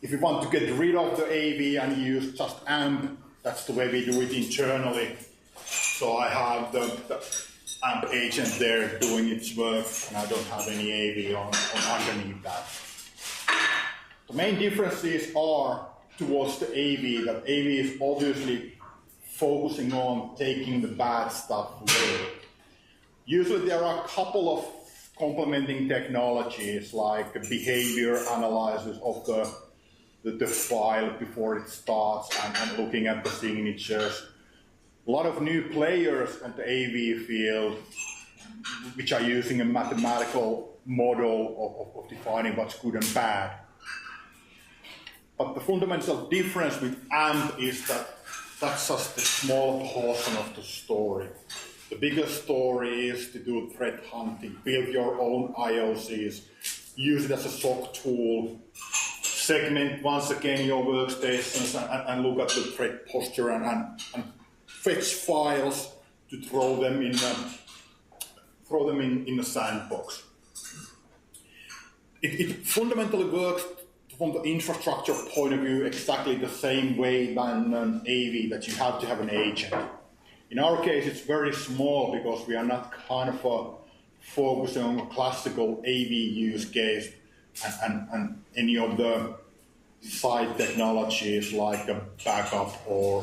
If you want to get rid of the AV and use just AMP, that's the way we do it internally. So I have the AMP agent there doing its work, and I don't have any AV on underneath that. The main differences are towards the AV, that AV is obviously focusing on taking the bad stuff away. Usually there are a couple of complementing technologies like behavior analysis of the file before it starts and looking at the signatures. A lot of new players in the AV field which are using a mathematical model of defining what's good and bad. But the fundamental difference with AMP is that that's just a small portion of the story. The bigger story is to do threat hunting, build your own IOCs, use it as a SOC tool, segment once again your workstations and look at the threat posture and fetch files to throw them in a sandbox. It fundamentally works from the infrastructure point of view exactly the same way than an AV, that you have to have an agent. In our case, it's very small because we are not kind of focusing on a classical AV use case and any of the side technologies like a backup or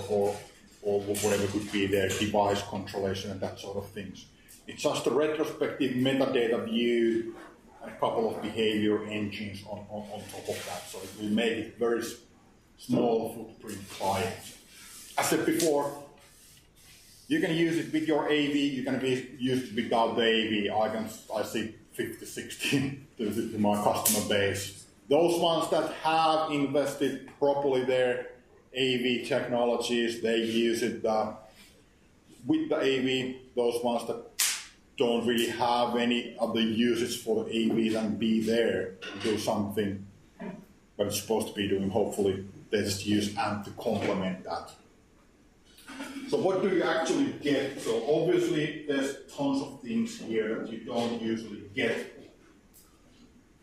whatever could be there, device controllation and that sort of things. It's just a retrospective metadata view and a couple of behavior engines on top of that. So it will make it very small footprint client. As I said before, you can use it with your AV, you can use it without the AV. I see 50, 60 to my customer base. Those ones that have invested properly their AV technologies, they use it with the AV. Those ones that don't really have any of the uses for the AV and be there to do something what it's supposed to be doing. Hopefully, they just use AMP to complement that. So what do you actually get? So obviously, there's tons of things here that you don't usually get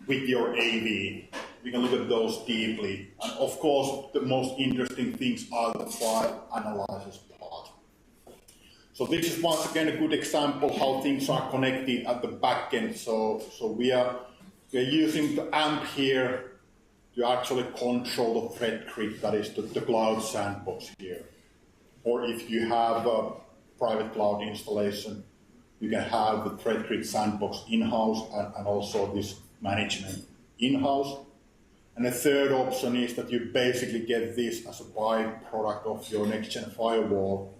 with your AV. We can look at those deeply. And of course, the most interesting things are the file analysis part. So this is once again a good example how things are connected at the back end. So we are using the AMP here to actually control the threat grid, that is the cloud sandbox here. Or if you have a private cloud installation, you can have the threat grid sandbox in-house and also this management in-house. And the third option is that you basically get this as a byproduct of your next-gen firewall.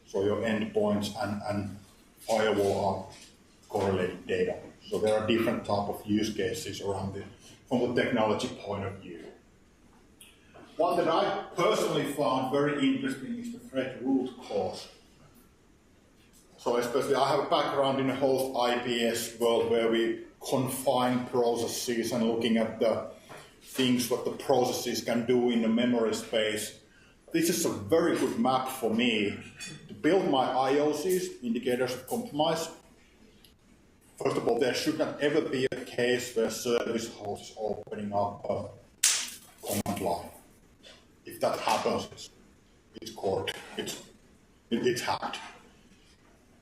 So your endpoints and firewall are correlated data. So there are different type of use cases around it from the technology point of view. One that I personally found very interesting is the threat root cause. So especially I have a background in the host IPS world where we confine processes and looking at the things what the processes can do in the memory space. This is a very good map for me to build my IOCs, indicators of compromise. First of all, there should not ever be a case where service host is opening up a command line. If that happens, it's caught, it's hacked.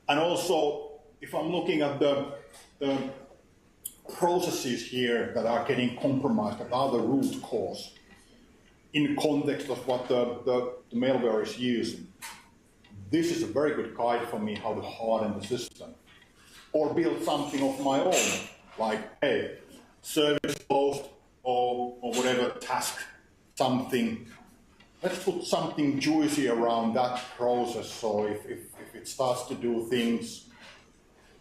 And also, if I'm looking at the processes here that are getting compromised, that are the root cause, in the context of what the malware is using, this is a very good guide for me how to harden the system. Or build something of my own, like, hey, service post or whatever task, something. Let's put something juicy around that process, so if it starts to do things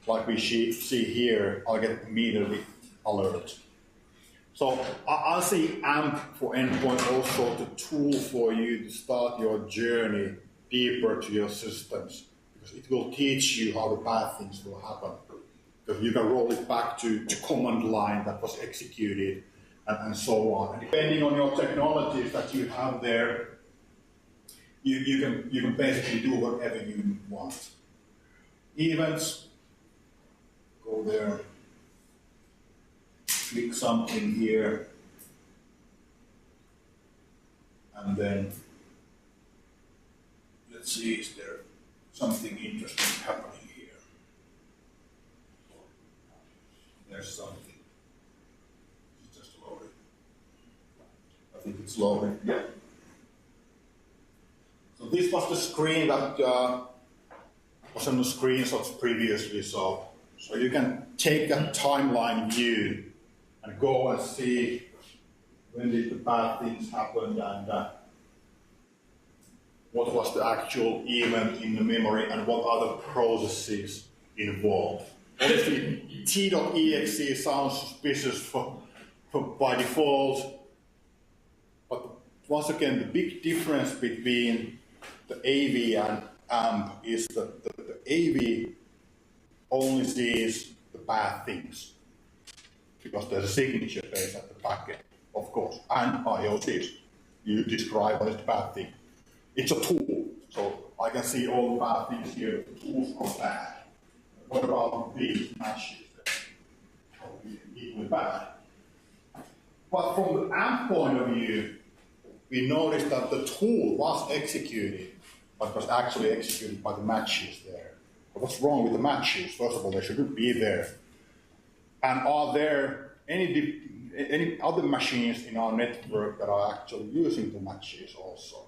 like we see here, I'll get immediately alert. So I see AMP for Endpoint also the tool for you to start your journey deeper to your systems, because it will teach you how the bad things will happen. Because you can roll it back to command line that was executed and so on. And depending on your technologies that you have there, you can basically do whatever you want. Events, go there, click something here, and then let's see, is there something interesting happening here? There's something. It's just loading. I think it's loading. Yeah. So this was the screen that was on the screenshots previously. So you can take a timeline view and go and see when did the bad things happen and what was the actual event in the memory and what other processes involved. Obviously, t.exe sounds suspicious by default, but once again, the big difference between the AV and AMP is that the AV only sees the bad things, because there's a signature base at the back end, of course, and IoTs. You describe what is the bad thing. It's a tool, so I can see all the bad things here. The tools are bad. What about these matches? Equally bad. But from the AMP point of view, we noticed that the tool was executed, but was actually executed by the matches there. But what's wrong with the matches? First of all, they shouldn't be there. And are there any other machines in our network that are actually using the matches also?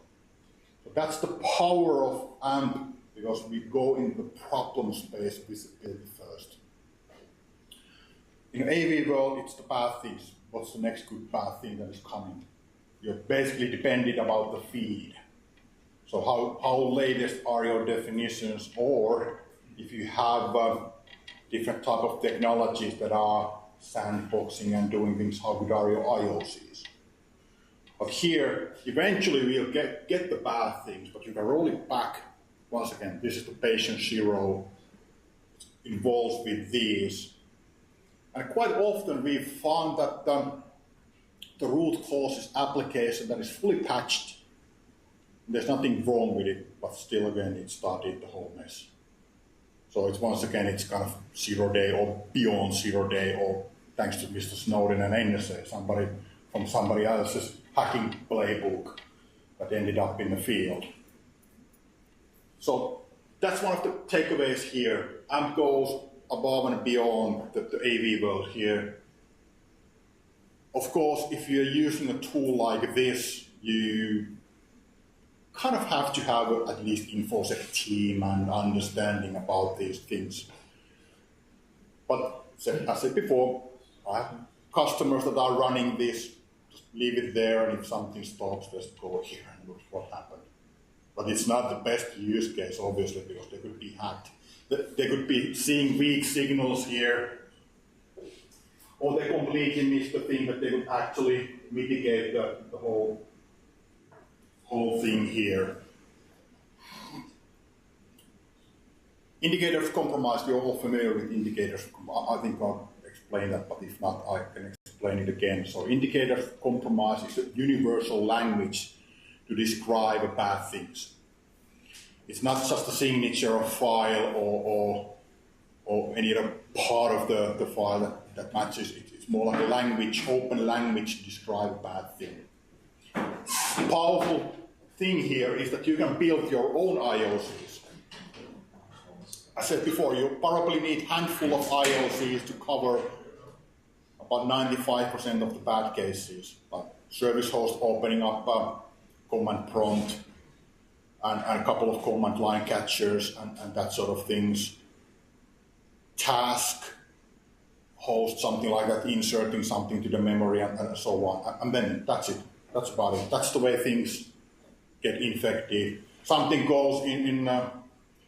So that's the power of AMP, because we go into the problem space visibility first. In AV world, it's the bad things. What's the next good bad thing that is coming? You're basically dependent about the feed. So how latest are your definitions, or if you have different type of technologies that are sandboxing and doing things, how good are your IOCs? But here, eventually we'll get the bad things, but you can roll it back. Once again, this is the patient zero involved with these. And quite often we've found that the root cause is application that is fully patched. There's nothing wrong with it, but still again, it started the whole mess. So it's once again, it's kind of 0 day or beyond 0 day, or thanks to Mr. Snowden and NSA, somebody from somebody else's hacking playbook that ended up in the field. So that's one of the takeaways here. AMP goes above and beyond the AV world here. Of course, if you're using a tool like this, you kind of have to have at least InfoSec team and understanding about these things. But as I said before, I have customers that are running this, just leave it there, and if something stops, just go here and look what happened. But it's not the best use case, obviously, because they could be hacked. They could be seeing weak signals here, or they completely miss the thing that they would actually mitigate the whole thing here. Indicators of compromise, you're all familiar with indicators. I think I'll explain that, but if not, I can explain it again. So indicators of compromise is a universal language to describe bad things. It's not just a signature of file or any other part of the file that matches. It's more like a language, open language to describe a bad thing. The powerful thing here is that you can build your own IOCs. I said before, you probably need a handful of IOCs to cover about 95% of the bad cases. Like service host opening up a command prompt, and a couple of command line catchers and that sort of things. Task, host, something like that, inserting something to the memory and so on. And then that's it. That's about it. That's the way things get infected. Something goes in a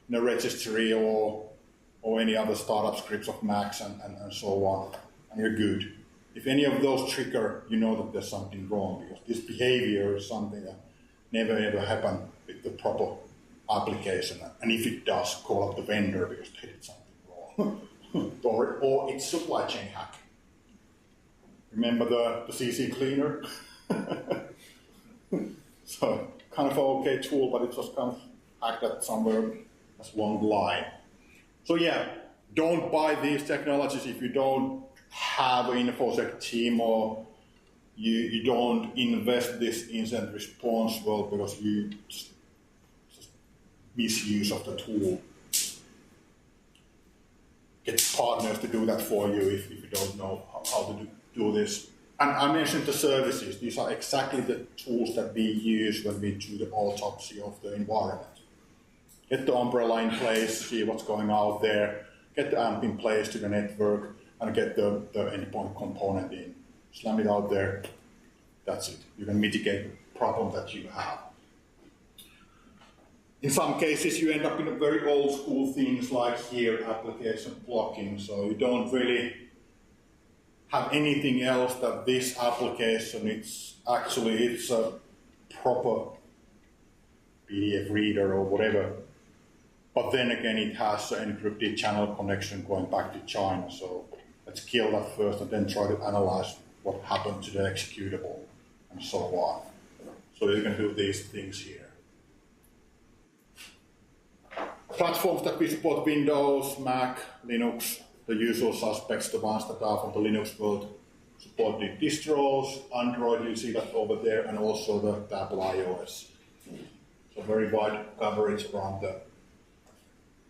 registry or any other startup scripts of Macs and so on, and you're good. If any of those trigger, you know that there's something wrong, because this behavior is something that never ever happened with the proper application. And if it does, call up the vendor because they did something wrong. or it's supply chain hack. Remember the CC cleaner? So kind of an okay tool, but it was kind of hacked at somewhere as one line. So yeah, don't buy these technologies if you don't have an InfoSec team or you don't invest this incident response well because you just misuse of the tool. Get partners to do that for you if you don't know how to do this. And I mentioned the services. These are exactly the tools that we use when we do the autopsy of the environment. Get the umbrella in place, see what's going out there, get the AMP in place to the network, and get the endpoint component in. Slam it out there. That's it. You can mitigate the problem that you have. In some cases, you end up in very old school things like here, application blocking. So you don't really have anything else that this application, it's a proper PDF reader or whatever. But then again, it has an encrypted channel connection going back to China. So let's kill that first and then try to analyze what happened to the executable and so on. So you can do these things here. Platforms that we support: Windows, Mac, Linux, the usual suspects, the ones that are from the Linux world. Support the distros, Android, you see that over there, and also the Apple iOS. So very wide coverage around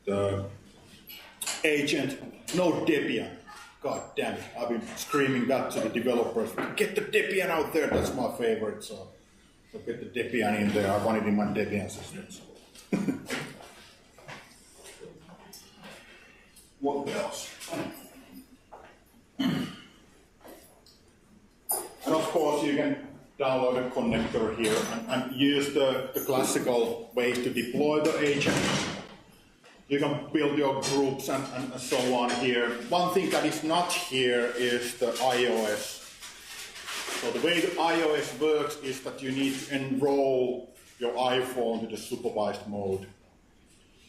the agent. No Debian. God damn it. I've been screaming that to the developers. Get the Debian out there, that's my favorite. So get the Debian in there. I want it in my Debian system. So. What else? And of course, you can download a connector here and use the classical ways to deploy the agent. You can build your groups and so on here. One thing that is not here is the iOS. So the way the iOS works is that you need to enroll your iPhone to the supervised mode.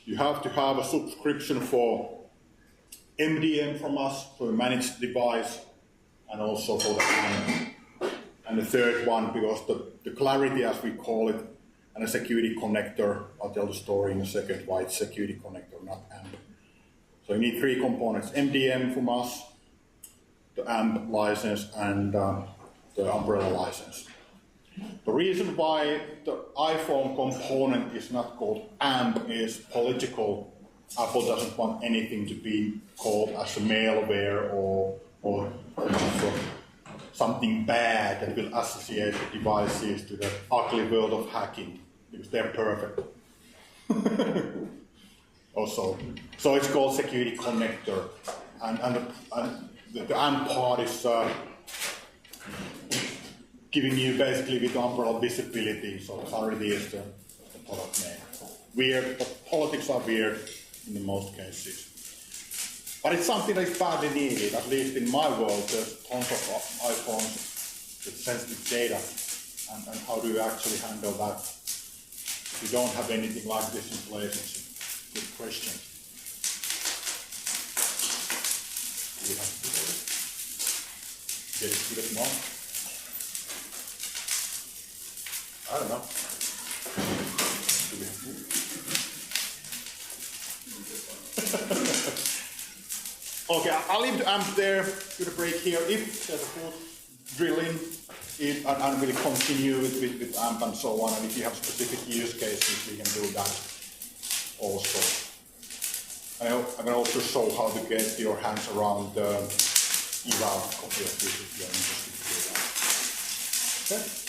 You have to have a subscription for MDM from us, for a managed device, and also for the AMP. And the third one, because the clarity, as we call it, and a security connector. I'll tell the story in a second why it's security connector, not AMP. So you need three components: MDM from us, the AMP license, and the umbrella license. The reason why the iPhone component is not called AMP is political. Apple doesn't want anything to be called as a malware or something bad that will associate the devices to the ugly world of hacking, because they're perfect. Also, so it's called security connector, and the AMP part is giving you basically with umbrella visibility. So clarity is the product name. Weird, but politics are weird in most cases. But it's something that is badly needed, at least in my world. There's tons of iPhones with sensitive data, and how do you actually handle that? If you don't have anything like this in place, it's a good question. Do you have to do it? Get it good as well? I don't know. Okay, I'll leave the AMP there, do the break here. If there's a full drilling, and we'll continue with AMP and so on, and if you have specific use cases, we can do that also. I can also show how to get your hands around the eval copy of this if you're interested to do that. Okay?